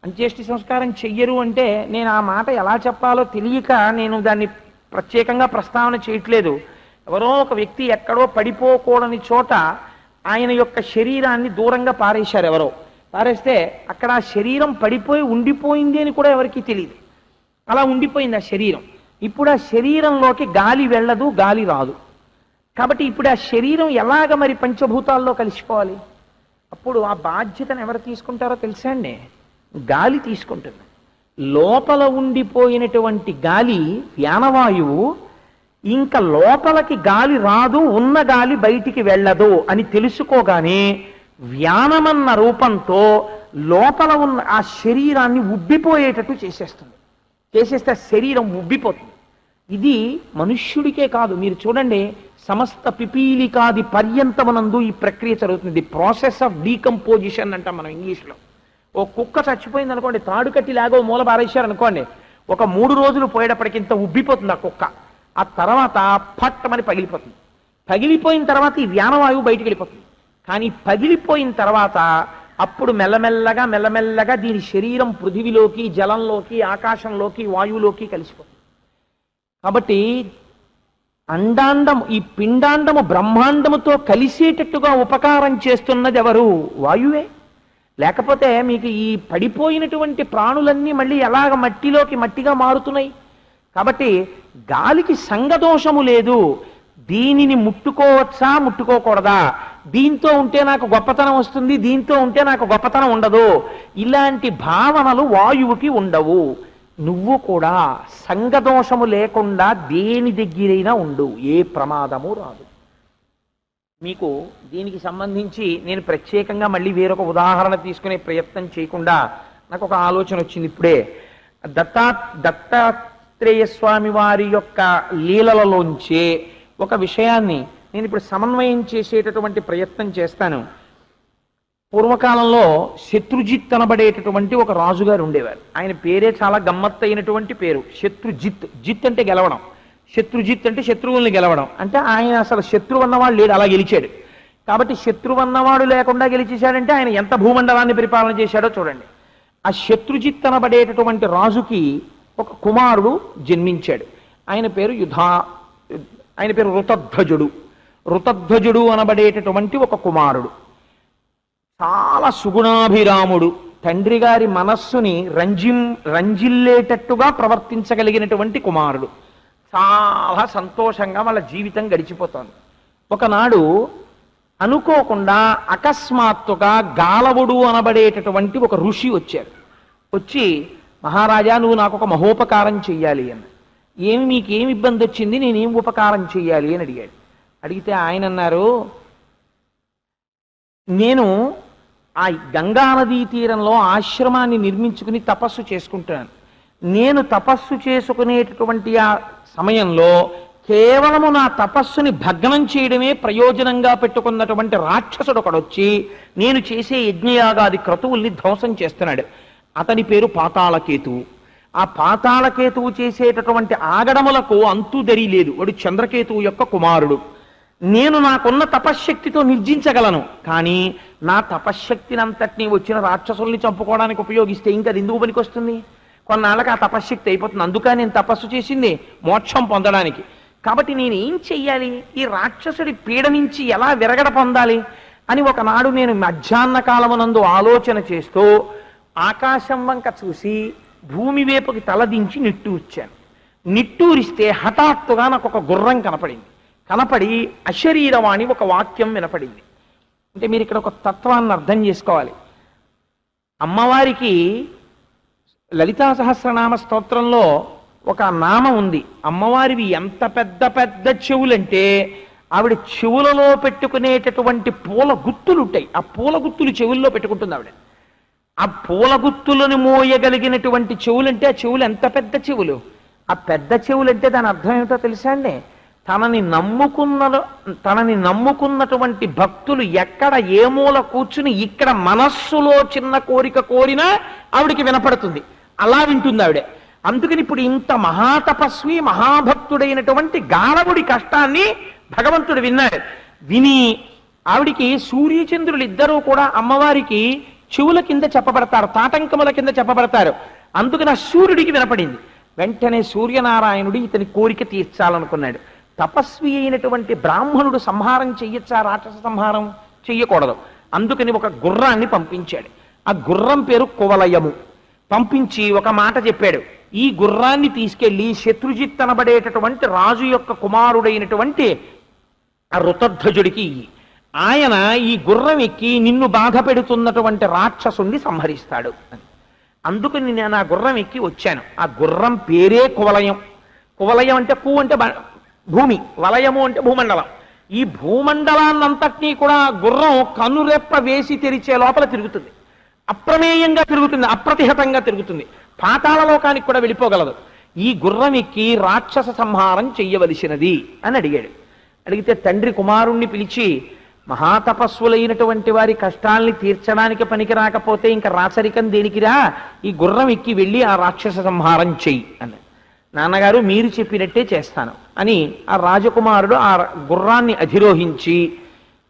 అంత్యేష్టి సంస్కారం చెయ్యరు అంటే నేను ఆ మాట ఎలా చెప్పాలో తెలియక నేను దాన్ని ప్రత్యేకంగా ప్రస్తావన చేయట్లేదు. ఎవరో ఒక వ్యక్తి ఎక్కడో పడిపోకూడని చోట ఆయన యొక్క శరీరాన్ని దూరంగా పారేశారు. ఎవరో పారేస్తే అక్కడ ఆ శరీరం పడిపోయి ఉండిపోయింది అని కూడా ఎవరికీ తెలియదు. అలా ఉండిపోయింది ఆ శరీరం. ఇప్పుడు ఆ శరీరంలోకి గాలి వెళ్ళదు, గాలి రాదు. కాబట్టి ఇప్పుడు ఆ శరీరం ఎలాగ మరి పంచభూతాల్లో కలిసిపోవాలి? అప్పుడు ఆ బాధ్యతను ఎవరు తీసుకుంటారో తెలుసా అండి? గాలి తీసుకుంటుంది. లోపల ఉండిపోయినటువంటి గాలి వ్యానవాయువు ఇంకా లోపలికి గాలి రాదు, ఉన్న గాలి బయటికి వెళ్ళదు అని తెలుసుకోగానే వ్యానమన్న రూపంతో లోపల ఉన్న ఆ శరీరాన్ని ఉబ్బిపోయేటట్టు చేసేస్తుంది. చేసేస్తే శరీరం ఉబ్బిపోతుంది. ఇది మనుష్యుడికే కాదు, మీరు చూడండి సమస్త పిపీలికాది పర్యంతమనందు ఈ ప్రక్రియ జరుగుతుంది. ప్రాసెస్ ఆఫ్ డీకంపోజిషన్ అంటాం మనం ఇంగ్లీష్లో. ఓ కుక్క చచ్చిపోయింది అనుకోండి, తాడు కట్టి లాగో మూల పారేశారు అనుకోండి, ఒక 3 రోజులు పోయేటప్పటికి ఇంత ఉబ్బిపోతుంది ఆ కుక్క. ఆ తర్వాత పట్టమని పగిలిపోతుంది. పగిలిపోయిన తర్వాత ఈ వ్యానవాయువు బయటికి వెళ్ళిపోతుంది. కానీ పగిలిపోయిన తర్వాత అప్పుడు మెల్లమెల్లగా మెల్లమెల్లగా దీని శరీరం పృథివిలోకి, జలంలోకి, ఆకాశంలోకి, వాయువులోకి కలిసిపోతుంది. కాబట్టి అండాండము, ఈ పిండాండము బ్రహ్మాండముతో కలిసేటట్టుగా ఉపకారం చేస్తున్నది ఎవరు? వాయువే. లేకపోతే మీకు ఈ పడిపోయినటువంటి ప్రాణులన్నీ మళ్ళీ ఎలాగ మట్టిలోకి మట్టిగా మారుతున్నాయి. కాబట్టి గాలికి సంగదోషము లేదు. దీనిని ముట్టుకోవచ్చా ముట్టుకోకూడదా, దీంతో ఉంటే నాకు గొప్పతనం వస్తుంది, దీంతో ఉంటే నాకు గొప్పతనం ఉండదు, ఇలాంటి భావనలు వాయువుకి ఉండవు. నువ్వు కూడా సంగదోషము లేకుండా దేని దగ్గరైనా ఉండు, ఏ ప్రమాదము రాదు. మీకు దీనికి సంబంధించి నేను ప్రత్యేకంగా మళ్ళీ వేరొక ఉదాహరణ తీసుకునే ప్రయత్నం చేయకుండా నాకు ఒక ఆలోచన వచ్చింది ఇప్పుడే. దత్తాత్రేయ స్వామి వారి యొక్క లీలలలోంచే ఒక విషయాన్ని నేను ఇప్పుడు సమన్వయం చేసేటటువంటి ప్రయత్నం చేస్తాను. పూర్వకాలంలో శత్రుజిత్ అనబడేటటువంటి ఒక రాజుగారు ఉండేవారు. ఆయన పేరే చాలా గమ్మత్తైనటువంటి పేరు, శత్రుజిత్. జిత్ అంటే గెలవడం, శత్రుజిత్ అంటే శత్రువుల్ని గెలవడం. అంటే ఆయన అసలు శత్రువు అన్నవాడు లేడు, అలా గెలిచాడు. కాబట్టి శత్రువు అన్నవాడు లేకుండా గెలిచేశాడంటే ఆయన ఎంత భూమండలాన్ని పరిపాలన చేశాడో చూడండి. ఆ శత్రుజిత్ అనబడేటటువంటి రాజుకి ఒక కుమారుడు జన్మించాడు. ఆయన పేరు ఋతధ్వజుడు. ఋతధ్వజుడు అనబడేటటువంటి ఒక కుమారుడు చాలా సుగుణాభిరాముడు, తండ్రి గారి మనస్సుని రంజిల్లేటట్టుగా ప్రవర్తించగలిగినటువంటి కుమారుడు. చాలా సంతోషంగా వాళ్ళ జీవితం గడిచిపోతోంది. ఒకనాడు అనుకోకుండా అకస్మాత్తుగా గాలవుడు అనబడేటటువంటి ఒక ఋషి వచ్చారు. వచ్చి, మహారాజా నువ్వు నాకు ఒక మహోపకారం చెయ్యాలి అని. మీకేమి ఇబ్బంది వచ్చింది, నేనేం ఉపకారం చెయ్యాలి అని అడిగాడు. అడిగితే ఆయన అన్నారు, నేను ఆ గంగా నదీ తీరంలో ఆశ్రమాన్ని నిర్మించుకుని తపస్సు చేసుకుంటున్నాను. నేను తపస్సు చేసుకునేటటువంటి ఆ సమయంలో కేవలము నా తపస్సుని భగ్నం చేయడమే ప్రయోజనంగా పెట్టుకున్నటువంటి రాక్షసుడు ఒకడొచ్చి నేను చేసే యజ్ఞయాగాది క్రతువుల్ని ధ్వంసం చేస్తున్నాడు. అతని పేరు పాతాళకేతువు. ఆ పాతాళకేతువు చేసేటటువంటి ఆగడములకు అంతుదరి లేదు. వాడు చంద్రకేతువు యొక్క కుమారుడు. నేను నాకున్న తపశ్శక్తితో నిర్జించగలను, కానీ నా తపశ్శక్తిని అంతటినీ వచ్చిన రాక్షసుల్ని చంపుకోవడానికి ఉపయోగిస్తే ఇంకా అది ఎందుకు పనికొస్తుంది? కొన్నాళ్ళకి ఆ తపశ్శక్తి అయిపోతుంది. అందుకని నేను తపస్సు చేసింది మోక్షం పొందడానికి. కాబట్టి నేను ఏం చెయ్యాలి, ఈ రాక్షసుడి పీడ నుంచి ఎలా విరగడ పొందాలి అని ఒకనాడు నేను మధ్యాహ్న కాలమునందు ఆలోచన చేస్తూ ఆకాశం వంక చూసి భూమి వైపుకి తలదించి నిట్టూర్చాను. నిట్టూరిస్తే హఠాత్తుగా నాకు ఒక గుర్రం కనపడింది. కనపడి అశరీరవాణి ఒక వాక్యం వినపడింది. అంటే మీరు ఇక్కడ ఒక తత్వాన్ని అర్థం చేసుకోవాలి. అమ్మవారికి లలితా సహస్రనామ స్తోత్రంలో ఒక నామం ఉంది. అమ్మవారివి ఎంత పెద్ద పెద్ద చెవులంటే ఆవిడ చెవులలో పెట్టుకునేటటువంటి పూల గుత్తులు ఉంటాయి. ఆ పూల గుత్తులు చెవుల్లో పెట్టుకుంటుంది ఆవిడ. ఆ పూల గుత్తులను మోయగలిగినటువంటి చెవులంటే ఆ చెవులు ఎంత పెద్ద చెవులు. ఆ పెద్ద చెవులంటే దాని అర్థం ఏమిటో తెలుసా అండి? తనని నమ్ముకున్నటువంటి భక్తులు ఎక్కడ ఏ మూల కూర్చుని ఇక్కడ మనస్సులో చిన్న కోరిక కోరినా ఆవిడికి వినపడుతుంది. అలా వింటుంది ఆవిడే. అందుకని ఇప్పుడు ఇంత మహాతపస్వి మహాభక్తుడైనటువంటి గాలవుడి కష్టాన్ని భగవంతుడు విన్నాడు. విని ఆవిడికి సూర్యచంద్రులు ఇద్దరూ కూడా అమ్మవారికి చెవుల కింద చెప్పబడతారు, తాటంకముల కింద చెప్పబడతారు. అందుకని ఆ సూర్యుడికి వినపడింది. వెంటనే సూర్యనారాయణుడు ఇతని కోరిక తీర్చాలనుకున్నాడు. తపస్వి అయినటువంటి బ్రాహ్మణుడు సంహారం చెయ్యొచ్చా? రాక్షస సంహారం చెయ్యకూడదు. అందుకని ఒక గుర్రాన్ని పంపించాడు. ఆ గుర్రం పేరు కువలయము. పంపించి ఒక మాట చెప్పాడు, ఈ గుర్రాన్ని తీసుకెళ్లి శత్రుజిత్ అనబడేటటువంటి రాజు యొక్క కుమారుడైనటువంటి ఆ ఋతధ్వజుడికి ఆయన ఈ గుర్రం ఎక్కి నిన్ను బాధ పెడుతున్నటువంటి రాక్షసుణ్ణి సంహరిస్తాడు అని. అందుకని నేను ఆ గుర్రం ఎక్కి వచ్చాను. ఆ గుర్రం పేరే కువలయం. కువలయం అంటే కు అంటే భూమి, వలయము అంటే భూమండలం. ఈ భూమండలాన్నంతటినీ కూడా గుర్రం కనురెప్ప వేసి తెరిచే లోపల తిరుగుతుంది, అప్రమేయంగా తిరుగుతుంది, అప్రతిహతంగా తిరుగుతుంది, పాతాళ లోకానికి కూడా వెళ్ళిపోగలదు. ఈ గుర్రం ఎక్కి రాక్షస సంహారం చెయ్యవలసినది అని అడిగాడు. అడిగితే తండ్రి కుమారుణ్ణి పిలిచి, మహాతపస్సులైనటువంటి వారి కష్టాల్ని తీర్చడానికి పనికి రాకపోతే ఇంకా రాచరికం దేనికిరా, ఈ గుర్రం ఎక్కి వెళ్ళి ఆ రాక్షస సంహారం చెయ్యి అన్నాడు. నాన్నగారు మీరు చెప్పినట్టే చేస్తాను అని ఆ రాజకుమారుడు ఆ గుర్రాన్ని అధిరోహించి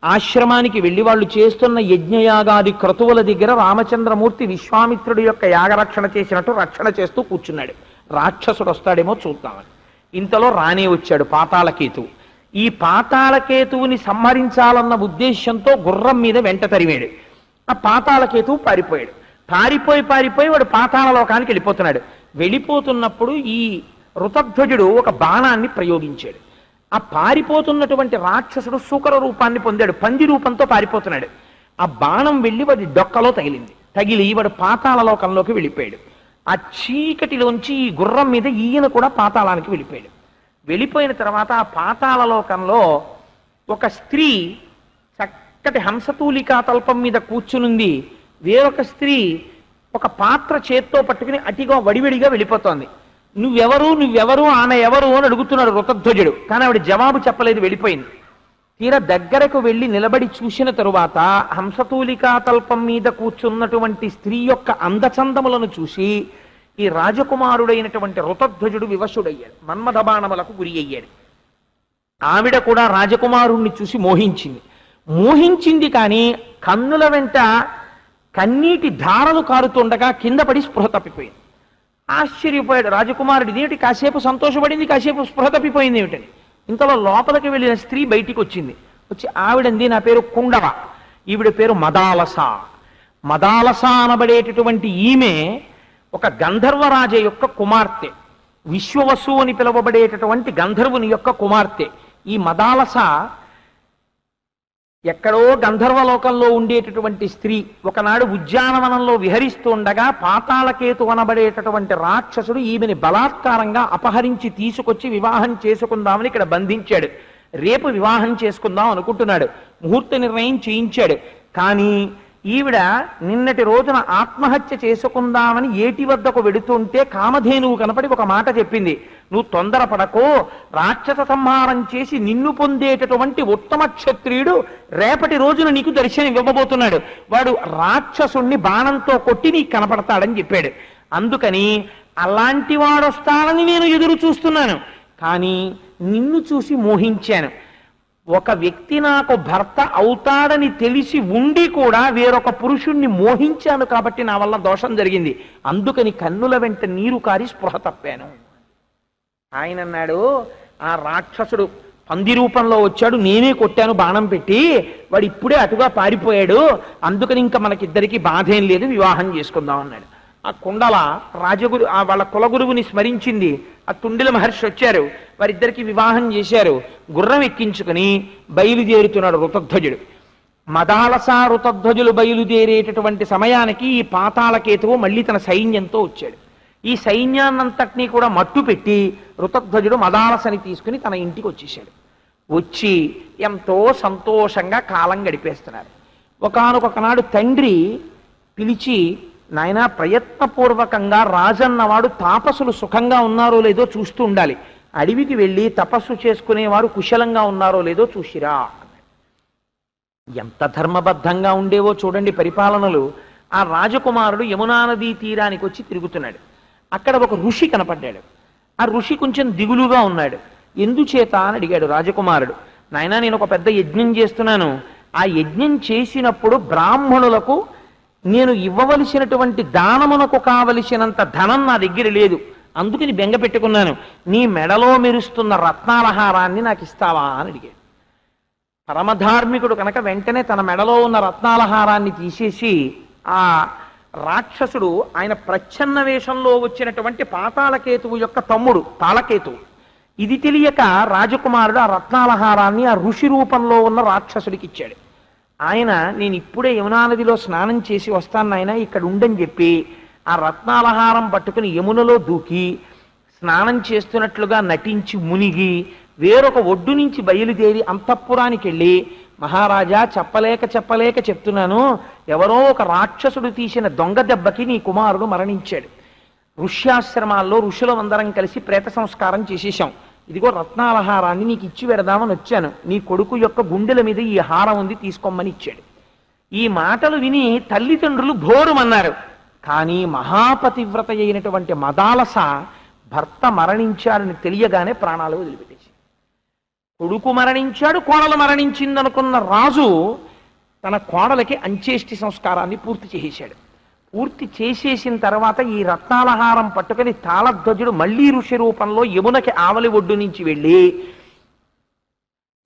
ఆశ్రమానికి వెళ్ళి వాళ్ళు చేస్తున్న యజ్ఞయాగాది క్రతువుల దగ్గర రామచంద్రమూర్తి విశ్వామిత్రుడి యొక్క యాగరక్షణ చేసినట్టు రక్షణ చేస్తూ కూర్చున్నాడు. రాక్షసుడు వస్తాడేమో చూద్దామని. ఇంతలో రానే వచ్చాడు పాతాళకేతువు. ఈ పాతాళకేతువుని సంహరించాలన్న ఉద్దేశంతో గుర్రం మీద వెంట తరిమాడు. ఆ పాతాళకేతువు పారిపోయాడు. పారిపోయి వాడు పాతాళ లోకానికి వెళ్ళిపోతున్నాడు. వెళ్ళిపోతున్నప్పుడు ఈ ఋతధ్వజుడు ఒక బాణాన్ని ప్రయోగించాడు. ఆ పారిపోతున్నటువంటి రాక్షసుడు శూకర రూపాన్ని పొందాడు, పంది రూపంతో పారిపోతున్నాడు. ఆ బాణం వెళ్ళి వాడి డొక్కలో తగిలి వాడు పాతాళ లోకంలోకి వెళ్ళిపోయాడు. ఆ చీకటిలోంచి ఈ గుర్రం మీద ఈయన కూడా పాతాళానికి వెళ్ళిపోయాడు. వెళ్ళిపోయిన తర్వాత ఆ పాతాళ లోకంలో ఒక స్త్రీ చక్కటి హంసతూలికా తల్పం మీద కూర్చునుంది. వేరొక స్త్రీ ఒక పాత్ర చేత్తో పట్టుకుని అటిగా వడివడిగా వెళ్ళిపోతోంది. నువ్వెవరు ఆమె ఎవరు అని అడుగుతున్నాడు ఋతధ్వజుడు. కానీ ఆవిడ జవాబు చెప్పలేదు, వెళ్ళిపోయింది. తీరా దగ్గరకు వెళ్ళి నిలబడి చూసిన తరువాత హంసతూలికా తల్పం మీద కూర్చున్నటువంటి స్త్రీ యొక్క అందచందములను చూసి ఈ రాజకుమారుడైనటువంటి ఋతధ్వజుడు వివశుడయ్యాడు, మన్మథ బాణములకు గురి అయ్యాడు. ఆవిడ కూడా రాజకుమారుణ్ణి చూసి మోహించింది కానీ కన్నుల వెంట కన్నీటి ధారలు కారుతుండగా కింద పడి స్పృహ తప్పిపోయింది. ఆశ్చర్యపోయాడు రాజకుమారుడు, ఇదేమిటి కాసేపు సంతోషపడింది, కాసేపు స్పృహ తప్పిపోయింది ఏమిటని. ఇంతలో లోపలికి వెళ్ళిన స్త్రీ బయటికి వచ్చింది. వచ్చి ఆవిడంది, నా పేరు కుండవ, ఈవిడ పేరు మదాలస. మదాలస అనబడేటటువంటి ఈమె ఒక గంధర్వరాజ యొక్క కుమార్తె, విశ్వవసు అని పిలువబడేటటువంటి గంధర్వుని యొక్క కుమార్తె. ఈ మదాలస ఎక్కడో గంధర్వలోకంలో ఉండేటటువంటి స్త్రీ ఒకనాడు ఉద్యానవనంలో విహరిస్తూ ఉండగా పాతాళకేతు అనబడేటటువంటి రాక్షసుడు ఈమెని బలాత్కారంగా అపహరించి తీసుకొచ్చి వివాహం చేసుకుందామని ఇక్కడ బంధించాడు. రేపు వివాహం చేసుకుందాం అనుకుంటున్నాడు. ముహూర్త నిర్ణయం చేయించాడు. కానీ ఈవిడ నిన్నటి రోజున ఆత్మహత్య చేసుకుందామని ఏటి వద్దకు వెడుతుంటే కామధేనువు కనపడి ఒక మాట చెప్పింది, నువ్వు తొందరపడకో, రాక్షస సంహారం చేసి నిన్ను పొందేటటువంటి ఉత్తమ క్షత్రియుడు రేపటి రోజున నీకు దర్శనం ఇవ్వబోతున్నాడు, వాడు రాక్షసుణ్ణి బాణంతో కొట్టి నీకు కనపడతాడని చెప్పాడు. అందుకని అలాంటి వాడొస్తాడని నేను ఎదురు చూస్తున్నాను, కానీ నిన్ను చూసి మోహించాను. ఒక వ్యక్తి నాకు భర్త అవుతాడని తెలిసి ఉండి కూడా వేరొక పురుషుణ్ణి మోహించాను కాబట్టి నా వల్ల దోషం జరిగింది, అందుకని కన్నుల వెంట నీరు కారి స్పృహ తప్పాను. ఆయన అన్నాడు, ఆ రాక్షసుడు పంది రూపంలో వచ్చాడు, నేనే కొట్టాను బాణం పెట్టి, వాడు ఇప్పుడే అటుగా పారిపోయాడు, అందుకని ఇంకా మనకిద్దరికి బాధేం లేదు, వివాహం చేసుకుందాం అన్నాడు. ఆ కుండల రాజగురు వాళ్ళ కులగురువుని స్మరించింది. ఆ తుండిల మహర్షి వచ్చారు, వారిద్దరికి వివాహం చేశారు. గుర్రం ఎక్కించుకుని బయలుదేరుతున్నాడు ఋతధ్వజుడు. మదాలస ఋతధ్వజులు బయలుదేరేటటువంటి సమయానికి ఈ పాతాళకేతువు మళ్ళీ తన సైన్యంతో వచ్చాడు. ఈ సైన్యాన్నంతటినీ కూడా మట్టు పెట్టి ఋతధ్వజుడు మదాలసని తీసుకుని తన ఇంటికి వచ్చేసాడు. వచ్చి ఎంతో సంతోషంగా కాలం గడిపేస్తున్నారు. ఒకానొకనాడు తండ్రి పిలిచి, నాయనా, ప్రయత్నపూర్వకంగా రాజన్నవాడు తాపసులు సుఖంగా ఉన్నారో లేదో చూస్తూ ఉండాలి, అడవికి వెళ్ళి తపస్సు చేసుకునేవారు కుశలంగా ఉన్నారో లేదో చూసిరా. ఎంత ధర్మబద్ధంగా ఉండేవో చూడండి పరిపాలనలు. ఆ రాజకుమారుడు యమునా నదీ తీరానికి వచ్చి తిరుగుతున్నాడు. అక్కడ ఒక ఋషి కనపడ్డాడు. ఆ ఋషి కొంచెం దిగులుగా ఉన్నాడు. ఎందుచేత అని అడిగాడు రాజకుమారుడు. నాయనా, నేను ఒక పెద్ద యజ్ఞం చేస్తున్నాను, ఆ యజ్ఞం చేసినప్పుడు బ్రాహ్మణులకు నేను ఇవ్వవలసినటువంటి దానమునకు కావలసినంత ధనం నా దగ్గర లేదు, అందుకని బెంగ పెట్టుకున్నాను, నీ మెడలో మెరుస్తున్న రత్నాలహారాన్ని నాకు ఇస్తావా అని అడిగాడు. పరమధార్మికుడు కనుక వెంటనే తన మెడలో ఉన్న రత్నాలహారాన్ని తీసేసి, ఆ రాక్షసుడు ఆయన ప్రచ్ఛన్న వేషంలో వచ్చినటువంటి పాతాళకేతువు యొక్క తమ్ముడు తాళకేతువు, ఇది తెలియక రాజకుమారుడు ఆ రత్నాలహారాన్ని ఆ ఋషి రూపంలో ఉన్న రాక్షసుడికి ఇచ్చాడు. ఆయన, నేను ఇప్పుడే యమునా నదిలో స్నానం చేసి వస్తాను ఆయన, ఇక్కడ ఉండని చెప్పి ఆ రత్నాలహారం పట్టుకుని యమునలో దూకి స్నానం చేస్తున్నట్లుగా నటించి మునిగి వేరొక ఒడ్డు నుంచి బయలుదేరి అంతఃపురానికి వెళ్ళి, మహారాజా చెప్పలేక చెప్పలేక చెప్తున్నాను, ఎవరో ఒక రాక్షసుడు తీసిన దొంగ దెబ్బకి నీ కుమారుడు మరణించాడు. ఋష్యాశ్రమాల్లో ఋషులమందరం కలిసి ప్రేత సంస్కారం చేసేశాం. ఇదిగో రత్నాలహారాన్ని నీకు ఇచ్చి పెడదామని వచ్చాను. నీ కొడుకు యొక్క గుండెల మీద ఈ హారం ఉంది, తీసుకోమని ఇచ్చాడు. ఈ మాటలు విని తల్లిదండ్రులు ఘోరమన్నారు. కానీ మహాపతివ్రత అయినటువంటి మదాలస భర్త మరణించాడని తెలియగానే ప్రాణాలు వదిలిపెట్టేసి, కొడుకు మరణించాడు, కోడలు మరణించిందనుకున్న రాజు తన కోడలకి అంచేష్టి సంస్కారాన్ని పూర్తి చేసేశాడు. పూర్తి చేసేసిన తర్వాత ఈ రత్నాలహారం పట్టుకుని తాళధ్వజుడు మళ్లీ ఋషి రూపంలో యమునకి ఆవలి ఒడ్డు నుంచి వెళ్ళి,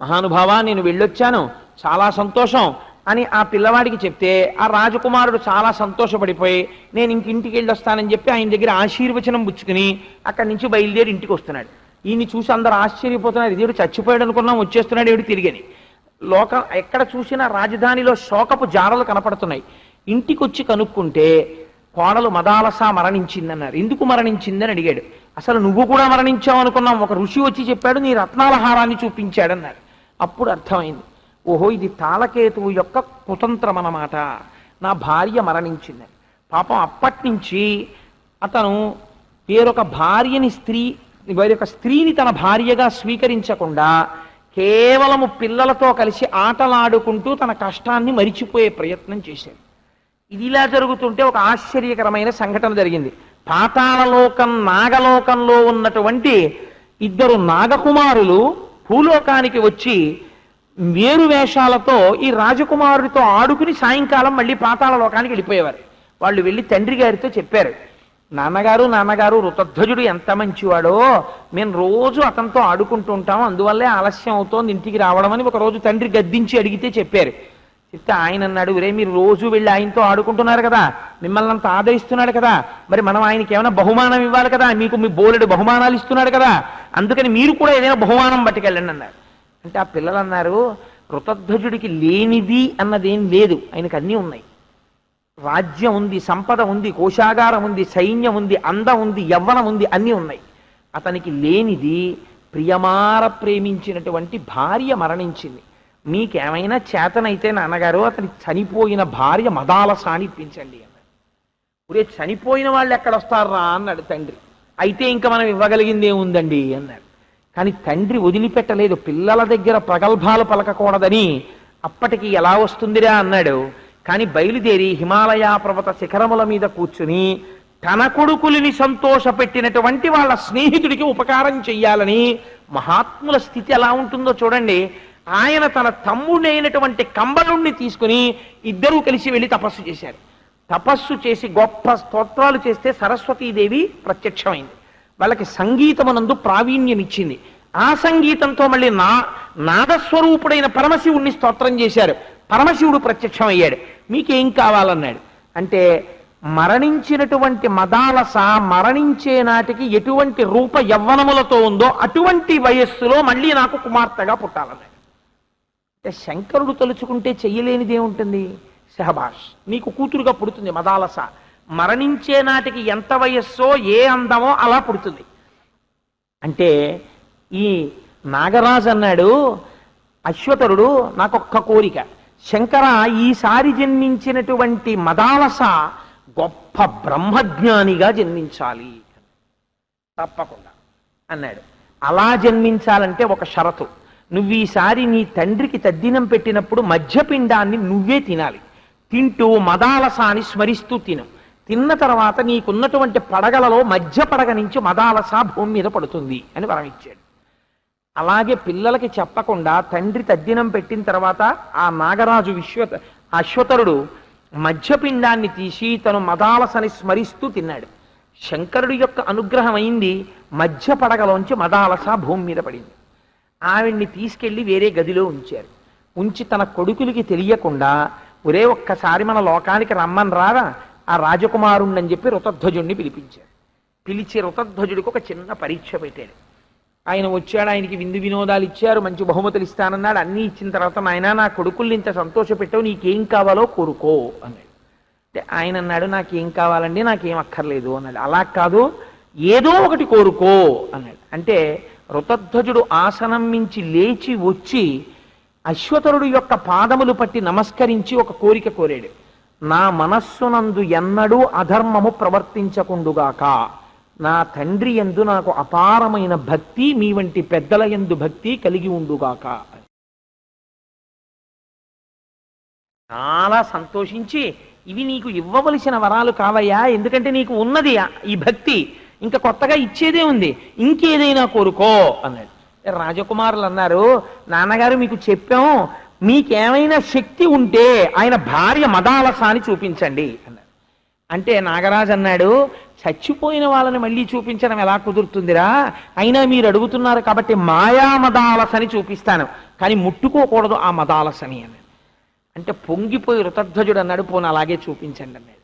మహానుభావా నేను వెళ్ళొచ్చాను, చాలా సంతోషం అని ఆ పిల్లవాడికి చెప్తే, ఆ రాజకుమారుడు చాలా సంతోషపడిపోయి నేను ఇంటికి వెళ్ళొస్తానని చెప్పి ఆయన దగ్గర ఆశీర్వచనం పుచ్చుకుని అక్కడి నుంచి బయలుదేరి ఇంటికి వస్తున్నాడు. ఈయన్ని చూసి అందరూ ఆశ్చర్యపోతున్నారు, ఇదేడు చచ్చిపోయాడు అనుకున్నాం, వచ్చేస్తున్నాడు ఏడు తిరిగని. లోకం ఎక్కడ చూసినా రాజధానిలో శోకపు జాడలు కనపడుతున్నాయి. ఇంటికి వచ్చి కనుక్కుంటే కోడలు మదాలస మరణించిందన్నారు. ఎందుకు మరణించిందని అడిగాడు. అసలు నువ్వు కూడా మరణించావు అనుకున్నాం, ఒక ఋషి వచ్చి చెప్పాడు, నీ రత్నాలహారాన్ని చూపించాడన్నారు. అప్పుడు అర్థమైంది, ఓహో ఇది తాళకేతువు యొక్క కుతంత్రం అన్నమాట, నా భార్య మరణించిందని. పాపం అప్పటి నుంచి అతను వేరొక స్త్రీని తన భార్యగా స్వీకరించకుండా కేవలము పిల్లలతో కలిసి ఆటలాడుకుంటూ తన కష్టాన్ని మరిచిపోయే ప్రయత్నం చేశాడు. ఇది ఇలా జరుగుతుంటే ఒక ఆశ్చర్యకరమైన సంఘటన జరిగింది. పాతాళలోకం నాగలోకంలో ఉన్నటువంటి ఇద్దరు నాగకుమారులు భూలోకానికి వచ్చి వేరు వేషాలతో ఈ రాజకుమారుడితో ఆడుకుని సాయంకాలం మళ్ళీ పాతాళలోకానికి వెళ్ళిపోయేవారు. వాళ్ళు వెళ్ళి తండ్రి గారితో చెప్పారు, నాన్నగారు ఋతధ్వజుడు ఎంత మంచివాడో, మేము రోజు అతనితో ఆడుకుంటూ ఉంటాం, అందువల్లే ఆలస్యం అవుతోంది ఇంటికి రావడం అని ఒక రోజు తండ్రి గద్దించి అడిగితే చెప్పారు. చెప్తే ఆయన అన్నాడు, రే మీరు రోజు వెళ్ళి ఆయనతో ఆడుకుంటున్నారు కదా, మిమ్మల్ని అంత ఆదరిస్తున్నాడు కదా, మరి మనం ఆయనకి ఏమైనా బహుమానం ఇవ్వాలి కదా, మీకు మీ బోలెడు బహుమానాలు ఇస్తున్నాడు కదా, అందుకని మీరు కూడా ఏదైనా బహుమానం పట్టుకెళ్ళండి అన్నారు. అంటే ఆ పిల్లలు అన్నారు, ఋతధ్వజుడికి లేనిది అన్నదేం లేదు, ఆయనకు అన్నీ ఉన్నాయి. రాజ్యం ఉంది, సంపద ఉంది, కోశాగారం ఉంది, సైన్యం ఉంది, అందం ఉంది, యవ్వనం ఉంది, అన్నీ ఉన్నాయి. అతనికి లేనిది ప్రియమార ప్రేమించినటువంటి భార్య మరణించింది. మీకేమైనా చేతనైతే నాన్నగారు అతని చనిపోయిన భార్య మదాలసాని ఇప్పించండి అన్నాడు. ఒరే చనిపోయిన వాళ్ళు ఎక్కడొస్తారా అన్నాడు తండ్రి. అయితే ఇంకా మనం ఇవ్వగలిగింది ఏముందండి అన్నాడు. కానీ తండ్రి వదిలిపెట్టలేదు, పిల్లల దగ్గర ప్రగల్భాలు పలకకూడదని. అప్పటికి ఎలా వస్తుందిరా అన్నాడు. కానీ బయలుదేరి హిమాలయ పర్వత శిఖరముల మీద కూర్చుని తన కొడుకులిని సంతోషపెట్టినటువంటి వాళ్ళ స్నేహితుడికి ఉపకారం చెయ్యాలని, మహాత్ముల స్థితి ఎలా ఉంటుందో చూడండి. ఆయన తన తమ్ముడైనటువంటి కంబలుణ్ణి తీసుకుని ఇద్దరూ కలిసి వెళ్ళి తపస్సు చేశారు. తపస్సు చేసి గొప్ప స్తోత్రాలు చేస్తే సరస్వతీదేవి ప్రత్యక్షమైంది. వాళ్ళకి సంగీతమునందు ప్రావీణ్యం ఇచ్చింది. ఆ సంగీతంతో మళ్ళీ నాదస్వరూపుడైన పరమశివుణ్ణి స్తోత్రం చేశారు. పరమశివుడు ప్రత్యక్షమయ్యాడు. మీకేం కావాలన్నాడు. అంటే మరణించినటువంటి మదాలస మరణించే నాటికి ఎటువంటి రూప యవ్వనములతో ఉందో అటువంటి వయస్సులో మళ్ళీ నాకు కుమార్తెగా పుట్టాలన్నాడు. అంటే శంకరుడు తలుచుకుంటే చెయ్యలేనిదే ఉంటుంది. శహబాష్, నీకు కూతురుగా పుడుతుంది మదాలస. మరణించే నాటికి ఎంత వయస్సో ఏ అందమో అలా పుడుతుంది. అంటే ఈ నాగరాజు అన్నాడు, అశ్వతరుడు నాకొక్క కోరిక, శంకర ఈసారి జన్మించినటువంటి మదాలస గొప్ప బ్రహ్మజ్ఞానిగా జన్మించాలి. తప్పకుండా అన్నాడు. అలా జన్మించాలంటే ఒక షరతు, నువ్వు ఈసారి నీ తండ్రికి తద్దినం పెట్టినప్పుడు మధ్యపిండాన్ని నువ్వే తినాలి. తింటూ మదాలసాని స్మరిస్తూ తిను. తిన్న తర్వాత నీకున్నటువంటి పడగలలో మధ్య పడగ నుంచి మదాలస భూమి మీద పడుతుంది అని వరం ఇచ్చాడు. అలాగే పిల్లలకి చెప్పకుండా తండ్రి తద్దినం పెట్టిన తర్వాత ఆ నాగరాజు అశ్వతరుడు మధ్యపిండాన్ని తీసి తను మదాలసని స్మరిస్తూ తిన్నాడు. శంకరుడి యొక్క అనుగ్రహం అయింది. మధ్య పడగలోంచి మదాలస భూమి మీద పడింది. ఆవిడ్ని తీసుకెళ్లి వేరే గదిలో ఉంచారు. ఉంచి తన కొడుకులకి తెలియకుండా, ఒరే ఒక్కసారి మన లోకానికి రమ్మని రారా ఆ రాజకుమారుణ్ణని చెప్పి ఋతధ్వజుడిని పిలిపించారు. పిలిచి ఋతధ్వజుడికి ఒక చిన్న పరీక్ష పెట్టాడు. ఆయన వచ్చాడు, ఆయనకి విందు వినోదాలు ఇచ్చారు, మంచి బహుమతులు ఇస్తానన్నాడు. అన్నీ ఇచ్చిన తర్వాత, నాయన నా కొడుకుల్ని ఇంత సంతోషపెట్టావు, నీకేం కావాలో కోరుకో అన్నాడు. అంటే ఆయన అన్నాడు, నాకేం కావాలండి, నాకేం అక్కర్లేదు అన్నాడు. అలా కాదు, ఏదో ఒకటి కోరుకో అన్నాడు. అంటే ఋతధ్వజుడు ఆసనం మించి లేచి వచ్చి అశ్వతరుడు యొక్క పాదములు పట్టి నమస్కరించి ఒక కోరిక కోరాడు. నా మనస్సునందు ఎన్నడూ అధర్మము ప్రవర్తించకుండుగాక, నా తండ్రి యందు నాకు అపారమైన భక్తి, మీ వంటి పెద్దల యందు భక్తి కలిగి ఉండుగాక. చాలా సంతోషించి, ఇవి నీకు ఇవ్వవలసిన వరాలు కావయ్యా, ఎందుకంటే నీకు ఉన్నది ఈ భక్తి, ఇంకా కొత్తగా ఇచ్చేదే ఉంది, ఇంకేదైనా కోరుకో అన్నాడు. రాజకుమారులు అన్నారు, నాన్నగారు మీకు చెప్పాం, మీకేమైనా శక్తి ఉంటే ఆయన భార్య మదాలసాని చూపించండి అన్నాడు. అంటే నాగరాజు అన్నాడు, చచ్చిపోయిన వాళ్ళని మళ్ళీ చూపించడం ఎలా కుదురుతుందిరా, అయినా మీరు అడుగుతున్నారు కాబట్టి మాయా మదాలసని చూపిస్తాను, కానీ ముట్టుకోకూడదు ఆ మదాలసని అన్నాడు. అంటే పొంగిపోయి ఋతధ్వజుడు అన్నాడు, పోను అలాగే చూపించండి అన్నాడు.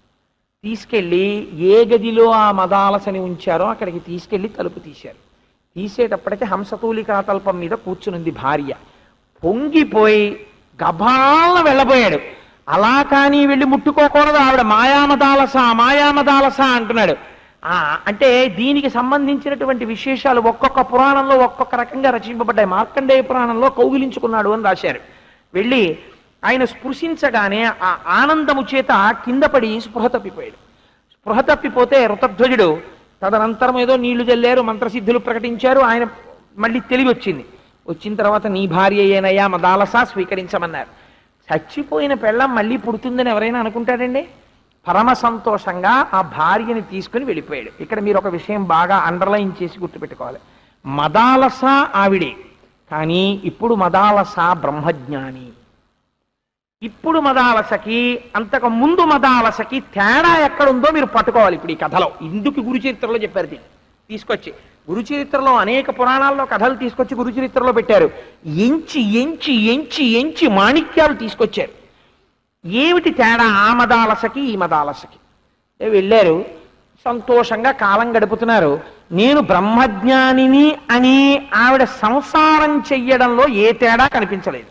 తీసుకెళ్ళి ఏ గదిలో ఆ మదాలసని ఉంచారో అక్కడికి తీసుకెళ్ళి తలుపు తీశారు. తీసేటప్పటికి హంసతూలికా తల్పం మీద కూర్చునుంది భార్య. పొంగిపోయి గభాలను వెళ్ళబోయాడు. అలా కానీ వెళ్ళి ముట్టుకోకూడదు, ఆవిడ మాయామదాలస మాయామదాలస అంటున్నాడు. అంటే దీనికి సంబంధించినటువంటి విశేషాలు ఒక్కొక్క పురాణంలో ఒక్కొక్క రకంగా రచింపబడ్డాయి. మార్కండేయ పురాణంలో కౌగిలించుకున్నాడు అని రాశారు. వెళ్ళి ఆయన స్పృశించగానే ఆ ఆనందము చేత కింద పడి స్పృహ తప్పిపోయాడు. స్పృహ తప్పిపోతే ఋతధ్వజుడు తదనంతరం ఏదో నీళ్లు జల్లారు, మంత్రసిద్ధులు ప్రకటించారు, ఆయన మళ్ళీ తెలివి వచ్చింది. వచ్చిన తర్వాత నీ భార్య ఏనయ్యా మదాలస స్వీకరించమన్నారు. చచ్చిపోయిన పెళ్ళం మళ్ళీ పుడుతుందని ఎవరైనా అనుకుంటాడండి? పరమ సంతోషంగా ఆ భార్యని తీసుకుని వెళ్ళిపోయాడు. ఇక్కడ మీరు ఒక విషయం బాగా అండర్లైన్ చేసి గుర్తుపెట్టుకోవాలి. మదాలస ఆవిడే, కానీ ఇప్పుడు మదాలస బ్రహ్మజ్ఞాని. ఇప్పుడు మదాలసకి అంతకు ముందు మదాలసకి తేడా ఎక్కడుందో మీరు పట్టుకోవాలి. ఇప్పుడు ఈ కథలో ఇందుకు గురు చరిత్రలో చెప్పారు. దీన్ని తీసుకొచ్చి గురు చరిత్రలో అనేక పురాణాల్లో కథలు తీసుకొచ్చి గురు చరిత్రలో పెట్టారు. ఎంచి ఎంచి ఎంచి ఎంచి మాణిక్యాలు తీసుకొచ్చారు. ఏమిటి తేడా ఆ మదాలసకి ఈ మదాలసకి? వెళ్ళారు, సంతోషంగా కాలం గడుపుతున్నారు. నేను బ్రహ్మజ్ఞానిని అని ఆవిడ సంసారం చెయ్యడంలో ఏ తేడా కనిపించలేదు.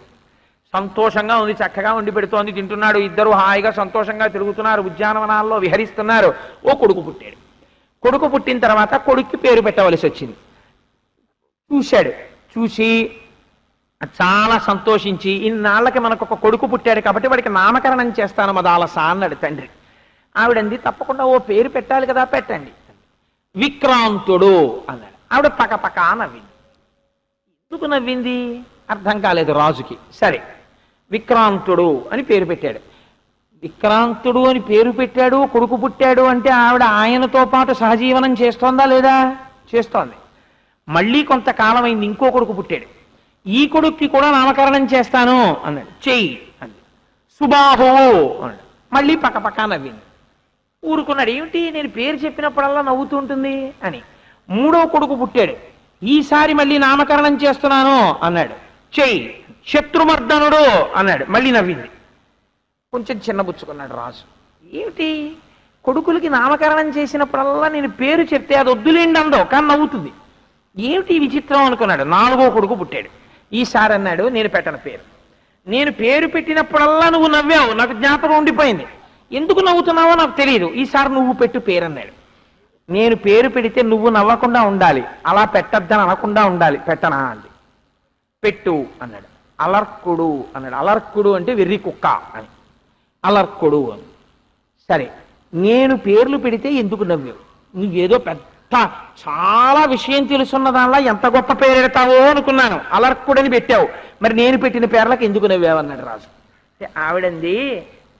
సంతోషంగా ఉంది, చక్కగా ఉండి పెడుతోంది, తింటున్నాడు, ఇద్దరు హాయిగా సంతోషంగా తిరుగుతున్నారు, ఉద్యానవనాల్లో విహరిస్తున్నారు. ఓ కొడుకు పుట్టాడు. కొడుకు పుట్టిన తర్వాత కొడుక్కి పేరు పెట్టవలసి వచ్చింది. చూశాడు, చూసి చాలా సంతోషించి, ఇన్నాళ్ళకి మనకు ఒక కొడుకు పుట్టాడు కాబట్టి వాడికి నామకరణం చేస్తాను మదాలస అన్నాడు తండ్రి. ఆవిడంది, తప్పకుండా ఓ పేరు పెట్టాలి కదా, పెట్టండి. విక్రాంతుడు అన్నాడు. ఆవిడ పక్కపక్క నవ్వింది. ఎందుకు నవ్వింది అర్థం కాలేదు రాజుకి. సరే, విక్రాంతుడు అని పేరు పెట్టాడు. విక్రాంతుడు అని పేరు పెట్టాడు, కొడుకు పుట్టాడు అంటే ఆవిడ ఆయనతో పాటు సహజీవనం చేస్తోందా లేదా? చేస్తోంది. మళ్ళీ కొంతకాలం అయింది, ఇంకో కొడుకు పుట్టాడు. ఈ కొడుక్కి కూడా నామకరణం చేస్తాను అన్నాడు. చెయ్యి అంది. సుబాహువు అన్నాడు. మళ్ళీ పక్కపక్క నవ్వింది. ఊరుకున్నాడు. ఏమిటి నేను పేరు చెప్పినప్పుడల్లా నవ్వుతుంటుంది అని. మూడో కొడుకు పుట్టాడు. ఈసారి మళ్ళీ నామకరణం చేస్తున్నాను అన్నాడు. చెయ్యి. శత్రుమర్దనుడు అన్నాడు. మళ్ళీ నవ్వింది. కొంచెం చిన్నబుచ్చుకున్నాడు రాజు. ఏమిటి కొడుకులకి నామకరణం చేసినప్పుడల్లా నేను పేరు చెప్తే అది వద్దులేండి అందో, కానీ నవ్వుతుంది, ఏమిటి విచిత్రం అనుకున్నాడు. నాలుగో కొడుకు పుట్టాడు. ఈసారి అన్నాడు, నేను పెట్టను పేరు. నేను పేరు పెట్టినప్పుడల్లా నువ్వు నవ్వావు, నాకు జ్ఞాపకం ఉండిపోయింది, ఎందుకు నవ్వుతున్నావో నాకు తెలియదు, ఈసారి నువ్వు పెట్టు పేరు అన్నాడు. నేను పేరు పెడితే నువ్వు నవ్వకుండా ఉండాలి, అలా పెట్టద్దని అనకుండా ఉండాలి. పెట్టనా అంది. పెట్టు అన్నాడు. అలర్కుడు అన్నాడు. అలర్కుడు అంటే వెర్రి కుక్క అని. అలర్కుడు అని. సరే, నేను పేర్లు పెడితే ఎందుకు నవ్వావు? నువ్వేదో పెద్ద చాలా విషయం తెలుసున్న దానిలో ఎంత గొప్ప పేరు పెడతావో అనుకున్నాను, అలర్కుడని పెట్టావు, మరి నేను పెట్టిన పేర్లకు ఎందుకు నవ్వావు అన్నాడు రాజు. ఆవిడంది,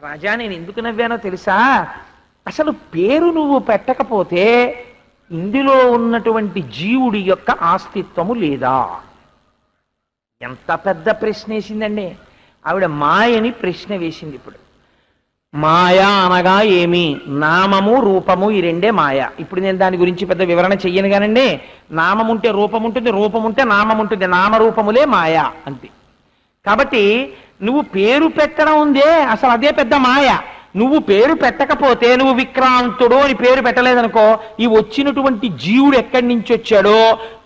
రాజా నేను ఎందుకు నవ్వానో తెలుసా? అసలు పేరు నువ్వు పెట్టకపోతే ఇందులో ఉన్నటువంటి జీవుడి యొక్క ఆస్తిత్వము లేదా? ఎంత పెద్ద ప్రశ్న వేసిందండి ఆవిడ. మాయని ప్రశ్న వేసింది. ఇప్పుడు మాయ అనగా ఏమి? నామము రూపము, ఈ రెండే మాయ. ఇప్పుడు నేను దాని గురించి పెద్ద వివరణ చెయ్యను కానండి. నామం ఉంటే రూపం ఉంటుంది, రూపం ఉంటే నామం ఉంటుంది, నామరూపములే మాయ అంతే. కాబట్టి నువ్వు పేరు పెట్టడం ఉందే, అసలు అదే పెద్ద మాయ. నువ్వు పేరు పెట్టకపోతే, నువ్వు విక్రాంతుడు అని పేరు పెట్టలేదనుకో, ఈ వచ్చినటువంటి జీవుడు ఎక్కడి నుంచి వచ్చాడో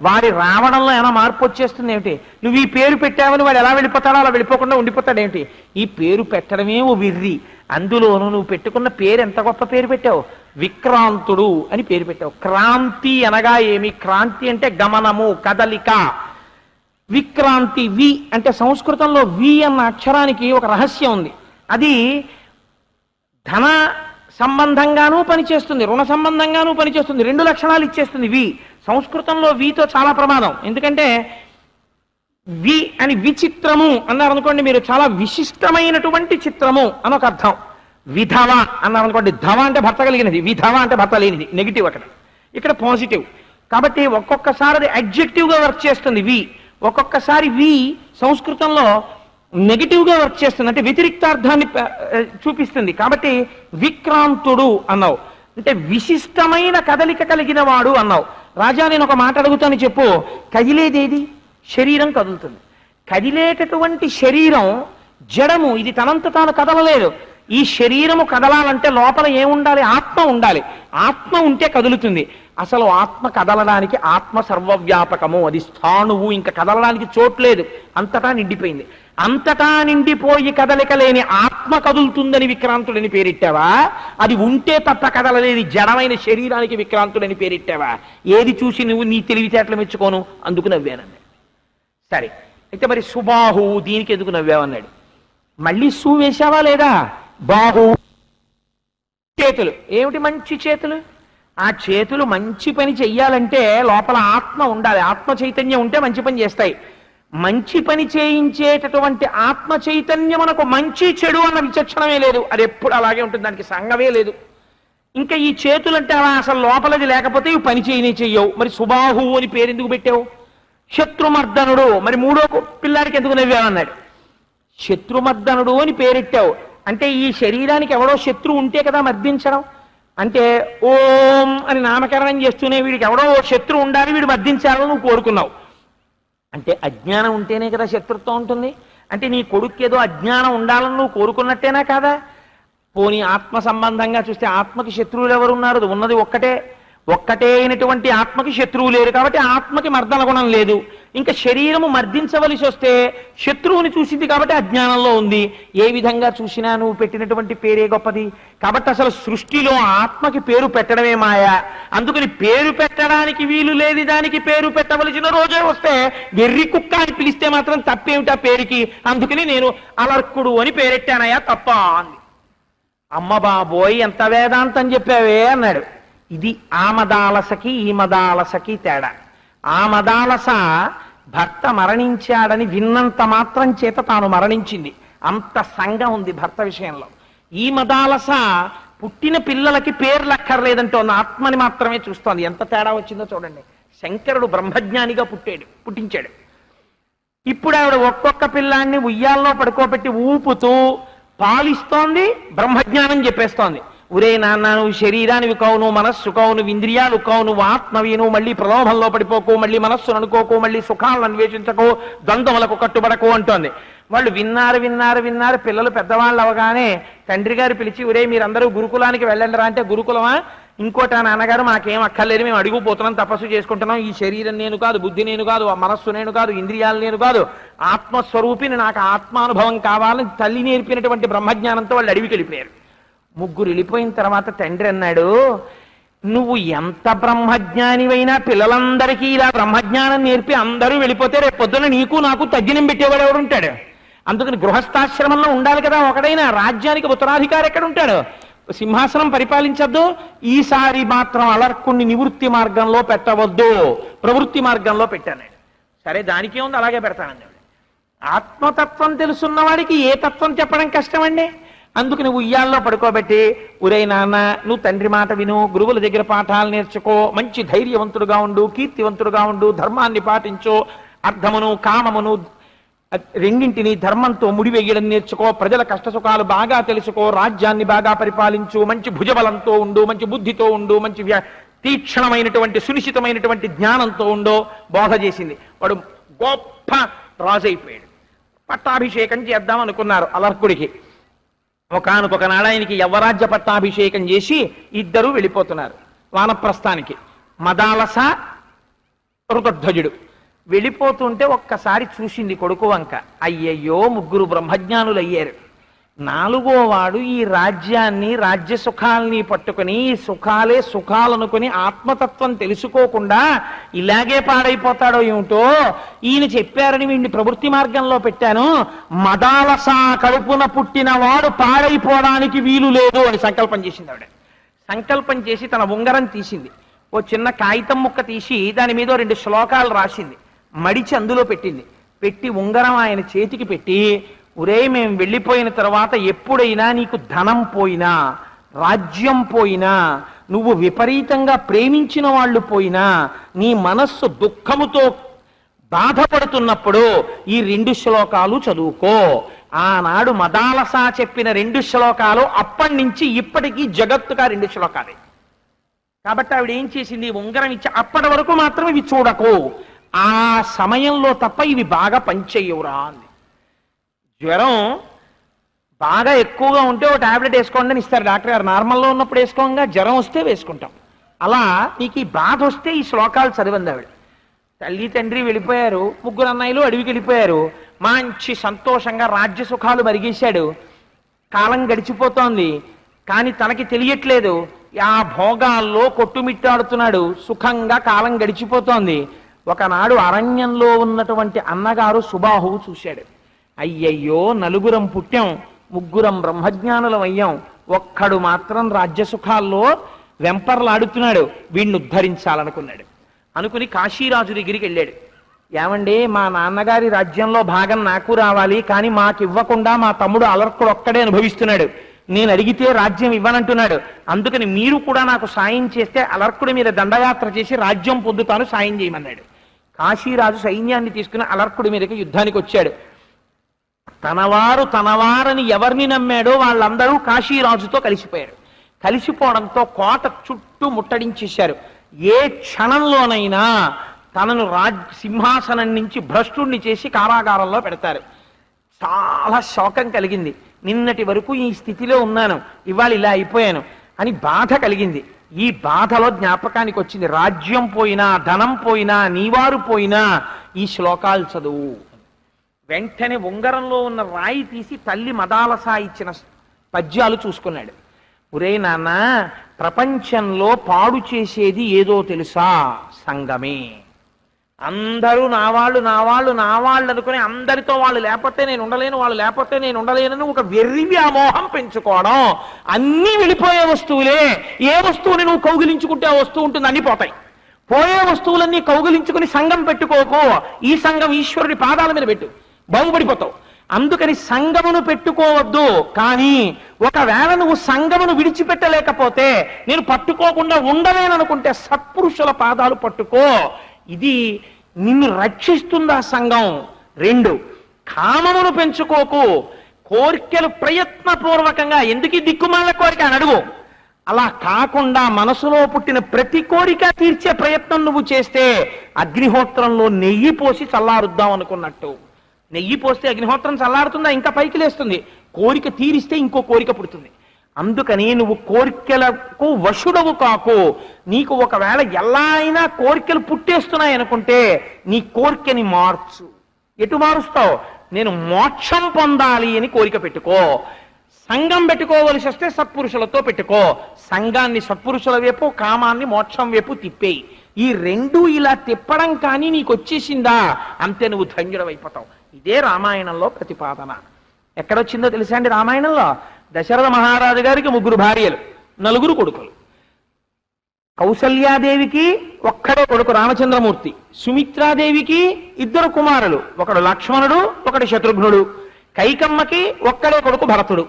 వాడి రావడంలో ఏమైనా మార్పు వచ్చేస్తుంది ఏమిటి? నువ్వు ఈ పేరు పెట్టావని వాడు ఎలా వెళ్ళిపోతాడో అలా వెళ్ళిపోకుండా ఉండిపోతాడేమిటి? ఈ పేరు పెట్టడమే ఓ విర్రి. అందులోనూ నువ్వు పెట్టుకున్న పేరు ఎంత గొప్ప పేరు పెట్టావు. విక్రాంతుడు అని పేరు పెట్టావు. క్రాంతి అనగా ఏమి? క్రాంతి అంటే గమనము, కదలిక. విక్రాంతి, వి అంటే సంస్కృతంలో వి అన్న అక్షరానికి ఒక రహస్యం ఉంది. అది ధన సంబంధంగానూ పనిచేస్తుంది, రుణ సంబంధంగానూ పనిచేస్తుంది, రెండు లక్షణాలు ఇచ్చేస్తుంది వి. సంస్కృతంలో వితో చాలా ప్రమాదం. ఎందుకంటే వి అని విచిత్రము అన్నారు అనుకోండి, మీరు చాలా విశిష్టమైనటువంటి చిత్రము అని ఒక అర్థం. విధవ అన్నారు అనుకోండి, ధవ అంటే భర్త కలిగినది, విధవ అంటే భర్త లేనిది, నెగిటివ్ అక్కడ. ఇక్కడ పాజిటివ్. కాబట్టి ఒక్కొక్కసారి అది అడ్జెక్టివ్ గా వర్క్ చేస్తుంది వి, ఒక్కొక్కసారి వి సంస్కృతంలో నెగిటివ్ గా వర్క్ చేస్తుంది, అంటే వ్యతిరిక్తార్థాన్ని చూపిస్తుంది. కాబట్టి విక్రాంతుడు అన్నావు, అంటే విశిష్టమైన కదలిక కలిగిన వాడు అన్నావు. రాజా, నేను ఒక మాట అడుగుతాను, చెప్పు. కదిలేదేది? శరీరం కదులుతుంది. కదిలేటటువంటి శరీరం జడము, ఇది తనంత తాను కదలలేదు. ఈ శరీరము కదలాలంటే లోపల ఏముండాలి? ఆత్మ ఉండాలి. ఆత్మ ఉంటే కదులుతుంది. అసలు ఆత్మ కదలడానికి ఆత్మ సర్వవ్యాపకము, అది స్థాణువు, ఇంకా కదలడానికి చోట్లేదు, అంతటా నిండిపోయింది. అంతటా నిండిపోయి కదలిక లేని ఆత్మ కదులుతుందని విక్రాంతుడని పేరెట్టావా? అది ఉంటే తప్ప కదలలేని జడమైన శరీరానికి విక్రాంతుడని పేరెట్టావా? ఏది చూసి నువ్వు నీ తెలివితేటలు మెచ్చుకోను? అందుకు నవ్వానన్నాడు. సరే, అయితే మరి సుబాహు, దీనికి ఎందుకు నవ్వావన్నాడు. మళ్ళీ సు వేశావా లేదా? బాహు, చేతులు. ఏమిటి మంచి చేతులు? ఆ చేతులు మంచి పని చెయ్యాలంటే లోపల ఆత్మ ఉండాలి, ఆత్మ చైతన్యం ఉంటే మంచి పని చేస్తాయి. మంచి పని చేయించేటటువంటి ఆత్మ చైతన్యం మనకు మంచి చెడు అన్న విచక్షణమే లేదు, అది ఎప్పుడు అలాగే ఉంటుంది, దానికి సంగమే లేదు. ఇంకా ఈ చేతులంటే అలా అసలు లోపలది లేకపోతే ఇవి పని చెయ్యవు. మరి సుబాహు అని పేరు ఎందుకు పెట్టావు? శత్రుమర్దనుడు, మరి మూడో పిల్లాడికి ఎందుకు నవ్వావన్నాడు. శత్రుమర్దనుడు అని పేరెట్టావు అంటే ఈ శరీరానికి ఎవడో శత్రువు ఉంటే కదా మర్దించడం. అంటే ఓం అని నామకరణం చేస్తూనే వీడికి ఎవడో శత్రువు ఉండాలి, వీడు మర్దించాలని నువ్వు కోరుకున్నావు. అంటే అజ్ఞానం ఉంటేనే కదా శత్రుత్వం ఉంటుంది. అంటే నీ కొడుకు ఏదో అజ్ఞానం ఉండాలని నువ్వు కోరుకున్నట్టేనా కాదా? పోనీ ఆత్మ సంబంధంగా చూస్తే ఆత్మకి శత్రువులు ఎవరున్నారు? ఉన్నది ఒక్కటే అయినటువంటి ఆత్మకి శత్రువు లేరు, కాబట్టి ఆత్మకి మర్దన గుణం లేదు. ఇంకా శరీరము మర్దించవలసి వస్తే శత్రువుని చూసింది కాబట్టి అజ్ఞానంలో ఉంది. ఏ విధంగా చూసినా నువ్వు పెట్టినటువంటి పేరే గొప్పది. కాబట్టి అసలు సృష్టిలో ఆత్మకి పేరు పెట్టడమే మాయా. అందుకని పేరు పెట్టడానికి వీలు లేని దానికి పేరు పెట్టవలసిన రోజే వస్తే వెర్రి కుక్క అని పిలిస్తే మాత్రం తప్పేమిటా పేరుకి? అందుకని నేను అలర్కుడు అని పేరెట్టానయా, తప్ప అంది. అమ్మ బాబోయ్, ఎంత వేదాంతం చెప్పావే అన్నాడు. ఇది ఆ మదాలసకి ఈ మదాలసకి తేడా. ఆ మదాలస భర్త మరణించాడని విన్నంత మాత్రం చేత తాను మరణించింది, అంత సంగం ఉంది భర్త విషయంలో. ఈ మదాలస పుట్టిన పిల్లలకి పేర్లక్కర్లేదంటోంది, ఆత్మని మాత్రమే చూస్తోంది. ఎంత తేడా వచ్చిందో చూడండి. శంకరుడు బ్రహ్మజ్ఞానిగా పుట్టించాడు. ఇప్పుడు ఆవిడ ఒక్కొక్క పిల్లాన్ని ఉయ్యాల్లో పడుకోబెట్టి ఊపుతూ పాలిస్తోంది, బ్రహ్మజ్ఞానం చెప్పేస్తోంది. ఉరే నాన్న, నువ్వు శరీరానివి కావు, నువ్వు మనస్సు కావు, నువ్వు ఇంద్రియాలు కావు, నువ్వు ఆత్మవి, నువ్వు మళ్ళీ ప్రలోభంలో పడిపోకు, మళ్ళీ మనస్సును అనుకోకు, మళ్ళీ సుఖాలను అన్వేషించకు, ద్వంద్వములకు కట్టుబడకు అంటోంది. వాళ్ళు విన్నారు. పిల్లలు పెద్దవాళ్ళు అవగానే తండ్రి గారు పిలిచి, ఉరే మీరందరూ గురుకులానికి వెళ్ళండి రా అంటే, గురుకులమా? ఇంకోట నాన్నగారు, మాకేం అక్కర్లేదు, మేము అడిగిపోతున్నాం, తపస్సు చేసుకుంటున్నాం, ఈ శరీరం నేను కాదు, బుద్ధి నేను కాదు, ఆ మనస్సు నేను కాదు, ఇంద్రియాలు నేను కాదు, ఆత్మస్వరూపిని, నాకు ఆత్మానుభవం కావాలని తల్లి నేర్పినటువంటి బ్రహ్మజ్ఞానంతో వాళ్ళు అడవికి వెళ్ళిపోయారు. ముగ్గురు వెళ్ళిపోయిన తర్వాత తండ్రి అన్నాడు, నువ్వు ఎంత బ్రహ్మజ్ఞానివైనా పిల్లలందరికీ ఇలా బ్రహ్మజ్ఞానం నేర్పి అందరూ వెళ్ళిపోతే రేపు పొద్దున నీకు నాకు తగ్గినం పెట్టేవాడు ఎవడు ఉంటాడు? అందుకని గృహస్థాశ్రమంలో ఉండాలి కదా ఒకడైనా. రాజ్యానికి ఉత్తరాధికారి ఎక్కడ ఉంటాడు? సింహాసనం పరిపాలించద్దు. ఈసారి మాత్రం అలర్కుణ్ణి నివృత్తి మార్గంలో పెట్టవద్దు, ప్రవృత్తి మార్గంలో పెట్టాను. సరే, దానికే ఉంది, అలాగే పెడతానండి. ఆత్మతత్వం తెలుసున్న వాడికి ఏ తత్వం చెప్పడం కష్టమండి. అందుకు నువ్వు ఉయ్యాల్లో పడుకోబెట్టి, ఉరే నాన్న, నువ్వు తండ్రి మాట విను, గురువుల దగ్గర పాఠాలు నేర్చుకో, మంచి ధైర్యవంతుడుగా ఉండు, కీర్తివంతుడుగా ఉండు, ధర్మాన్ని పాటించు, అర్థమును కామమును రెండింటిని ధర్మంతో ముడివేయడం నేర్చుకో, ప్రజల కష్టసుఖాలు బాగా తెలుసుకో, రాజ్యాన్ని బాగా పరిపాలించు, మంచి భుజబలంతో ఉండు, మంచి బుద్ధితో ఉండు, మంచి తీక్షణమైనటువంటి సునిశ్చితమైనటువంటి జ్ఞానంతో ఉండో బోధ చేసింది. వాడు గొప్ప రాజు అయిపోయాడు. పట్టాభిషేకం చేద్దాం అనుకున్నారు అలర్కుడికి. ఒకనొక నాడు ఆయనకి యవ్వరాజ్య పట్టాభిషేకం చేసి ఇద్దరు వెళ్ళిపోతున్నారు వానప్రస్థానికి. మదాలస, ఋతధ్వజుడు వెళ్ళిపోతుంటే ఒక్కసారి చూసింది కొడుకు వంక. అయ్యయ్యో, ముగ్గురు బ్రహ్మజ్ఞానులు అయ్యారు, నాలుగో వాడు ఈ రాజ్యాన్ని రాజ్య సుఖాలని పట్టుకుని ఈ సుఖాలే సుఖాలనుకుని ఆత్మతత్వం తెలుసుకోకుండా ఇలాగే పాడైపోతాడో ఏమిటో ఈయన చెప్పారని వీడిని ప్రవృత్తి మార్గంలో పెట్టాను, మదాలస కడుపున పుట్టిన వాడు పాడైపోవడానికి వీలు లేదు అని సంకల్పం చేసింది ఆవిడ. సంకల్పం చేసి తన ఉంగరం తీసింది, ఓ చిన్న కాగితం ముక్క తీసి దాని మీద 2 శ్లోకాలు రాసింది, మడిచి అందులో పెట్టింది. పెట్టి ఉంగరం ఆయన చేతికి పెట్టి, ఒరే మేము వెళ్ళిపోయిన తర్వాత ఎప్పుడైనా నీకు ధనం పోయినా రాజ్యం పోయినా నువ్వు విపరీతంగా ప్రేమించిన వాళ్ళు పోయినా నీ మనస్సు దుఃఖముతో బాధపడుతున్నప్పుడు ఈ 2 శ్లోకాలు చదువుకో. ఆనాడు మదాలస చెప్పిన 2 శ్లోకాలు అప్పటి నుంచి ఇప్పటికీ జగత్తుగా 2 శ్లోకాలే. కాబట్టి ఆవిడ ఏం చేసింది, ఉంగరం ఇచ్చి అప్పటి వరకు మాత్రం ఇవి చూడకు, ఆ సమయంలో తప్ప ఇవి బాగా పనిచేయవురా అంది. జ్వరం బాగా ఎక్కువగా ఉంటే ఓ టాబ్లెట్ వేసుకోండి అని ఇస్తారు డాక్టర్ గారు, నార్మల్లో ఉన్నప్పుడు వేసుకోగా, జ్వరం వస్తే వేసుకుంటాం. అలా నీకు ఈ బాధ వస్తే ఈ శ్లోకాలు చదివింది ఆవిడ. తల్లి తండ్రి వెళ్ళిపోయారు, 3 అన్నయ్యలు అడవికి వెళ్ళిపోయారు, మంచి సంతోషంగా రాజ్య సుఖాలు మరిగేశాడు. కాలం గడిచిపోతోంది, కానీ తనకి తెలియట్లేదు, ఆ భోగాల్లో కొట్టుమిట్టాడుతున్నాడు, సుఖంగా కాలం గడిచిపోతోంది. ఒకనాడు అరణ్యంలో ఉన్నటువంటి అన్నగారు సుబాహువు చూశాడు. అయ్యయ్యో, 4 పుట్టాం, 3 బ్రహ్మజ్ఞానులం అయ్యాం, ఒక్కడు మాత్రం రాజ్య సుఖాల్లో వెంపర్లాడుతున్నాడు, వీడిని ఉద్ధరించాలనుకున్నాడు. అనుకుని కాశీరాజు దగ్గరికి వెళ్ళాడు. ఏమండి, మా నాన్నగారి రాజ్యంలో భాగం నాకు రావాలి, కానీ మాకు ఇవ్వకుండా మా తమ్ముడు అలర్కుడు ఒక్కడే అనుభవిస్తున్నాడు, నేను అడిగితే రాజ్యం ఇవ్వనంటున్నాడు, అందుకని మీరు కూడా నాకు సాయం చేస్తే అలర్కుడి మీద దండయాత్ర చేసి రాజ్యం పొందుతాను, సాయం చేయమన్నాడు. కాశీరాజు సైన్యాన్ని తీసుకుని అలర్కుడి మీదకి యుద్ధానికి వచ్చాడు. తనవారని ఎవరిని నమ్మాడో వాళ్ళందరూ కాశీరాజుతో కలిసిపోయారు. కలిసిపోవడంతో కోట చుట్టూ ముట్టడించేశారు. ఏ క్షణంలోనైనా తనను సింహాసనం నుంచి భ్రష్టుణ్ణి చేసి కారాగారంలో పెడతారు. చాలా శోకం కలిగింది. నిన్నటి వరకు ఈ స్థితిలో ఉన్నాను, ఇవాళ ఇలా అయిపోయాను అని బాధ కలిగింది. ఈ బాధలో జ్ఞాపకానికి వచ్చింది, రాజ్యం పోయినా ధనం పోయినా నీవారు పోయినా ఈ శ్లోకాలు చదువు. వెంటనే ఉంగరంలో ఉన్న రాయి తీసి తల్లి మదాలస ఇచ్చిన పద్యాలు చూసుకున్నాడు. ఒరే నాన్న, ప్రపంచంలో పాడు చేసేది ఏదో తెలుసా? సంగమే. అందరూ నావాళ్ళు నావాళ్ళు నావాళ్ళు అనుకుని అందరితో వాళ్ళు లేకపోతే నేను ఉండలేను, వాళ్ళు లేకపోతే నేను ఉండలేనని ఒక వెర్రి వ్యామోహం పెంచుకోవడం. అన్నీ వెళ్ళిపోయే వస్తువులే, ఏ వస్తువుని నువ్వు కౌగిలించుకుంటే ఆ వస్తువు ఉంటుంది, అన్ని పోతాయి. పోయే వస్తువులన్నీ కౌగిలించుకుని సంఘం పెట్టుకోకు, ఈ సంఘం ఈశ్వరుడి పాదాల మీద పెట్టు, బాగుపడిపోతావు. అందుకని సంఘమును పెట్టుకోవద్దు. కానీ ఒకవేళ నువ్వు సంఘమును విడిచిపెట్టలేకపోతే, నేను పట్టుకోకుండా ఉండలేననుకుంటే సత్పురుషుల పాదాలు పట్టుకో, ఇది నిన్ను రక్షిస్తుందా సంఘం. 2, కామమును పెంచుకోకు, కోరికలు ప్రయత్నపూర్వకంగా, ఎందుకు దిక్కుమాల కోరిక అని అడుగు. అలా కాకుండా మనసులో పుట్టిన ప్రతి కోరిక తీర్చే ప్రయత్నం నువ్వు చేస్తే అగ్నిహోత్రంలో నెయ్యి పోసి చల్లారుద్దాం అనుకున్నట్టు. నెయ్యి పోస్తే అగ్నిహోత్రం చల్లారుతుందా? ఇంకా పైకి లేస్తుంది. కోరిక తీరిస్తే ఇంకో కోరిక పుడుతుంది. అందుకని నువ్వు కోరికలకు వశుడవు కాకు. నీకు ఒకవేళ ఎలా అయినా కోరికలు పుట్టేస్తున్నాయి అనుకుంటే నీ కోరికని మార్చు. ఎటు మారుస్తావు? నేను మోక్షం పొందాలి అని కోరిక పెట్టుకో. సంఘం పెట్టుకోవలసి వస్తే సత్పురుషులతో పెట్టుకో. సంఘాన్ని సత్పురుషుల వైపు, కామాన్ని మోక్షం వైపు తిప్పేయి. ఈ 2 ఇలా తిప్పడం కానీ నీకు వచ్చేసిందా, అంతే, నువ్వు ధన్యుడవైపోతావు. ఇదే రామాయణంలో ప్రతిపాదన. ఎక్కడొచ్చిందో తెలుసా అండి? రామాయణంలో దశరథ మహారాజు గారికి 3 భార్యలు, 4 కొడుకులు. కౌసల్యాదేవికి ఒక్కడే కొడుకు రామచంద్రమూర్తి, సుమిత్రాదేవికి 2 కుమారులు, ఒకడు లక్ష్మణుడు, ఒకడు శత్రుఘ్నుడు, కైకమ్మకి ఒక్కడే కొడుకు భరతుడు.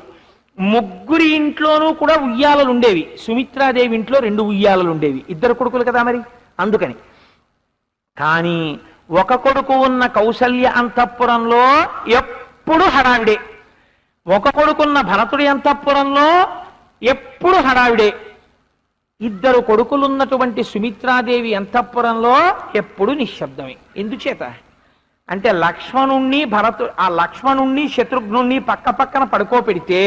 3 ఇంట్లోనూ కూడా ఉయ్యాలలు ఉండేవి. సుమిత్రాదేవి ఇంట్లో 2 ఉయ్యాలలు ఉండేవి, 2 కొడుకులు కదా మరి, అందుకని. కానీ ఒక కొడుకు ఉన్న కౌసల్య అంతఃపురంలో ఎప్పుడు హడావిడే, ఒక కొడుకున్న భరతుడి అంతఃపురంలో ఎప్పుడు హడావిడే. 2 కొడుకులున్నటువంటి సుమిత్రాదేవి అంతఃపురంలో ఎప్పుడు నిశ్శబ్దమే. ఎందుచేత అంటే లక్ష్మణుణ్ణి ఆ లక్ష్మణుణ్ణి శత్రుఘ్నుణ్ణి పక్క పక్కన పడుకోపెడితే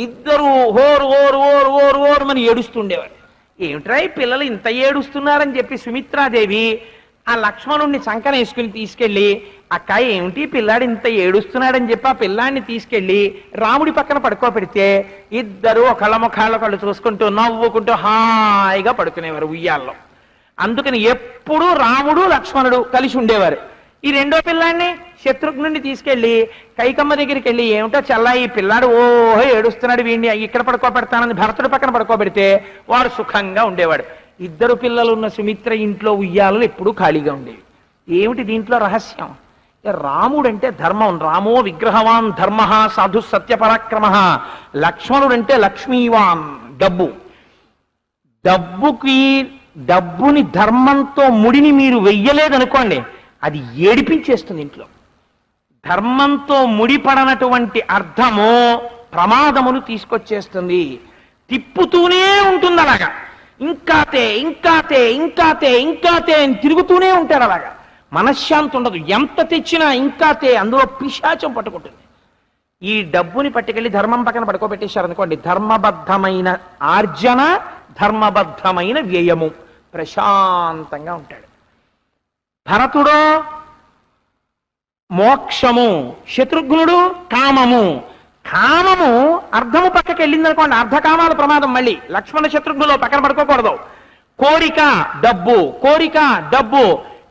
2 ఓరు ఓరు ఓరు ఓరు ఓరు అని ఏడుస్తుండేవారు. ఏమిట్రా ఈ పిల్లలు ఇంత ఏడుస్తున్నారని చెప్పి సుమిత్రాదేవి ఆ లక్ష్మణుణ్ణి సంకన వేసుకుని తీసుకెళ్లి, అక్క ఏమిటి పిల్లాడు ఇంత ఏడుస్తున్నాడని చెప్పి ఆ పిల్లాడిని తీసుకెళ్లి రాముడి పక్కన పడుకోబెడితే ఇద్దరు ఒకళ్ళ ముఖాళ్ళ కళ్ళు చూసుకుంటూ నవ్వుకుంటూ హాయిగా పడుకునేవారు ఉయ్యాల్లో. అందుకని ఎప్పుడూ రాముడు లక్ష్మణుడు కలిసి ఉండేవారు. ఈ రెండో పిల్లాడిని శత్రుఘ్నుడిని తీసుకెళ్లి కైకమ్మ దగ్గరికి వెళ్ళి, ఏమిటో చల్లా ఈ పిల్లాడు ఓహో ఏడుస్తున్నాడు, వీడిని ఇక్కడ పడుకోబెడతానని భరతుడి పక్కన పడుకోబెడితే వాడు సుఖంగా ఉండేవాడు. ఇద్దరు పిల్లలు ఉన్న సుమిత్ర ఇంట్లో ఉయ్యాలలు ఎప్పుడూ ఖాళీగా ఉండేవి. ఏమిటి దీంట్లో రహస్యం? రాముడంటే ధర్మం, రామో విగ్రహవాన్ ధర్మ సాధు సత్యపరాక్రమ. లక్ష్మణుడంటే లక్ష్మీవాన్, డబ్బు. డబ్బుని ధర్మంతో ముడిని మీరు వెయ్యలేదనుకోండి, అది ఏడిపించేస్తుంది ఇంట్లో. ధర్మంతో ముడిపడనటువంటి అర్థము ప్రమాదమును తీసుకొచ్చేస్తుంది, తిప్పుతూనే ఉంటుంది అలాగా. ఇంకాతే ఇంకాతే ఇంకాతే ఇంకాతే అని తిరుగుతూనే ఉంటారు అలాగా. మనశ్శాంతి ఉండదు, ఎంత తెచ్చినా ఇంకాతే, అందులో పిశాచం పట్టుకుంటుంది. ఈ డబ్బుని పట్టుకెళ్ళి ధర్మం పక్కన పడుకోబెట్టేశారు అనుకోండి, ధర్మబద్ధమైన ఆర్జన, ధర్మబద్ధమైన వ్యయము, ప్రశాంతంగా ఉంటాడు. భరతుడో మోక్షము, శత్రుఘ్నుడు కామము. కామము అర్ధము పక్కకి వెళ్ళింది అనుకోండి, అర్ధకామాల ప్రమాదం. మళ్ళీ లక్ష్మణ శత్రుఘ్నులో పక్కన పడుకోకూడదు. కోరిక డబ్బు, కోరిక డబ్బు.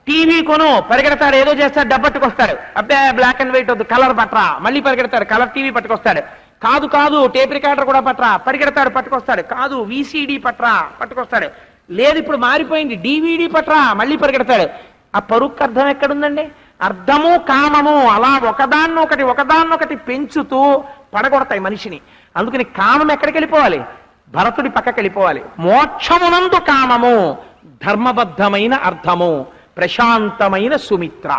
టీవీ కొను, పరిగెడతాడు, ఏదో చేస్తాడు, డబ్బు పట్టుకొస్తాడు. అబ్బే బ్లాక్ అండ్ వైట్ వద్దు, కలర్ పట్రా, మళ్ళీ పరిగెడతాడు, కలర్ టీవీ పట్టుకొస్తాడు. కాదు కాదు టేప్ రికార్డర్ కూడా పట్రా, పరిగెడతాడు, పట్టుకొస్తాడు. కాదు విసిడి పట్రా, పట్టుకొస్తాడు. లేదు ఇప్పుడు మారిపోయింది డివిడి పట్రా, మళ్ళీ పరిగెడతాడు. ఆ పరుక్కు అర్థం ఎక్కడుందండి? అర్థము కామము అలా ఒకదాన్నొకటి పెంచుతూ పడగొడతాయి మనిషిని. అందుకని కామం ఎక్కడికి వెళ్ళిపోవాలి? భరతుడి పక్కకి వెళ్ళిపోవాలి. మోక్షమునందు కామము, ధర్మబద్ధమైన అర్థము, ప్రశాంతమైన సుమిత్ర.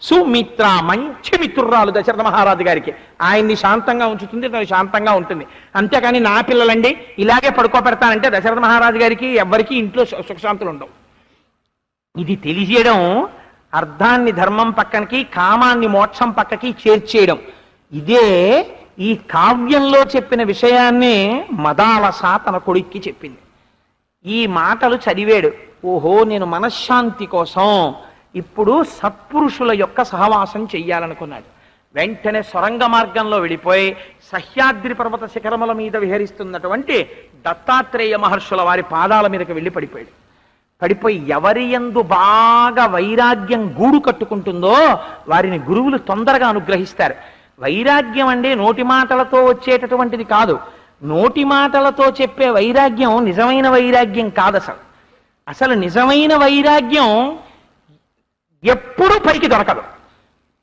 సుమిత్ర మంచి మిత్రురాలు దశరథ మహారాజు గారికి. ఆయన్ని శాంతంగా ఉంచుతుంది, తను శాంతంగా ఉంటుంది. అంతేకాని నా పిల్లలండి ఇలాగే పడుకోబెడతానంటే దశరథ మహారాజు గారికి ఎవ్వరికీ ఇంట్లో సుఖశాంతులు ఉండవు. ఇది తెలియజేయడం, అర్థాన్ని ధర్మం పక్కనకి, కామాన్ని మోక్షం పక్కకి చేర్చేయడం. ఇదే ఈ కావ్యంలో చెప్పిన విషయాన్ని మదాలస తన కొడుక్కి చెప్పింది. ఈ మాటలు చదివాడు. ఓహో, నేను మనశ్శాంతి కోసం ఇప్పుడు సత్పురుషుల యొక్క సహవాసం చెయ్యాలనుకున్నాడు. వెంటనే సొరంగ మార్గంలో వెళ్ళిపోయి సహ్యాద్రి పర్వత శిఖరముల మీద విహరిస్తున్నటువంటి దత్తాత్రేయ మహర్షుల వారి పాదాల మీదకి వెళ్ళి పడిపోయాడు. పడిపోయి ఎవరి యందు బాగా వైరాగ్యం గూడు కట్టుకుంటుందో వారిని గురువులు తొందరగా అనుగ్రహిస్తారు. వైరాగ్యం అంటే నోటి మాటలతో వచ్చేటటువంటిది కాదు. నోటి మాటలతో చెప్పే వైరాగ్యం నిజమైన వైరాగ్యం కాదు. అసలు నిజమైన వైరాగ్యం ఎప్పుడూ పైకి దొరకదు.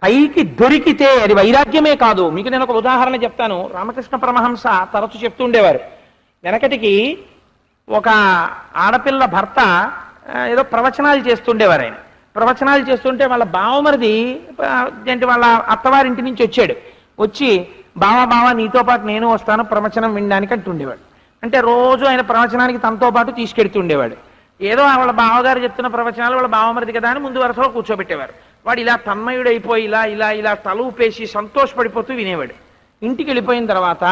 పైకి దొరికితే అది వైరాగ్యమే కాదు. మీకు నేను ఒక ఉదాహరణ చెప్తాను. రామకృష్ణ పరమహంస తరచు చెప్తుండేవారు. వెనకటికి ఒక ఆడపిల్ల భర్త ఏదో ప్రవచనాలు చేస్తుండేవారు. ఆయన ప్రవచనాలు చేస్తుంటే వాళ్ళ బావమరిది అంటే వాళ్ళ అత్తవారింటి నుంచి వచ్చాడు. వచ్చి బావా నీతో పాటు నేను వస్తాను ప్రవచనం వినడానికి అంటుండేవాడు. అంటే రోజు ఆయన ప్రవచనానికి తనతో పాటు తీసుకెడుతుండేవాడు. ఏదో వాళ్ళ బావగారు చెప్తున్న ప్రవచనాలు వాళ్ళ బావమరిది కదా అని ముందు వరుసలో కూర్చోబెట్టేవారు. వాడు ఇలా తన్మయుడైపోయి ఇలా ఇలా ఇలా తలూపేసి సంతోషపడిపోతూ వినేవాడు. ఇంటికి వెళ్ళిపోయిన తర్వాత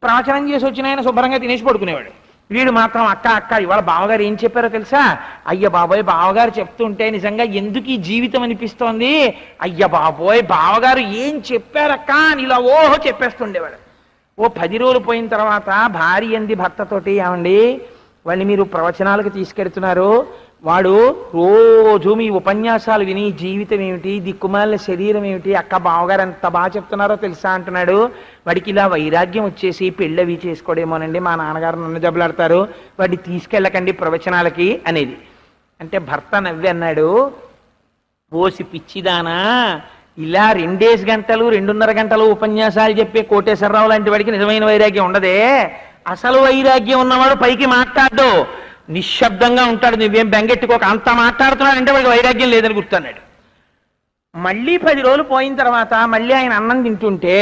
ప్రవచనం చేసి వచ్చిన ఆయన శుభ్రంగా తినేసి పడుకునేవాడు. వీడు మాత్రం అక్క ఇవాళ బావగారు ఏం చెప్పారో తెలుసా? అయ్య బాబోయ్, బావగారు చెప్తుంటే నిజంగా ఎందుకు ఈ జీవితం అనిపిస్తోంది. అయ్య బాబోయ్, బావగారు ఏం చెప్పారక్క అని ఇలా ఓహో చెప్పేస్తుండేవాడు. ఓ 10 రోజులు పోయిన తర్వాత భార్య అంది భర్తతోటి, ఏమండి వాళ్ళని మీరు ప్రవచనాలకు తీసుకెడుతున్నారు, వాడు రోజు మీ ఉపన్యాసాలు విని జీవితం ఏమిటి, దిక్కుమాలిన శరీరం ఏమిటి, అక్క బావగారు ఎంత బాగా చెప్తున్నారో తెలుసా అంటున్నాడు. వాడికి ఇలా వైరాగ్యం వచ్చేసి పెళ్ళవి చేసుకోడేమోనండి, మా నాన్నగారు నన్ను దెబ్బలాడతారు, వాడిని తీసుకెళ్ళకండి ప్రవచనాలకి అనేది. అంటే భర్త నవ్వి అన్నాడు, ఓసి పిచ్చిదానా, ఇలా 2 గంటలు 2.5 గంటలు ఉపన్యాసాలు చెప్పే కోటేశ్వరరావు లాంటి వాడికి నిజమైన వైరాగ్యం ఉండదే. అసలు వైరాగ్యం ఉన్నవాడు పైకి మాట్లాడు, నిశ్శబ్దంగా ఉంటాడు. నువ్వేం బెంగెట్టుకోక, అంత మాట్లాడుతున్నాడంటే వాడికి వైరాగ్యం లేదని గుర్తున్నాడు. మళ్ళీ 10 రోజులు పోయిన తర్వాత మళ్ళీ ఆయన అన్నం తింటుంటే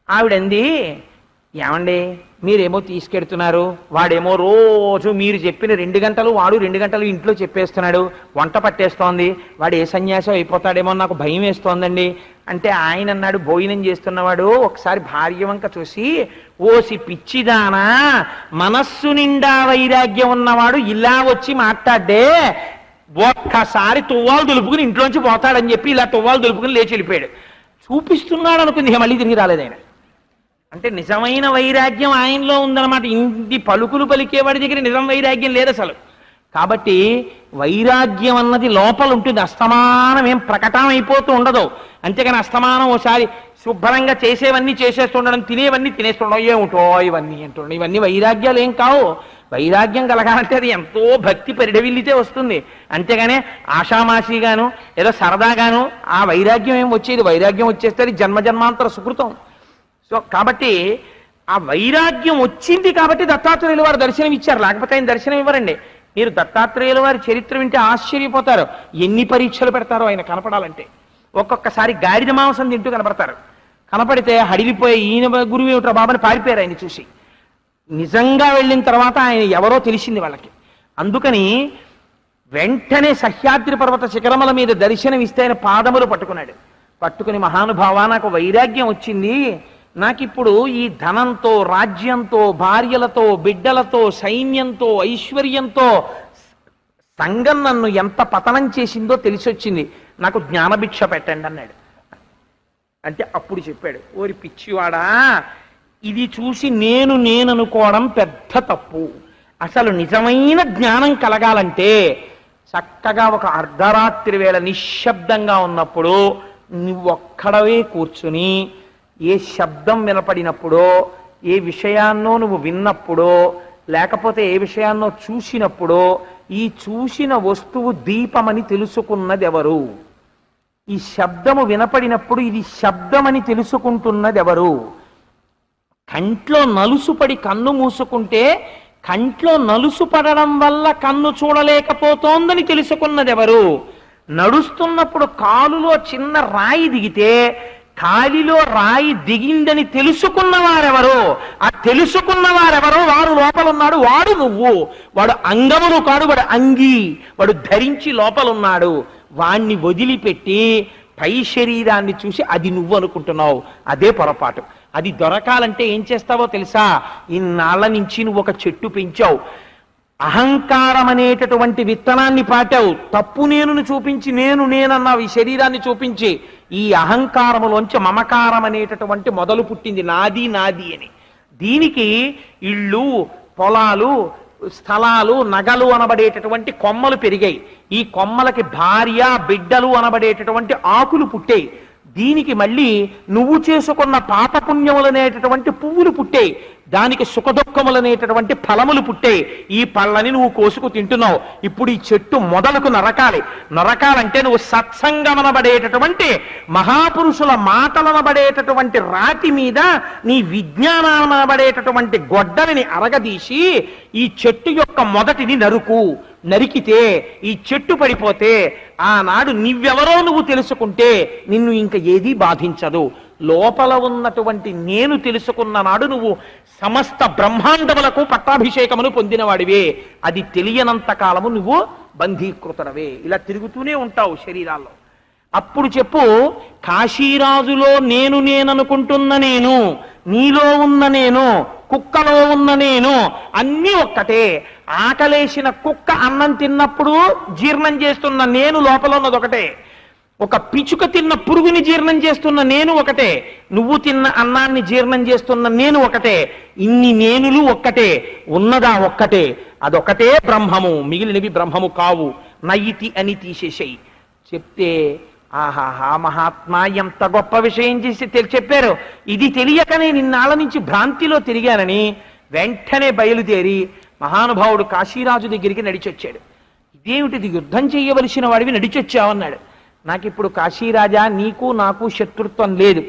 ఆవిడంది, ఏమండి మీరేమో తీసుకెడుతున్నారు, వాడేమో రోజు మీరు చెప్పిన 2 గంటలు వాడు 2 గంటలు ఇంట్లో చెప్పేస్తున్నాడు, వంట పట్టేస్తోంది, వాడు ఏ సన్యాసం అయిపోతాడేమో నాకు భయం వేస్తోందండి. అంటే ఆయన అన్నాడు, భోజనం చేస్తున్నవాడు ఒకసారి భార్య వంక చూసి, ఓసి పిచ్చిదానా, మనస్సు నిండా వైరాగ్యం ఉన్నవాడు ఇలా వచ్చి మాట్లాడే, ఒక్కసారి తువ్వాలు దులుపుకుని ఇంట్లోంచి పోతాడని చెప్పి ఇలా తువ్వాలు దులుపుకుని లేచి వెళ్ళిపోయాడు. చూపిస్తున్నాడు అనుకుంది, ఇక మళ్ళీ తిరిగి రాలేదు ఆయన. అంటే నిజమైన వైరాగ్యం ఆయనలో ఉందన్నమాట. ఇంటి పలుకులు పలికేవాడి దగ్గర నిజం వైరాగ్యం లేదు అసలు. కాబట్టి వైరాగ్యం అన్నది లోపల ఉంటుంది, అస్తమానం ఏం ప్రకటన అయిపోతూ ఉండదు. అంతేగాని అస్తమానం ఓసారి శుభ్రంగా చేసేవన్నీ చేసేస్తుండడం, తినేవన్నీ తినేస్తుండడం, ఏమిటో ఇవన్నీ అంటుండడం, ఇవన్నీ వైరాగ్యాలు ఏం కావు. వైరాగ్యం కలగాలంటే అది ఎంతో భక్తి పరిడవిల్లితే వస్తుంది. అంతేగానే ఆషామాషిగాను ఏదో సరదాగాను ఆ వైరాగ్యం ఏం వచ్చేది. వైరాగ్యం వచ్చేస్తే అది జన్మజన్మాంతర సుకృతం. సో కాబట్టి ఆ వైరాగ్యం వచ్చింది కాబట్టి దత్తాత్రేయుల వారు దర్శనం ఇచ్చారు, లేకపోతే ఆయన దర్శనం ఇవ్వరండి. మీరు దత్తాత్రేయుల వారి చరిత్ర వింటే ఆశ్చర్యపోతారు. ఎన్ని పరీక్షలు పెడతారో ఆయన కనపడాలంటే. ఒక్కొక్కసారి గాడిద మాంసం తింటూ కనపడతారు. కనపడితే హడిలిపోయి ఈయన గురువు ఏమిట్రా బాబని పారిపోయారు ఆయన చూసి. నిజంగా వెళ్ళిన తర్వాత ఆయన ఎవరో తెలిసింది వాళ్ళకి. అందుకని వెంటనే సహ్యాద్రి పర్వత శిఖరముల మీద దర్శనం ఇస్తే ఆయన పాదములు పట్టుకున్నాడు. పట్టుకుని, మహానుభావ, నాకు వైరాగ్యం వచ్చింది, నాకిప్పుడు ఈ ధనంతో, రాజ్యంతో, భార్యలతో, బిడ్డలతో, సైన్యంతో, ఐశ్వర్యంతో సంఘం నన్ను ఎంత పతనం చేసిందో తెలిసొచ్చింది, నాకు జ్ఞానభిక్ష పెట్టండి అన్నాడు. అంటే అప్పుడు చెప్పాడు, ఓరి పిచ్చివాడా, ఇది చూసి నేను అనుకోవడం పెద్ద తప్పు. అసలు నిజమైన జ్ఞానం కలగాలంటే చక్కగా ఒక అర్ధరాత్రి వేళ నిశ్శబ్దంగా ఉన్నప్పుడు నువ్వొక్కడవే కూర్చుని ఏ శబ్దం వినపడినప్పుడో, ఏ విషయాన్నో నువ్వు విన్నప్పుడో, లేకపోతే ఏ విషయాన్నో చూసినప్పుడో, ఈ చూసిన వస్తువు దీపమని తెలుసుకున్నది ఎవరు? ఈ శబ్దము వినపడినప్పుడు ఇది శబ్దమని తెలుసుకుంటున్నది ఎవరు? కంట్లో నలుసుపడి కన్ను మూసుకుంటే కంట్లో నలుసు పడడం వల్ల కన్ను చూడలేకపోతోందని తెలుసుకున్నది ఎవరు? నడుస్తున్నప్పుడు కాలులో చిన్న రాయి దిగితే కాలిలో రాయి దిగిందని తెలుసుకున్నవారెవరు? ఆ తెలుసుకున్నవారెవరో వారు లోపలున్నాడు, వాడు నువ్వు. వాడు అంగములు కాడు, వాడు అంగి, వాడు ధరించి లోపలున్నాడు. వాణ్ణి వదిలిపెట్టి పై శరీరాన్ని చూసి అది నువ్వు అనుకుంటున్నావు, అదే పొరపాటు. అది దొరకాలంటే ఏం చేస్తావో తెలుసా? ఇన్నాళ్ల నుంచి నువ్వు ఒక చెట్టు పెంచావు, అహంకారం అనేటటువంటి విత్తనాన్ని పాటావు, తప్పు నేనును చూపించి నేనన్నావు, ఈ శరీరాన్ని చూపించి. ఈ అహంకారములోంచి మమకారం అనేటటువంటి మొదలు పుట్టింది, నాది నాది అని. దీనికి ఇళ్ళు, పొలాలు, స్థలాలు, నగలు అనబడేటటువంటి కొమ్మలు పెరిగాయి. ఈ కొమ్మలకి భార్య, బిడ్డలు అనబడేటటువంటి ఆకులు పుట్టాయి. దీనికి మళ్ళీ నువ్వు చేసుకున్న పాపపుణ్యములనేటటువంటి పువ్వులు పుట్టాయి. దానికి సుఖదుఖములనేటటువంటి ఫలములు పుట్టాయి. ఈ పళ్ళని నువ్వు కోసుకు తింటున్నావు. ఇప్పుడు ఈ చెట్టు మొదలకు నరకాలంటే నువ్వు సత్సంగమనబడేటటువంటి మహాపురుషుల మాటలనబడేటటువంటి రాతి మీద నీ విజ్ఞానమనబడేటటువంటి గొడ్డలిని అరగదీసి ఈ చెట్టు యొక్క మొదటిని నరికితే ఈ చెట్టు పడిపోతే ఆనాడు నువ్వెవరో నువ్వు తెలుసుకుంటే నిన్ను ఇంక ఏదీ బాధించదు. లోపల ఉన్నటువంటి నేను తెలుసుకున్న నాడు నువ్వు సమస్త బ్రహ్మాండములకు పట్టాభిషేకమును పొందినవాడివే. అది తెలియనంత కాలము నువ్వు బంధీకృతడవే, ఇలా తిరుగుతూనే ఉంటావు శరీరాల్లో. అప్పుడు చెప్పు, కాశీరాజులో నేననుకుంటున్న నేను, నీలో ఉన్న నేను, కుక్కలో ఉన్న నేను అన్నీ ఒక్కటే. ఆకలేసిన కుక్క అన్నం తిన్నప్పుడు జీర్ణం చేస్తున్న నేను లోపల ఉన్నది ఒకటే. ఒక పిచుక తిన్న పురుగుని జీర్ణం చేస్తున్న నేను ఒకటే. నువ్వు తిన్న అన్నాన్ని జీర్ణం చేస్తున్న నేను ఒకటే. ఇన్ని నేనులు ఒక్కటే, ఉన్నదా ఒక్కటే. అదొకటే బ్రహ్మము, మిగిలినవి బ్రహ్మము కావు. నయితి అని తీసేసేయి. చెప్తే ఆహాహా, మహాత్మా ఎంత గొప్ప విషయం చేసి చెప్పారు. ఇది తెలియకనే నిన్నాళ్ళ నుంచి భ్రాంతిలో తిరిగానని వెంటనే బయలుదేరి మహానుభావుడు కాశీరాజు దగ్గరికి నడిచొచ్చాడు. ఇదేమిటిది, యుద్ధం చేయవలసిన వాడివి నడిచొచ్చావన్నాడు. నాకిప్పుడు కాశీరాజా, నీకు నాకు శత్రుత్వం లేదు.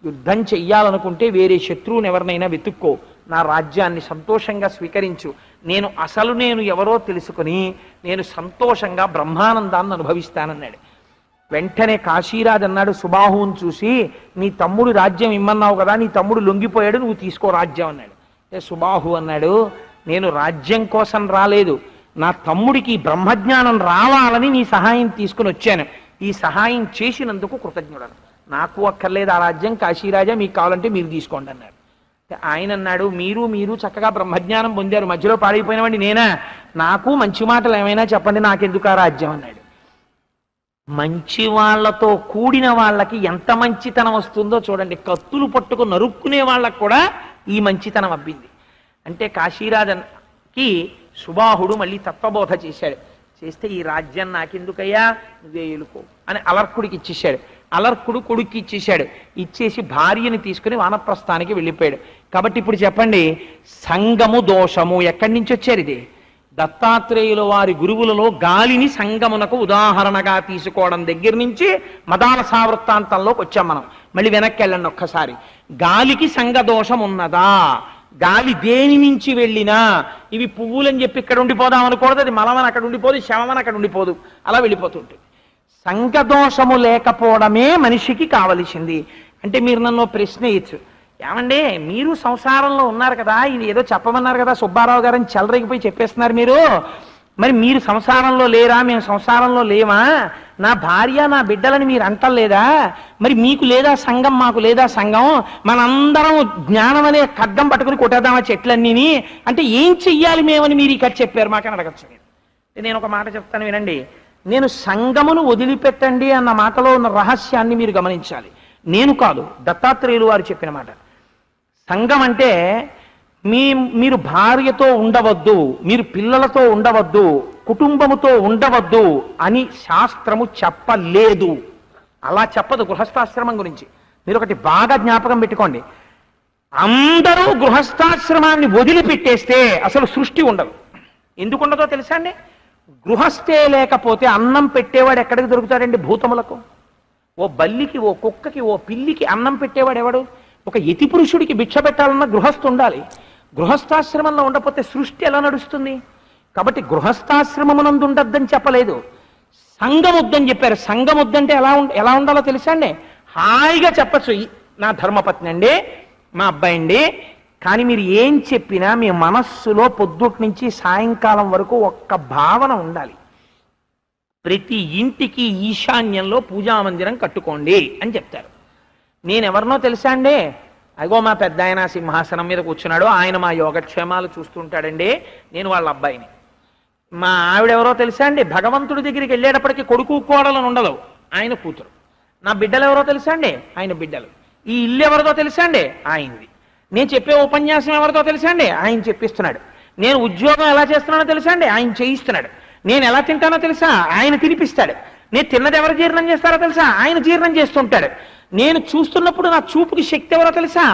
యుద్ధం చెయ్యాలనుకుంటే వేరే శత్రువుని ఎవరినైనా వెతుక్కో, నా రాజ్యాన్ని సంతోషంగా స్వీకరించు. నేను ఎవరో తెలుసుకుని నేను సంతోషంగా బ్రహ్మానందాన్ని అనుభవిస్తానన్నాడు. వెంటనే కాశీరాజు అన్నాడు సుబాహువుని చూసి, నీ తమ్ముడు రాజ్యం ఇమ్మన్నావు కదా, నీ తమ్ముడు లొంగిపోయాడు, నువ్వు తీసుకో రాజ్యం అన్నాడు. సుబాహు అన్నాడు, నేను రాజ్యం కోసం రాలేదు, నా తమ్ముడికి బ్రహ్మజ్ఞానం రావాలని నీ సహాయం తీసుకుని వచ్చాను. ఈ సహాయం చేసినందుకు కృతజ్ఞుడను. నాకు అక్కర్లేదు ఆ రాజ్యం, కాశీరాజా మీకు కావాలంటే మీరు తీసుకోండి అన్నాడు. ఆయన అన్నాడు, మీరు మీరు చక్కగా బ్రహ్మజ్ఞానం పొందారు, మధ్యలో పాడైపోయినవాడి నేనా? నాకు మంచి మాటలు ఏమైనా చెప్పండి, నాకెందుకు ఆ రాజ్యం అన్నాడు. మంచి వాళ్లతో కూడిన వాళ్ళకి ఎంత మంచితనం వస్తుందో చూడండి. కత్తులు పట్టుకు నరుక్కునే వాళ్ళకు కూడా ఈ మంచితనం అబ్బింది. అంటే కాశీరాజన్కి సుబాహుడు మళ్ళీ తత్వబోధ చేశాడు. చేస్తే ఈ రాజ్యం నాకెందుకయ్యా, నువ్వే ఎలుకో అని అలర్కుడికి ఇచ్చేశాడు. అలర్కుడు కొడుక్కి ఇచ్చేశాడు. ఇచ్చేసి భార్యని తీసుకుని వానప్రస్థానికి వెళ్ళిపోయాడు. కాబట్టి ఇప్పుడు చెప్పండి, సంగము దోషము ఎక్కడి నుంచి వచ్చారు? ఇది దత్తాత్రేయుల వారి గురువులలో గాలిని సంగమునకు ఉదాహరణగా తీసుకోవడం దగ్గర నుంచి మదాలసా వృత్తాంతంలోకి వచ్చాం మనం. మళ్ళీ వెనక్కి వెళ్ళండి ఒక్కసారి. గాలికి సంగదోషం ఉన్నదా? గాలి దేని నుంచి వెళ్ళినా ఇవి పువ్వులని చెప్పి ఇక్కడ ఉండిపోదాం అనకూడదు, అది మలమని అక్కడ ఉండిపోదు, శవమని అక్కడ ఉండిపోదు, అలా వెళ్ళిపోతుంటుంది. సంగదోషము లేకపోవడమే మనిషికి కావలసింది. అంటే మీరు నన్ను ప్రశ్న ఇచ్చు, ఏమండి మీరు సంసారంలో ఉన్నారు కదా, ఇది ఏదో చెప్పమన్నారు కదా సుబ్బారావు గారని చెలరేగిపోయి చెప్పేస్తున్నారు మీరు, మరి మీరు సంసారంలో లేరా? మేము సంసారంలో లేవా? నా భార్య నా బిడ్డలని మీరు అంటలేదా? మరి మీకు లేదా సంఘం, మాకు లేదా సంఘం? మనందరం జ్ఞానం అనే ఖడ్గం పట్టుకుని కొట్టేద్దామా చెట్లన్నీని? అంటే ఏం చెయ్యాలి మేమని మీరు ఈ కథ చెప్పారు మాకని అడగచ్చు. నేను ఒక మాట చెప్తాను వినండి. నేను సంఘమును వదిలిపెట్టండి అన్న మాటలో ఉన్న రహస్యాన్ని మీరు గమనించాలి. నేను కాదు, దత్తాత్రేయులు వారు చెప్పిన మాట. సంఘం అంటే మీరు భార్యతో ఉండవద్దు, మీరు పిల్లలతో ఉండవద్దు, కుటుంబముతో ఉండవద్దు అని శాస్త్రము చెప్పలేదు. అలా చెప్పదు గృహస్థాశ్రమం గురించి. మీరు ఒకటి బాగా జ్ఞాపకం పెట్టుకోండి. అందరూ గృహస్థాశ్రమాన్ని వదిలిపెట్టేస్తే అసలు సృష్టి ఉండదు. ఎందుకు ఉండదో తెలుసా అండి? గృహస్థే లేకపోతే అన్నం పెట్టేవాడు ఎక్కడికి దొరుకుతాడండి? భూతములకు. ఓ బల్లికి, ఓ కుక్కకి, ఓ పిల్లికి అన్నం పెట్టేవాడు ఎవడు? ఒక యతి పురుషుడికి భిక్ష పెట్టాలన్న గృహస్థు ఉండాలి. గృహస్థాశ్రమంలో ఉండకపోతే సృష్టి ఎలా నడుస్తుంది? కాబట్టి గృహస్థాశ్రమమునందు ఉండద్దని చెప్పలేదు, సంఘం వద్దని చెప్పారు. సంఘం వద్దంటే ఎలా ఉండాలో తెలుసా అండి? హాయిగా చెప్పచ్చు, నా ధర్మపత్ని అండి, మా అబ్బాయి అండి, కానీ మీరు ఏం చెప్పినా మీ మనస్సులో పొద్దుటి నుంచి సాయంకాలం వరకు ఒక్క భావన ఉండాలి. ప్రతి ఇంటికి ఈశాన్యంలో పూజామందిరం కట్టుకోండి అని చెప్తారు. నేనెవరినో తెలుసా అండి? అగో మా పెద్ద ఆయన సింహాసనం మీద కూర్చున్నాడు, ఆయన మా యోగక్షేమాలు చూస్తుంటాడండి, నేను వాళ్ళ అబ్బాయిని. మా ఆవిడెవరో తెలుసా అండి? భగవంతుడి దగ్గరికి వెళ్ళేటప్పటికి కొడుకు కోడలను ఉండదు, ఆయన కూతురు. నా బిడ్డలు ఎవరో తెలుసా అండి? ఆయన బిడ్డలు. ఈ ఇల్లు ఎవరిదో తెలుసా అండి? ఆయనది. నేను చెప్పే ఉపన్యాసం ఎవరితో తెలుసా అండి? ఆయన చెప్పిస్తున్నాడు. నేను ఉద్యోగం ఎలా చేస్తున్నానో తెలుసా అండి? ఆయన చేయిస్తున్నాడు. నేను ఎలా తింటానో తెలుసా? ఆయన తినిపిస్తాడు. నేను తిన్నది ఎవరు జీర్ణం చేస్తారో తెలుసా? ఆయన జీర్ణం చేస్తుంటాడు. నేను చూస్తున్నప్పుడు నా చూపుకి శక్తి ఎవరో తెలుసా?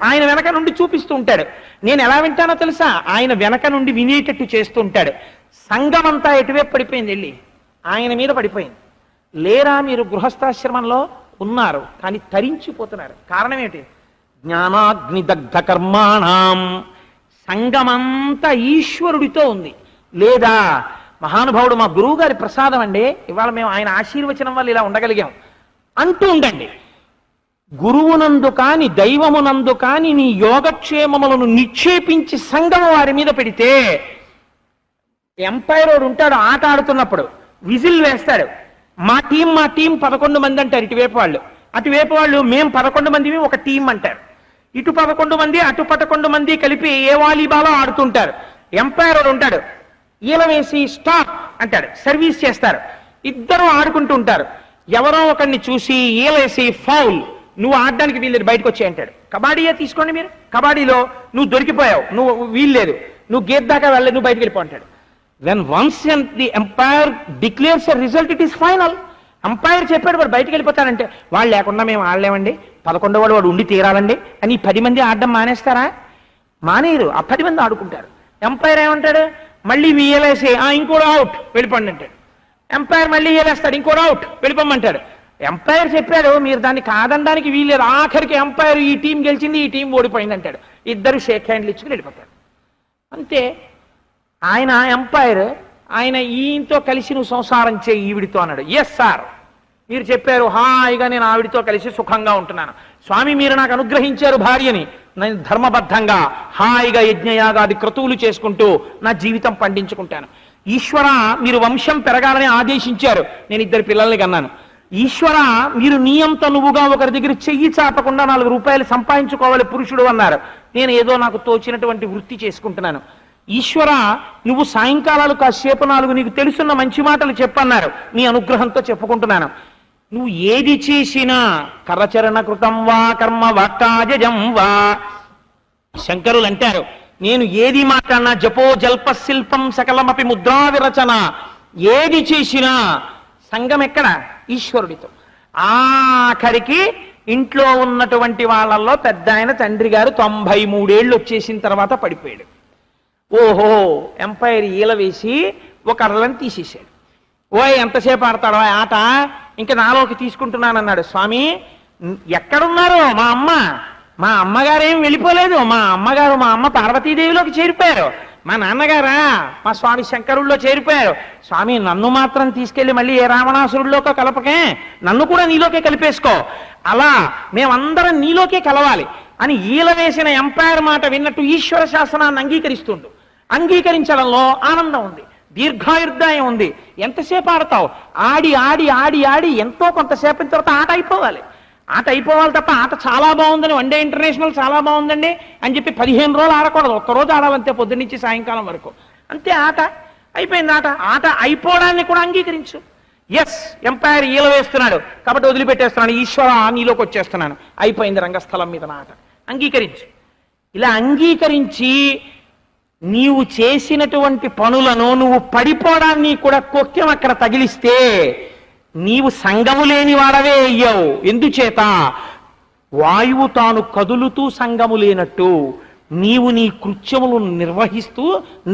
ఆయన వెనక నుండి చూపిస్తూ ఉంటాడు. నేను ఎలా వింటానో తెలుసా? ఆయన వెనక నుండి వినేటట్టు చేస్తూ ఉంటాడు. సంఘం అంతా ఎటువైపు పడిపోయింది? వెళ్ళి ఆయన మీద పడిపోయింది. లేరా మీరు గృహస్థాశ్రమంలో ఉన్నారు, కానీ తరించిపోతున్నారు. కారణం ఏంటి? జ్ఞానాగ్నిదగ్ధ కర్మాణం. సంఘమంతా ఈశ్వరుడితో ఉంది. లేదా మహానుభావుడు మా గురువు గారి ప్రసాదం అండి, ఇవాళ మేము ఆయన ఆశీర్వచనం వల్ల ఇలా ఉండగలిగాం అంటూ ఉండండి. గురువునందు కాని దైవమునందు కాని నీ యోగక్షేమములను నిక్షేపించి సంఘం వారి మీద పెడితే, ఎంపైర్ ఉంటాడు ఆట ఆడుతున్నప్పుడు విజిల్ వేస్తాడు, మా టీం 11 మంది అంటారు ఇటువైపు వాళ్ళు, అటువైపు వాళ్ళు మేము 11 మంది ఒక టీం అంటారు. ఇటు 11 మంది అటు 11 మంది కలిపి ఏ వాలీబాలో ఆడుతుంటారు. ఎంపైర్ ఉంటాడు, ఈల వేసి స్టాప్ అంటాడు, సర్వీస్ చేస్తారు. ఇద్దరు ఆడుకుంటూ ఉంటారు. ఎవరో ఒకరిని చూసి ఈలేసి ఫౌల్, నువ్వు ఆడడానికి వీల్లేదు, బయటకు వచ్చే అంటాడు. కబాడీయే తీసుకోండి మీరు, కబాడీలో నువ్వు దొరికిపోయావు, నువ్వు వీల్లేదు, నువ్వు గేట్ దాకా వెళ్ళలేదు, నువ్వు బయటకు వెళ్ళిపో అంటాడు. When once the umpire declares a result, it is final. Umpire చెప్పాడు వాడు బయటకు వెళ్ళిపోతాడంటే, వాళ్ళు లేకుండా మేము ఆడలేమండి, 11వ వాడు ఉండి తీరాలండి అని 10 మంది ఆడడం మానేస్తారా? మానేరు. ఆ 10 మంది ఆడుకుంటారు. ఎంపైర్ ఏమంటాడు? మళ్ళీ వీయలేసి ఇంకోటి అవుట్ వెళ్ళిపోండి అంటాడు. ఎంపైర్ మళ్ళీ వేస్తాడు, ఇంకోటి అవుట్ వెళ్ళిపోమంటాడు. ఎంపైర్ చెప్పాడు, మీరు దాన్ని కాదనడానికి వీల్లేదు. ఆఖరికి ఎంపైర్ ఈ టీం గెలిచింది, ఈ టీం ఓడిపోయింది అంటాడు. ఇద్దరు షేక్ హ్యాండ్లు ఇచ్చుకుని వెళ్ళిపోతాడు. అంతే. ఆయన ఎంపైర్, ఆయన ఈయనతో కలిసి నువ్వు సంసారం చేయి ఈవిడితో అన్నాడు. ఎస్ సార్, మీరు చెప్పారు, హాయిగా నేను ఆవిడితో కలిసి సుఖంగా ఉంటున్నాను. స్వామి మీరు నాకు అనుగ్రహించారు భార్యని, నేను ధర్మబద్ధంగా హాయిగా యజ్ఞయాగాది క్రతువులు చేసుకుంటూ నా జీవితం పండించుకుంటాను. ఈశ్వర మీరు వంశం పెరగాలని ఆదేశించారు, నేను 2 పిల్లల్ని కన్నాను. ఈశ్వర మీరు నీయంత నువ్వుగా ఒకరి దగ్గర చెయ్యి చాపకుండా 4 రూపాయలు సంపాదించుకోవాలి పురుషుడు అన్నారు. నేను ఏదో నాకు తోచినటువంటి వృత్తి చేసుకుంటున్నాను. ఈశ్వర నువ్వు సాయంకాలాలు కాసేపు 4 నీకు తెలుసున్న మంచి మాటలు చెప్పన్నారు, నీ అనుగ్రహంతో చెప్పుకుంటున్నాను. నువ్వు ఏది చేసినా కరచరణ కృతం వా కర్మ వాక్కాజం వా, శంకరులు అంటారు నేను ఏది మాట్లాడినా జపో జల్ప శిల్పం సకలమపి ముద్రా విరచన, ఏది చేసినా సంఘం ఎక్కడ ఈశ్వరుడితో. ఆఖరికి ఇంట్లో ఉన్నటువంటి వాళ్ళల్లో పెద్ద ఆయన తండ్రి గారు 93 ఏళ్ళు వచ్చేసిన తర్వాత పడిపోయాడు. ఓహో ఎంపైర్ ఈల వేసి ఒక అరలను తీసేశాడు. ఓయ్ ఎంతసేపు ఆడతాడో ఆట, ఇంకా నాలోకి తీసుకుంటున్నానన్నాడు. స్వామి ఎక్కడున్నారు? మా అమ్మగారేం వెళ్ళిపోలేదు. మా అమ్మ పార్వతీదేవిలోకి చేరిపోయారు. మా నాన్నగారా మా స్వామి శంకరుల్లో చేరిపోయారు. స్వామి నన్ను మాత్రం తీసుకెళ్లి మళ్ళీ ఏ రావణాసురుల్లోకి కలపకే, నన్ను కూడా నీలోకే కలిపేసుకో, అలా మేమందరం నీలోకే కలవాలి అని ఈల వేసిన ఎంపైర్ మాట విన్నట్టు ఈశ్వర శాసనాన్ని అంగీకరించడంలో ఆనందం ఉంది, దీర్ఘాయుర్దాయం ఉంది. ఎంతసేపు ఆడతావు? ఆడి ఆడి ఆడి ఆడి ఎంతో కొంతసేపు తర్వాత ఆట అయిపోవాలి తప్ప ఆట చాలా బాగుందని, వన్డే ఇంటర్నేషనల్ చాలా బాగుందండి అని చెప్పి 15 రోజులు ఆడకూడదు, ఒక్కరోజు ఆడాలంతే పొద్దున్నీ సాయంకాలం వరకు అంతే. ఆట అయిపోయింది. ఆట అయిపోవడాన్ని కూడా అంగీకరించు. ఎస్ ఎంపైర్ ఈల వేస్తున్నాడు కాబట్టి వదిలిపెట్టేస్తున్నాను, ఈశ్వర నీలోకి వచ్చేస్తున్నాను, అయిపోయింది రంగస్థలం మీద నా ఆట, అంగీకరించు. ఇలా అంగీకరించి నీవు చేసినటువంటి పనులను నువ్వు పడిపోవడాన్ని కూడా కొక్కెం అక్కడ తగిలిస్తే నీవు సంగము లేని వాడవే అయ్యావు. ఎందుచేత వాయువు తాను కదులుతూ సంగము లేనట్టు నీవు నీ కృత్యములు నిర్వహిస్తూ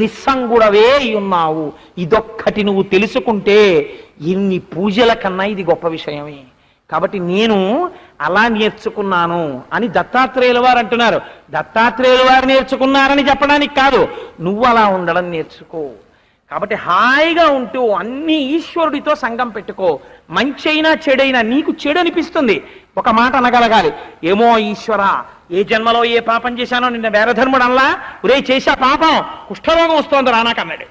నిస్సంగుడవే ఉన్నావు. ఇదొక్కటి నువ్వు తెలుసుకుంటే ఇన్ని పూజల కన్నా ఇది గొప్ప విషయమే. కాబట్టి నేను అలా నేర్చుకున్నాను అని దత్తాత్రేయుల వారు అంటున్నారు. దత్తాత్రేయుల వారు నేర్చుకున్నారని చెప్పడానికి కాదు, నువ్వు అలా ఉండడం నేర్చుకో. కాబట్టి హాయిగా ఉంటూ అన్ని ఈశ్వరుడితో సంగం పెట్టుకో. మంచి అయినా చెడైనా నీకు చెడు అనిపిస్తుంది, ఒక మాట అనగలగాలి, ఏమో ఈశ్వర ఏ జన్మలో ఏ పాపం చేశానో నిన్న వేరధర్ముడు అల్లా ఒరే చేసా పాపం కుష్ఠరోగం వస్తోంది రానాకన్నాడు.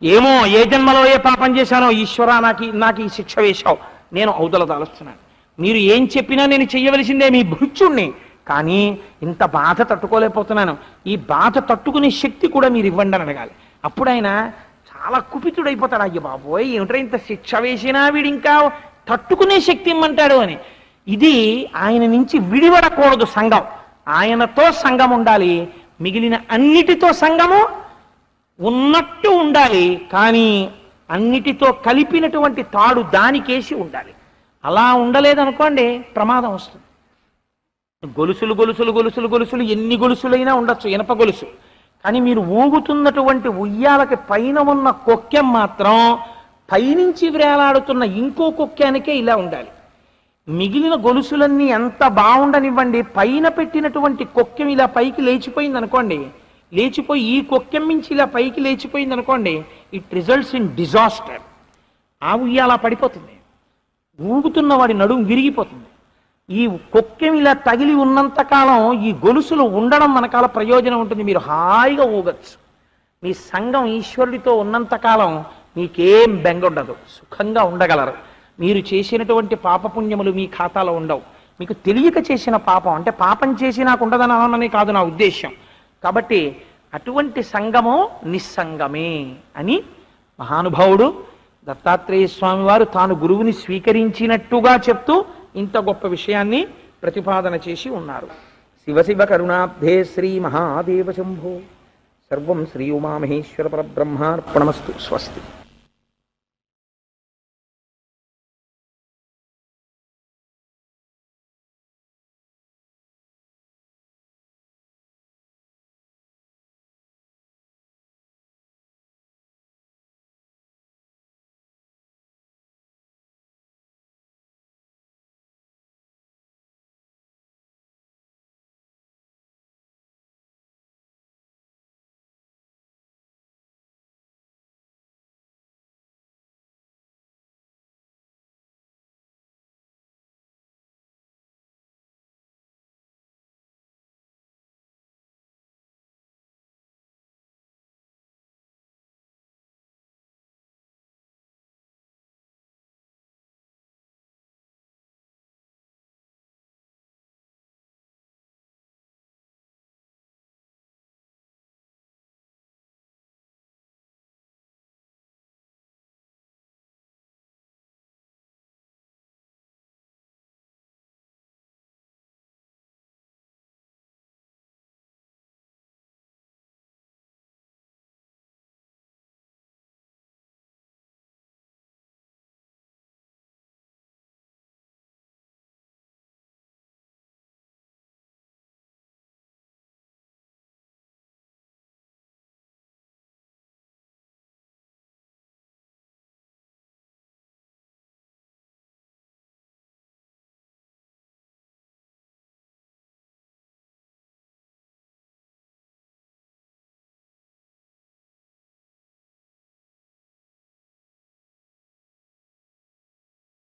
ఏమో ఏ జన్మలో ఏ పాపం చేశానో ఈశ్వర నాకు ఈ శిక్ష వేశావు, నేను ఔదల దాలుస్తున్నాను. మీరు ఏం చెప్పినా నేను చెయ్యవలసిందే, మీ భృత్యుణ్ణి, కానీ ఇంత బాధ తట్టుకోలేకపోతున్నాను, ఈ బాధ తట్టుకునే శక్తి కూడా మీరు ఇవ్వండి అని అడగాలి. అప్పుడు ఆయన చాలా కుపితుడైపోతాడు. అయ్య బాబోయ్ ఏమిటో ఇంత శిక్ష వేసినా వీడు ఇంకా తట్టుకునే శక్తి ఇమ్మంటాడు అని. ఇది ఆయన నుంచి విడివడకూడదు సంఘం, ఆయనతో సంఘం ఉండాలి, మిగిలిన అన్నిటితో సంఘము ఉన్నట్టు ఉండాలి, కానీ అన్నిటితో కలిపినటువంటి తాడు దానికేసి ఉండాలి. అలా ఉండలేదనుకోండి ప్రమాదం వస్తుంది. గొలుసులు గొలుసులు గొలుసులు గొలుసులు ఎన్ని గొలుసులైనా ఉండొచ్చు, ఇనప గొలుసు, కానీ మీరు ఊగుతున్నటువంటి ఉయ్యాలకి పైన ఉన్న కొక్కెం మాత్రం పైనుంచి వేలాడుతున్న ఇంకో కొక్కానికే ఇలా ఉండాలి. మిగిలిన గొలుసులన్నీ ఎంత బాగుండనివ్వండి, పైన పెట్టినటువంటి కొక్కెం ఇలా పైకి లేచిపోయింది అనుకోండి, లేచిపోయి ఈ కొక్కెం నుంచి ఇలా పైకి లేచిపోయింది అనుకోండి, ఇట్ రిజల్ట్స్ ఇన్ డిజాస్టర్. ఆ ఉయ్యాల పడిపోతుంది, ఊగుతున్న వాడి నడుము విరిగిపోతుంది. ఈ కొక్కెం ఇలా తగిలి ఉన్నంతకాలం ఈ గొలుసులు ఉండడం మనకాల ప్రయోజనం ఉంటుంది, మీరు హాయిగా ఊగచ్చు. మీ సంఘం ఈశ్వరుడితో ఉన్నంతకాలం మీకేం బెంగొండదు, సుఖంగా ఉండగలరు. మీరు చేసినటువంటి పాపపుణ్యములు మీ ఖాతాలో ఉండవు. మీకు తెలియక చేసిన పాపం అంటే పాపం చేసి నాకు ఉండదని అనని కాదు నా ఉద్దేశ్యం. కాబట్టి అటువంటి సంఘము నిస్సంగమే అని మహానుభావుడు దత్తాత్రేయ స్వామి వారు తాను గురువుని స్వీకరించినట్టుగా చెప్తూ ఇంత గొప్ప విషయాన్ని ప్రతిపాదన చేసి ఉన్నారు. శివ శివ కరుణాబ్ధే శ్రీ మహాదేవ శంభో. సర్వం శ్రీ ఉమామహేశ్వర పరబ్రహ్మార్పణమస్తు. స్వస్తి.